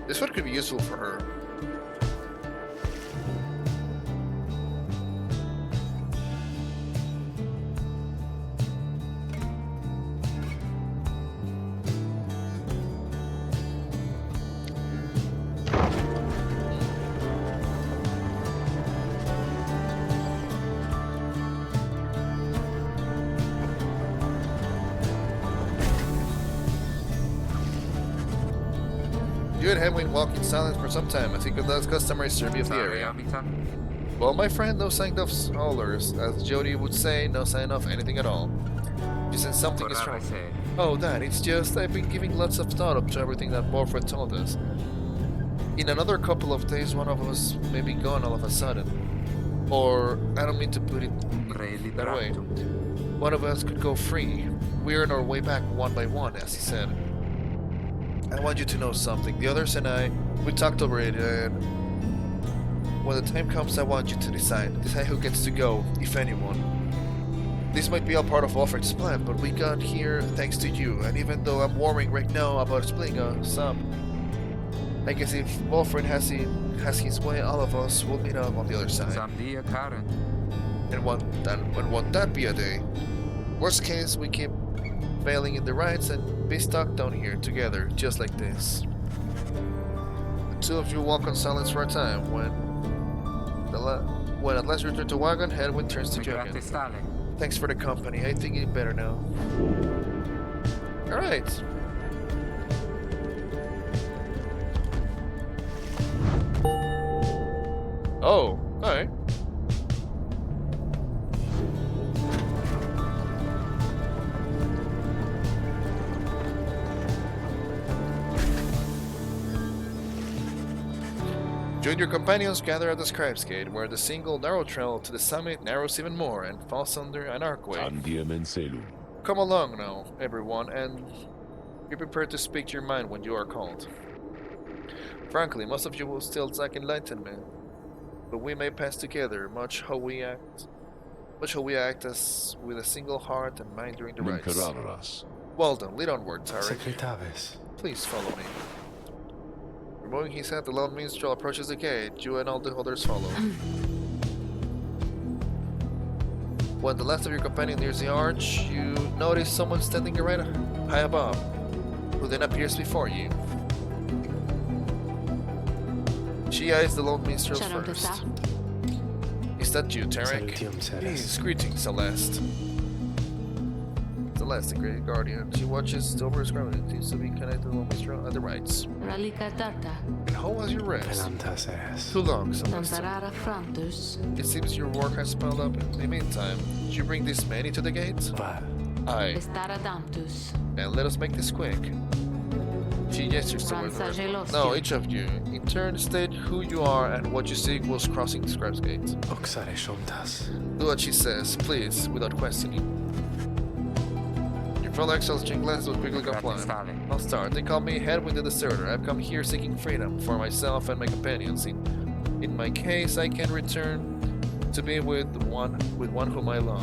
A: This one could be useful for her. You and Henwin walk in silence for some time as he conducts customary survey of the area. Well, my friend, no sign of scholars. As Jody would say, no sign of anything at all. You sense something is wrong. Oh, that. It's just I've been giving lots of thought up to everything that Borfred told us. In another couple of days, one of us may be gone all of a sudden. Or, I don't mean to put it that way. One of us could go free. We're on our way back one by one, as he said. I want you to know something. The others and I, we talked over it, and when the time comes, I want you to decide who gets to go, if anyone. This might be all part of Alfred's plan, but we got here thanks to you, and even though I'm worrying right now about splitting us up, I guess if Alfred has his way, all of us will meet up on the other side. And won't that be a day? Worst case, we keep failing in the rites and be stuck down here together, just like this. The two of you walk on silence for a time. When at last you return to Wagon, Hedwig turns to Jugend. Thanks for the company. I think you're better now. Alright. Oh, alright. You and your companions gather at the Scribe's Gate, where the single narrow trail to the summit narrows even more and falls under an archway.
E: Tandiem en celum.
A: Come along now, everyone, and be prepared to speak your mind when you are called. Frankly, most of you will still lack enlightenment, but we may pass together, much how we act as with a single heart and mind during the rites.
E: Minkararas.
A: Well done, lead onward, Tarek.
B: Secretaves.
A: Please follow me. Removing his hat, the lone minstrel approaches the gate. You and all the others follow. When the last of your companion nears the arch, you notice someone standing right high above, who then appears before you. She eyes the lone minstrel
C: Sharon
A: first.
C: Tessa.
A: Is that you, Tarek?
B: Salutium, Ceres.
A: Yes, greetings, Celeste. Celeste, the Great Guardian. She watches the over screen and seems to be connected to the lone minstrel at the rights.
C: Ralika data.
A: And how was your rest?
B: Pelantas es.
A: Too long, Celeste.
C: Tantarara frontus.
A: It seems your work has piled up. In the meantime, did you bring this many to the gate?
B: Va.
A: Aye.
C: Estara dantus.
A: And let us make this quick. She gestures toward the
C: Franza
A: river.
C: Gelosio.
A: No, each of you, in turn, state who you are and what you seek whilst crossing the Scribe's Gate.
B: Oxare shomtas.
A: Do what she says, please, without questioning. Your fellow exiles glances will quickly comply. I'll start. They call me Head with the Deserter. I've come here seeking freedom for myself and my companions. In my case, I can return to be with one whom I love.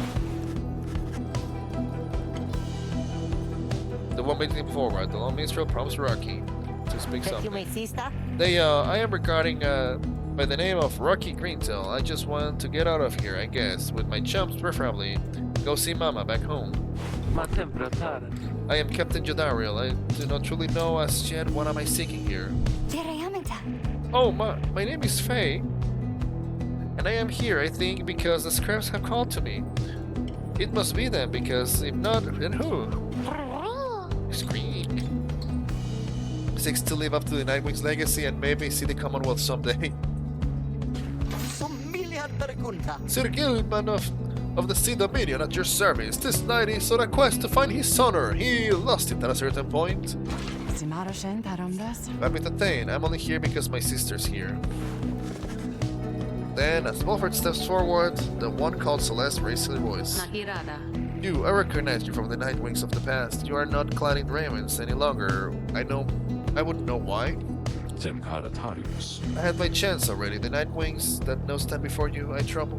A: The one meeting forward, the lone minstrel prompts Rocky to speak something. I am regarding by the name of Rocky Greentail. I just want to get out of here, I guess, with my chumps preferably. Go see Mama back home. I am Captain Jodariel. I do not truly know as yet what am I seeking here. Oh, my name is Faye. And I am here, I think, because the scribes have called to me. It must be them, because if not, then who? Squeak. Seeks to live up to the Nightwing's legacy and maybe see the Commonwealth someday. Sir Gilman of the Sea Dominion at your service. This knight is on a quest to find his honor. He lost it at a certain point. Babitatain, I'm only here because my sister's here. Then, as Wolford steps forward, the one called Celeste raises her voice.
C: Nakirada.
A: I recognize you from the Nightwings of the past. You are not clad in raiments any longer. I wouldn't know why.
E: Zemkaratarius.
A: I had my chance already. The Nightwings that now stand before you, I trouble.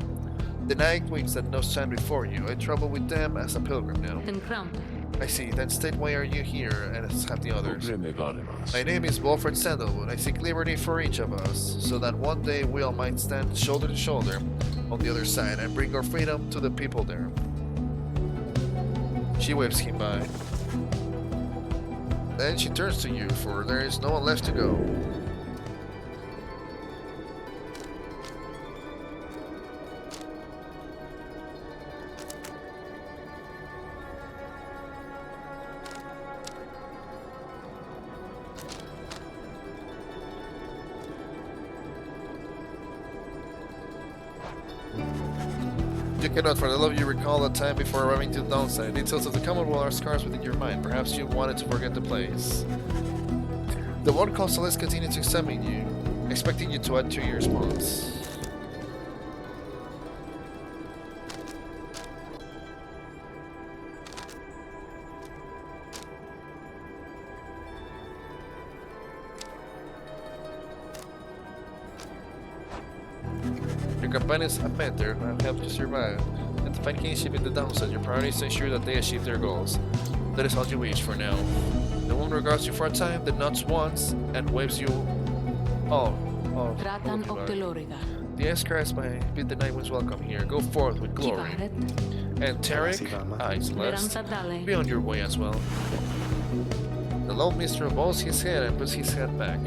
A: The Nightwings that now stand before you, I trouble with them as a pilgrim now.
C: Tenkramp.
A: I see. Then state why are you here, and as have the others.
E: Ugreme varimas.
A: My name is Wolford Sandalwood. I seek liberty for each of us, so that one day we all might stand shoulder to shoulder on the other side and bring our freedom to the people there. She waves him by. Then she turns to you, for there is no one left to go. You cannot for the love of you recall the time before arriving to the downside. Details of the Commonwealth are scarce within your mind. Perhaps you wanted to forget the place. The one called Celeste continues to examine you, expecting you to add to your response. Your companions have met there and have helped you survive, and to find kinship in the downside, your priority is to ensure that they achieve their goals. That is all you wish for now. The woman regards you for a time, then nods once, and waves you all.
C: Ratan Octeloriga.
A: The Escaras by bid the Nightwings welcome here. Go forth with glory.
C: Kivaret.
A: And Tarek, Celeste,
C: Verantadale.
A: be on your way as well. The lone minstrel bows his head and puts his head back.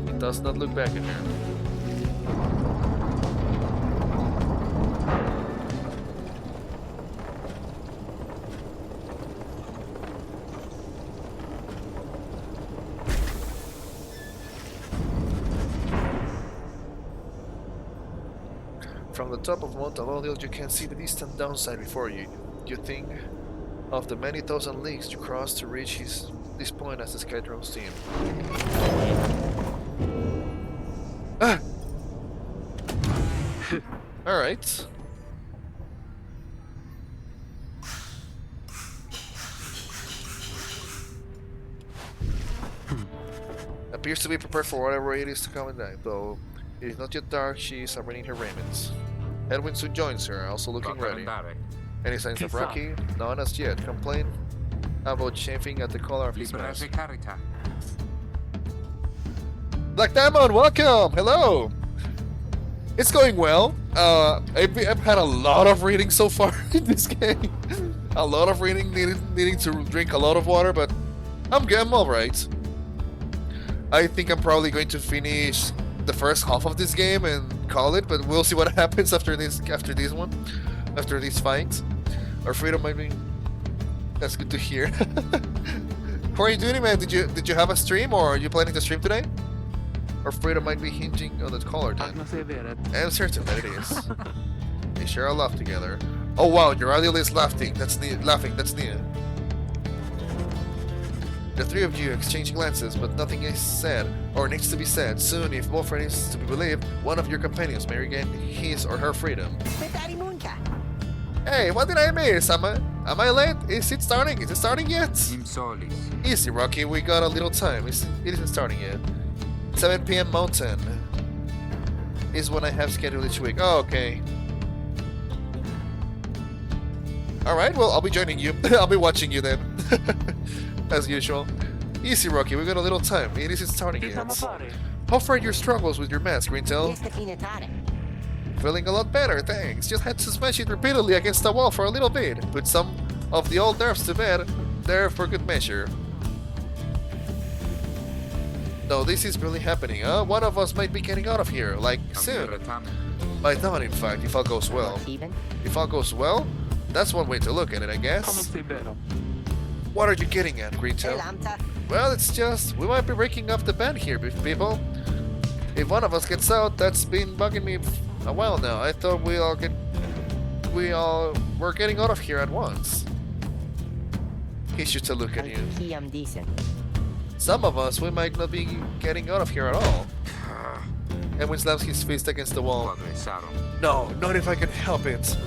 A: He does not look back at her. From the top of Mount Avodiel, you can see the distant downside before you. You think of the many thousand leagues you crossed to reach this point as the sky draws in. Ah! Alright. Appears to be prepared for whatever it is to come in night, though it is not yet dark. She is arranging her raiments. Edwin soon joins her, also looking ready. Any signs of Rocky? None as yet. Complain about chafing at the color of his mask. Black Diamond, welcome! Hello! It's going well. I've had a lot of reading so far in this game. A lot of reading, needing to drink a lot of water, but I'm good, I'm alright. I think I'm probably going to finish the first half of this game and call it, but we'll see what happens after this fight. Our freedom might be... That's good to hear. How are you doing, man? Did you have a stream, or are you planning to stream today? Our freedom might be hinging on the color then. I'm certain that it is. They share a laugh together. Oh wow, your audio is laughing. That's neat. That's neat. The three of you exchange glances, but nothing is said or needs to be said. Soon, if Wolfred is to be believed, one of your companions may regain his or her freedom. Hey, what did I miss? Am I late? Is it starting? Is it starting yet? Easy, Rocky. We got a little time. It isn't starting yet. 7 p.m. Mountain is when I have scheduled each week. Oh, okay. Alright, well, I'll be joining you. I'll be watching you then. As usual. Easy, Rocky. We got a little time. It isn't starting yet. How far are your struggles with your mask, Greentel? Feeling a lot better, thanks. Just had to smash it repeatedly against the wall for a little bit. Put some of the old nerves to bed there for good measure. No, this is really happening, huh? One of us might be getting out of here, like, soon. By dawn, in fact, if all goes well. If all goes well? That's one way to look at it, I guess. What are you getting at, Greentel? Well, it's just, we might be breaking up the band here, people. If one of us gets out, that's been bugging me a while now. I thought we all were getting out of here at once. He shoots a look at you. Some of us, we might not be getting out of here at all. Edwin slaps his fist against the wall. No, not if I can help it.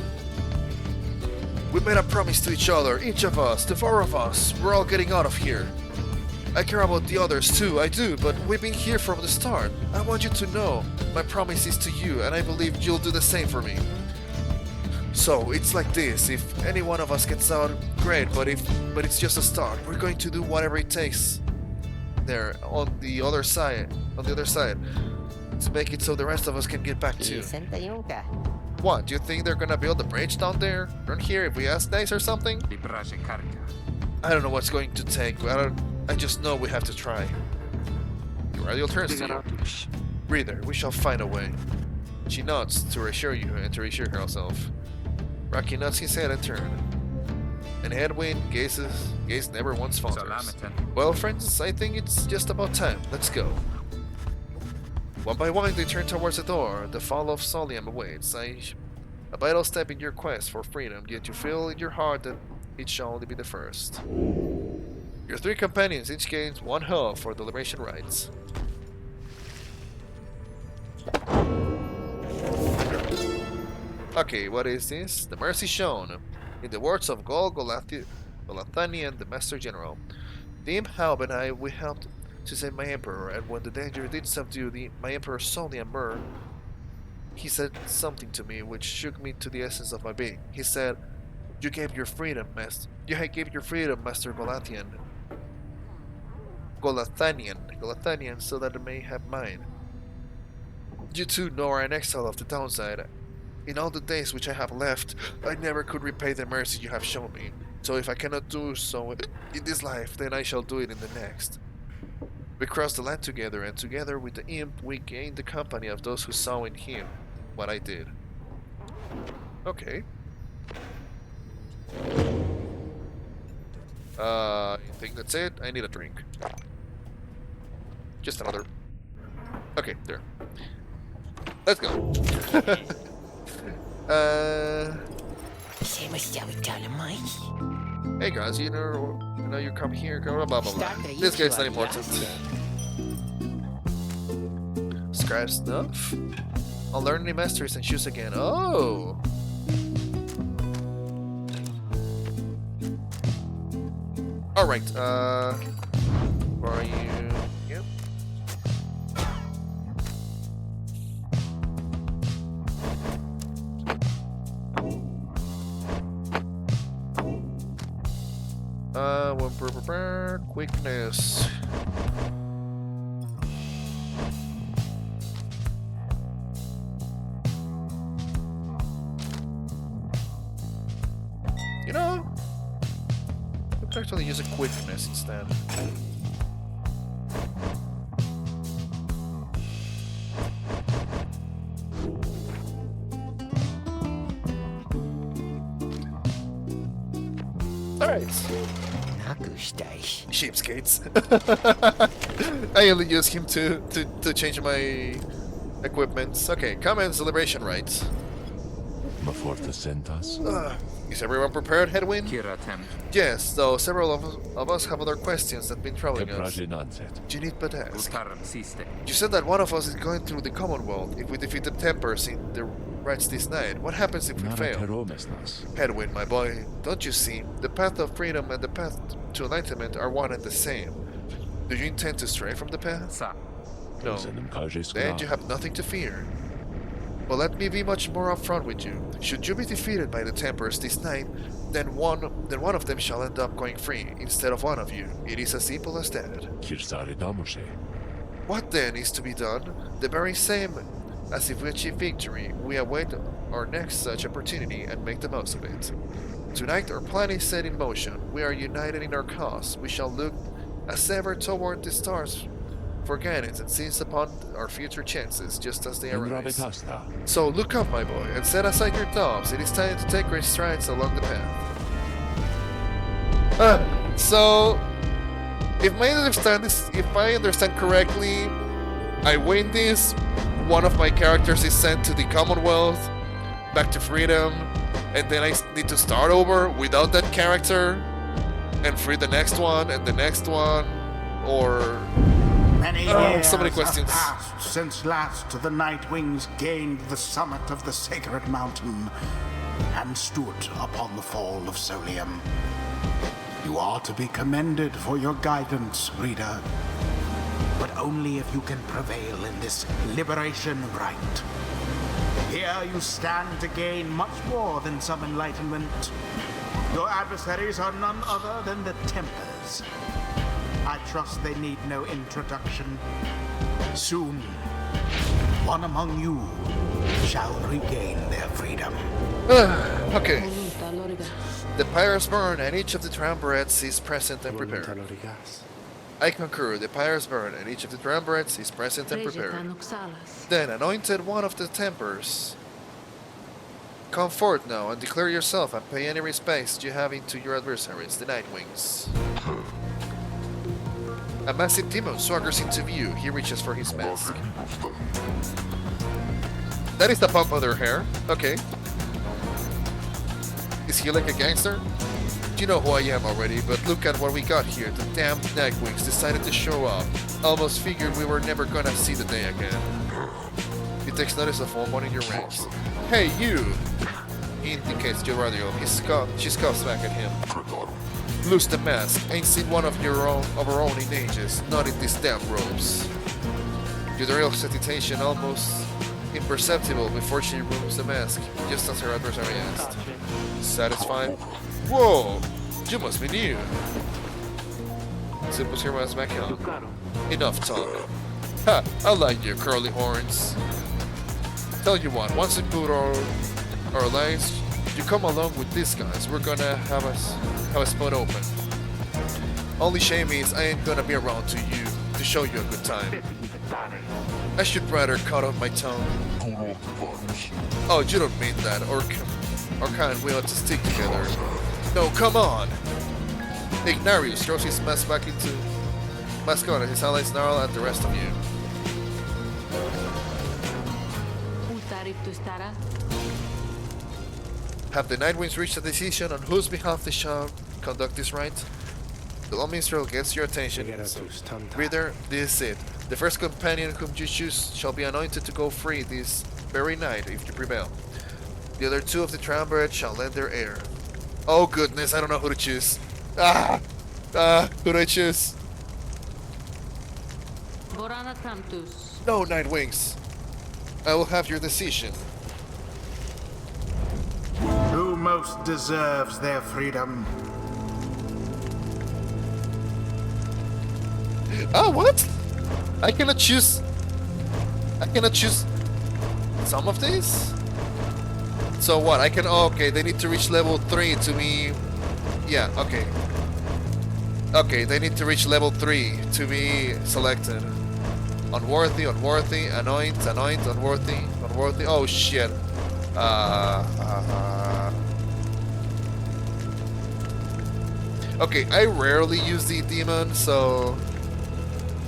A: We made a promise to each other, each of us, the four of us. We're all getting out of here. I care about the others too, I do, but we've been here from the start. I want you to know, my promise is to you, and I believe you'll do the same for me. So, it's like this, if any one of us gets out, great, but it's just a start. We're going to do whatever it takes there on the other side, to make it so the rest of us can get back too. What, do you think they're gonna build a bridge down there? Around here if we ask nice or something? I don't know what's going to take, but I just know we have to try. Your radio turns to you. Breather, we shall find a way. She nods to reassure you and to reassure herself. Rocky nods his head and turns. And Edwin gazes never once falters. Well, friends, I think it's just about time. Let's go. One by one, they turn towards the door. The fall of Solium awaits. A vital step in your quest for freedom, yet you feel in your heart that it shall only be the first. Your three companions each gain one health for the liberation rites. Okay, what is this? The mercy shown. In the words of Golathanian, the Master General, the Imp Halb and I, we helped to save my Emperor, and when the danger did subdue my Emperor's soul and myrrh, he said something to me which shook me to the essence of my being. He said, "You gave your freedom, Master. You gave your freedom, Master Golathanian, so that I may have mine. You too know are an exile of the downside. In all the days which I have left, I never could repay the mercy you have shown me. So if I cannot do so in this life, then I shall do it in the next." We crossed the land together, and together with the imp, we gained the company of those who saw in him what I did. Okay. I think that's it. I need a drink. Just another. Okay, there. Let's go. Hey guys, you know you come here, blah blah blah. This game's not important. Scribe stuff. Unlearn any masteries and choose again. Oh! Alright, where are you? Yep. Quickness. You know, we could actually use a quickness instead. Alright. Cheapskates. I only use him to change my equipments. Okay, common celebration rites.
E: Maforte sentas.
A: Is everyone prepared, Headwind?
G: Kiratem.
A: Yes, though several of us have other questions that have been troubling us.
E: Kepraginanset.
A: You need but ask.
G: Utaram siste.
A: You said that one of us is going through the Commonwealth if we defeat the Tempers in the rites this night. What happens if we
E: Nara
A: fail?
E: teromesnas.
A: Headwind, my boy, don't you see? The path of freedom and the path to enlightenment are one and the same. Do you intend to stray from the path?
G: Sa.
A: No.
E: Zenem kajes
A: Then
E: gra.
A: you have nothing to fear. But let me be much more upfront with you. Should you be defeated by the Tempers this night, then one of them shall end up going free instead of one of you. It is as simple as that.
E: Kirsare damoshe.
A: What then is to be done? The very same as if we achieve victory. We await our next such opportunity and make the most of it. Tonight our plan is set in motion. We are united in our cause. We shall look as ever toward the stars for guidance and seize upon our future chances just as they arise.
E: Enravecasta.
A: So look up, my boy, and set aside your doubts. It is time to take great strides along the path. So if I understand correctly, I win this. One of my characters is sent to the Commonwealth, back to freedom, and then I need to start over without that character and free the next one and the next one, or
D: Many years
A: so many questions.
D: have passed since last the Nightwings gained the summit of the sacred mountain and stood upon the fall of Solium. You are to be commended for your guidance, reader, but only if you can prevail in this liberation rite. Here you stand to gain much more than some enlightenment. Your adversaries are none other than the Tempers. I trust they need no introduction. Soon, one among you shall regain their freedom.
A: Okay.
C: Volunta loriga.
A: The Pyres burn and each of the Triumvirates is present and prepared. I concur, the Pyres burn and each of the Triumvirates is present and
C: Regita
A: prepared.
C: noxalas.
A: Then, anointed one of the Tempers, come forth now and declare yourself and pay any respects you have into your adversaries, the Nightwings. A massive demon swaggers into view. He reaches for his mask. That is the pump of their hair. Okay. Is he like a gangster? You know who I am already, but look at what we got here. The damned Nightwings decided to show up. Almost figured we were never gonna see the day again. He takes notice of one in your ranks. Hey, you! He indicates Gerardio. She scoffs back at him. Lose the mask. Ain't seen one of our own in ages. Not in these damn robes. Gerardio's hesitation almost imperceptible before she removes the mask, just as her adversary asked. Satisfied? Whoa! You must be new. So puts her mask back on. Enough talk. Ha! I like your curly horns. Tell you what, once we put our lives, you come along with these guys. We're gonna have a spot open. Only shame is I ain't gonna be around to show you a good time. I should rather cut off my tongue. Oh, you don't mean that, or kind we ought to stick together. No, come on! Ignarius throws his mask back into on, and his allies snarl at the rest of you.
C: Utariptus tara.
A: Have the Nightwings reached a decision on whose behalf they shall conduct this rite? The Long Minstrel gets your attention. Reader, this is it. The first companion whom you choose shall be anointed to go free this very night if you prevail. The other two of the triumvirate shall lend their air. Oh goodness, I don't know who to choose. Who do I choose?
C: Borana Tantus.
A: No, Nine Wings. I will have your decision.
D: Who most deserves their freedom?
A: Oh, what? I cannot choose some of these? So what? I can... Oh, okay, they need to reach level 3 to be... Yeah, okay. Okay, they need to reach level 3 to be selected. Unworthy, unworthy, anoint, unworthy, unworthy. Oh, shit. Okay, I rarely use the demon, so...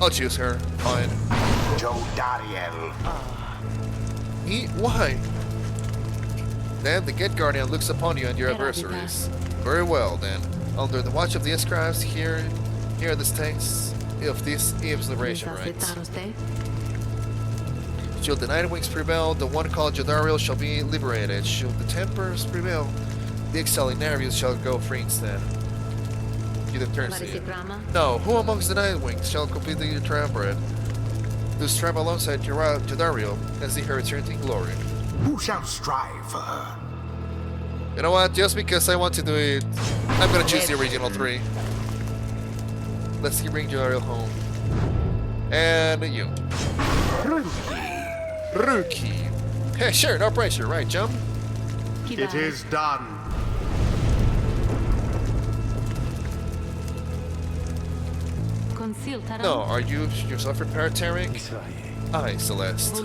A: I'll choose her. Fine.
D: Jodariel.
A: Me? Why? Then the Get Guardian looks upon you and your adversaries. Very well, then. Under the watch of the Escribes, here are the stakes of this Eve's liberation rites. Should the Nine Wings prevail, the one called Jodariel shall be liberated. Should the Tempers prevail, the exiled Narius shall go free instead. You the turn to it. No, who amongst the Nine Wings shall complete the triumvirate? To strive alongside Jodariel and see her return to glory.
D: Who shall strive for her?
A: You know what? Just because I want to do it, I'm gonna choose the original 3. Let's bring Jodariel home. And you. Rookie. Hey, sure, no pressure, right, Jump?
D: It is done.
A: No, are you yourself prepared, Tarek? Aye, Celeste.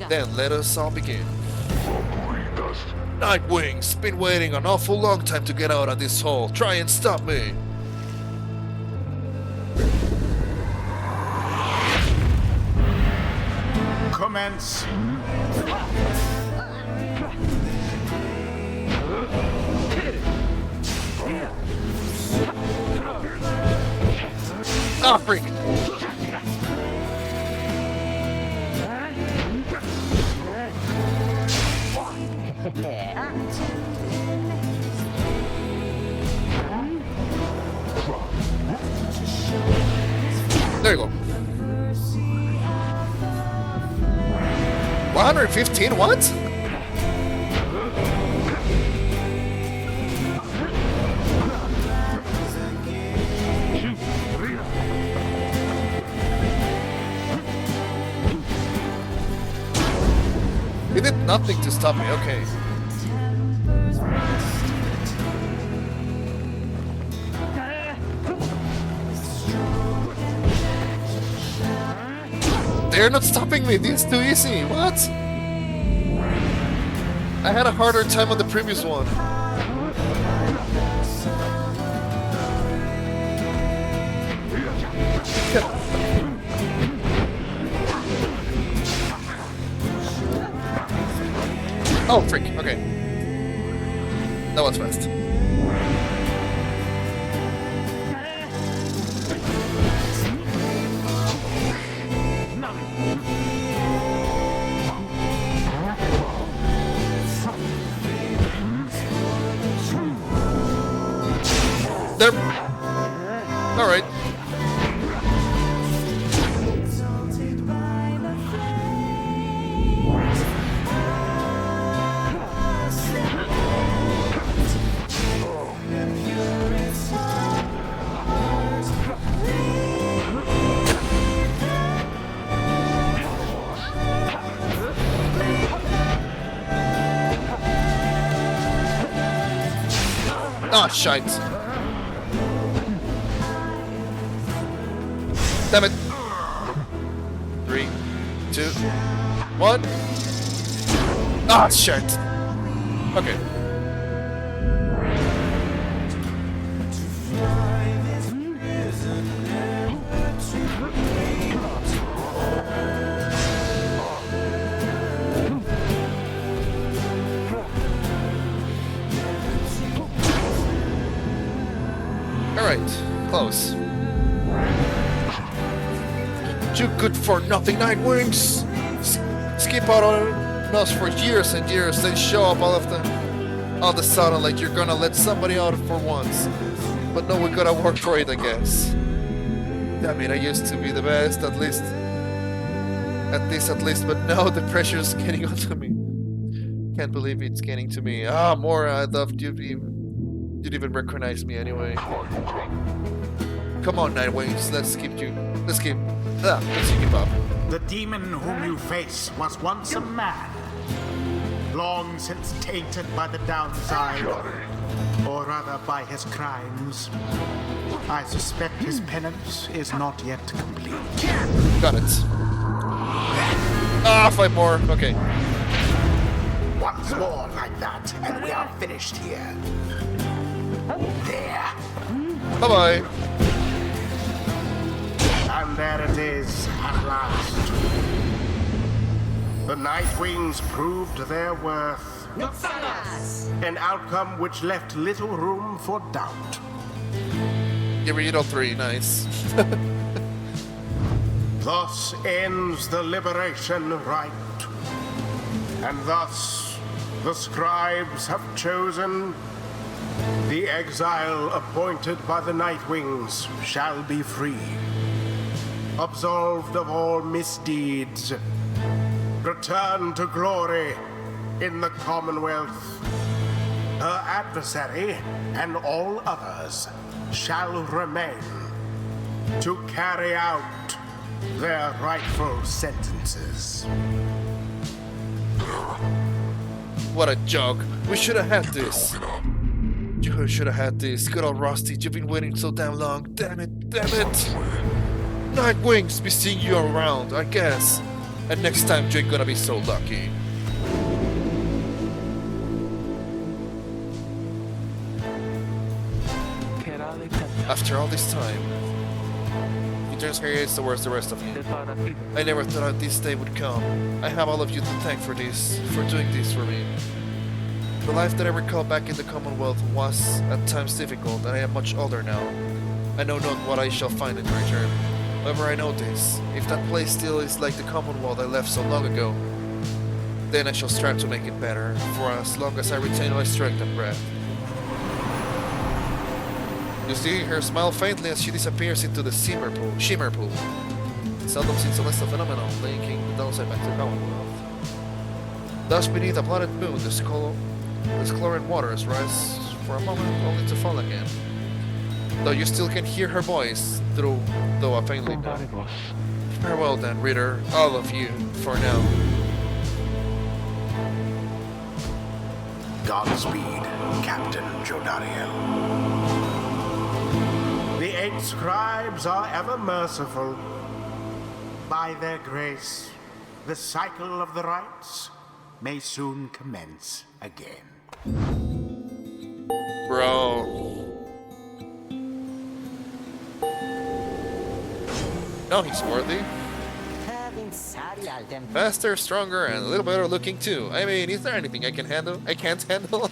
A: Then let us all begin. Night Wings, been waiting an awful long time to get out of this hole. Try and stop me.
D: Commence.
A: Ah, freak! There you go. 115? What? He did nothing to stop me, okay. They're not stopping me, this is too easy, what? I had a harder time on the previous one. Oh, freak, okay. That was fast. There. All right. Ah, shite. Damn it. 3, 2, 1. Ah, shit. Okay. Alright, close. You good for nothing, Nine Wings! Skip out on it. knows for years and years, then show up all of the sudden like you're gonna let somebody out for once. But no, we gotta work for it, I guess. I mean, I used to be the best, at least, but now the pressure's getting onto me. Can't believe it's getting to me. Ah, more, I thought you'd even recognize me anyway. Come on, Nightwings, let's keep you up.
D: The demon whom you face was once a man, long since tainted by the downside, or rather by his crimes. I suspect his penance is not yet complete.
A: Got it. Ah, 5 more. Okay.
D: Once more like that, and we are finished here. There.
A: Bye-bye.
D: And there it is, at last. The Nightwings proved their worth. An outcome which left little room for doubt.
A: Give me 3, nice.
D: Thus ends the liberation rite. And thus the scribes have chosen the exile appointed by the Nightwings shall be free, absolved of all misdeeds, return to glory in the Commonwealth. Her adversary and all others shall remain to carry out their rightful sentences.
A: What a joke. We should have had this. You should have had this. Good old Rusty, you've been waiting so damn long. Damn it. Nightwings, be seeing you around, I guess. And next time you're gonna be so lucky. After all this time, he turns her gaze towards the rest of you. I never thought this day would come. I have all of you to thank for doing this for me. The life that I recall back in the Commonwealth was at times difficult, and I am much older now. I know not what I shall find in return. However, I know this. If that place still is like the Commonwealth I left so long ago, then I shall strive to make it better, for as long as I retain my strength and breath. You see her smile faintly as she disappears into the shimmer pool. Seldom seen celestial phenomenon linking the downside back to the Commonwealth. Thus, beneath a planet moon, the chlorine waters rise for a moment, only to fall again. Though you still can hear her voice, though a faintly now. Farewell then, reader, all of you, for now.
D: Godspeed, Captain Jodariel. The 8 scribes are ever merciful. By their grace, the cycle of the rites may soon commence again.
A: Bro. No, he's worthy. Faster, stronger, and a little better looking too. I mean, is there anything I can handle? I can't handle?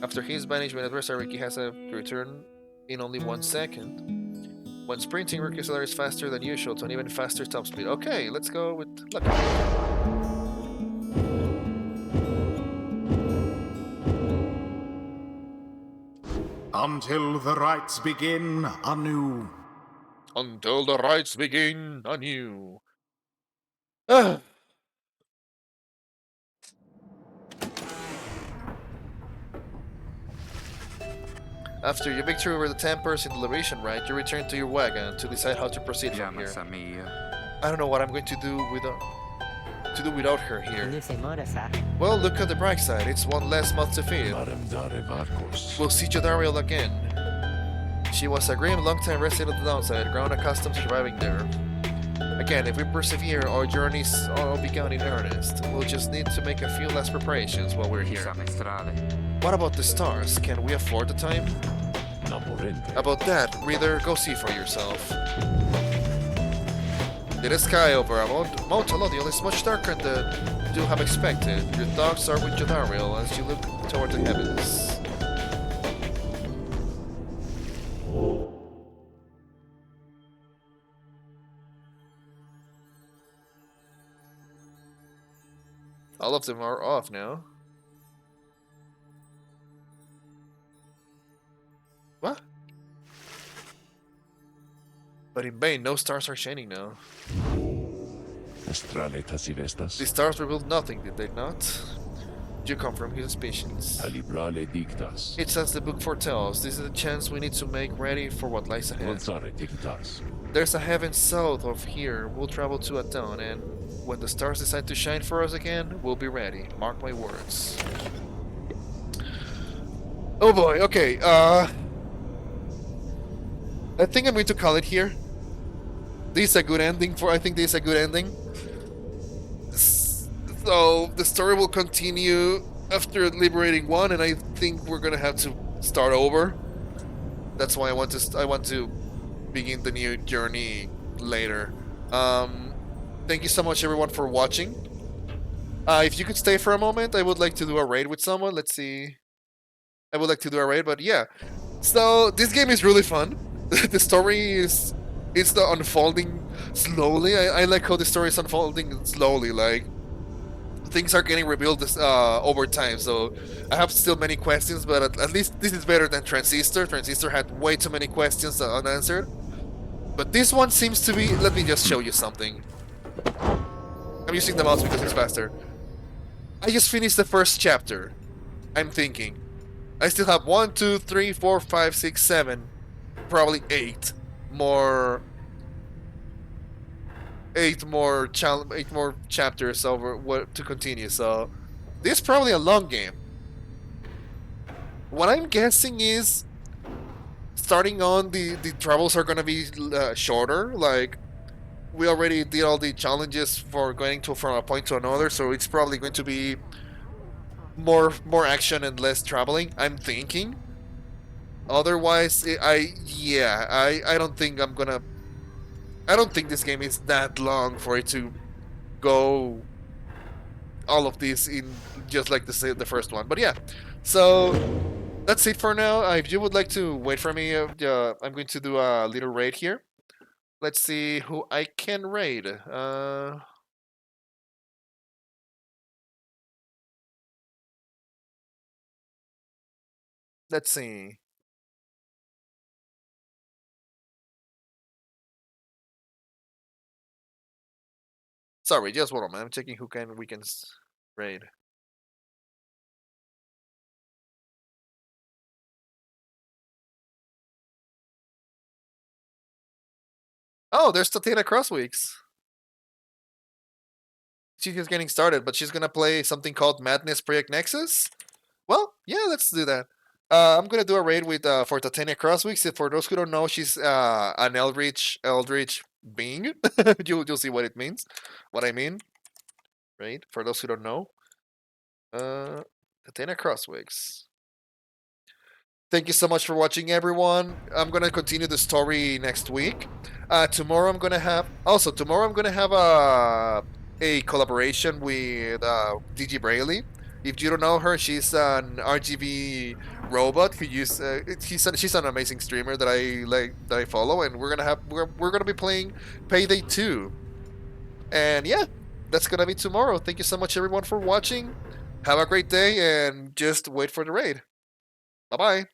A: After his banishment, adversary Ricky has to return in only 1 second. When sprinting, Ricky accelerates faster than usual to an even faster top speed. Okay, let's go with luck.
D: Until the rites begin anew.
A: Until the rites begin anew. Ah. After your victory over the Tempers in the Liberation Rite, you return to your wagon to decide how to proceed from here. I don't know what I'm going to do without her here. Well, look at the bright side. It's one less mouth to feed. We'll see Jodariel again. She was a grim, long-time resident of the downside, grown accustomed to surviving there. Again, if we persevere, our journey's all begun in earnest. We'll just need to make a few last preparations while we're here. What about the stars? Can we afford the time? About that, reader, go see for yourself. The sky over Mount Alodial is much darker than you have expected. Your thoughts are with Jodariel as you look toward the heavens. All of them are off now. What? But in vain, no stars are shining now.
E: Estraletas y vestas.
A: The stars revealed nothing, did they not? You come from his suspicions.
E: Calibrale dictas.
A: It's as the book foretells. This is a chance we need to make ready for what lies ahead.
E: Lanzare dictas.
A: There's a heaven south of here. We'll travel to at dawn, and when the stars decide to shine for us again, we'll be ready. Mark my words. Oh boy, okay, I think I'm going to call it here. This is a good ending I think this is a good ending. So the story will continue after liberating one, and I think we're gonna have to start over. That's why I want to begin the new journey later. Thank you so much everyone for watching. If you could stay for a moment, I would like to do a raid with someone. Let's see. I would like to do a raid, but yeah. So this game is really fun. The story is the unfolding slowly. I like how the story is unfolding slowly. Like things are getting revealed over time. So I have still many questions, but at least this is better than Transistor. Transistor had way too many questions unanswered. But this one seems to be. Let me just show you something. I'm using the mouse because it's faster. I just finished the first chapter. I'm thinking. I still have 1, 2, 3, 4, 5, 6, 7, probably 8 more. 8 more chapters over what to continue. So this is probably a long game. What I'm guessing is starting on the travels are gonna be shorter. Like we already did all the challenges for going from a point to another, so it's probably going to be more action and less traveling, I'm thinking. Otherwise, I don't think I don't think this game is that long for it to go all of this in just like the first one. But yeah, so that's it for now. If you would like to wait for me, I'm going to do a little raid here. Let's see who I can raid. Let's see. Sorry, just one moment. I'm checking who we can raid. Oh, there's Tatiana Crossweeks. She's just getting started, but she's gonna play something called Madness Project Nexus. Well, yeah, let's do that. I'm gonna do a raid with for Tatiana Crossweeks. For those who don't know, she's an eldritch being. You'll see what it means. What I mean. Right? For those who don't know. Tatiana Crossweeks. Thank you so much for watching, everyone. I'm gonna continue the story next week. Tomorrow I'm gonna have a collaboration with DG Brayley. If you don't know her, she's an RGB robot who she's an amazing streamer that I follow, and we're gonna be playing Payday 2. And yeah, that's gonna be tomorrow. Thank you so much, everyone, for watching. Have a great day, and just wait for the raid. Bye bye.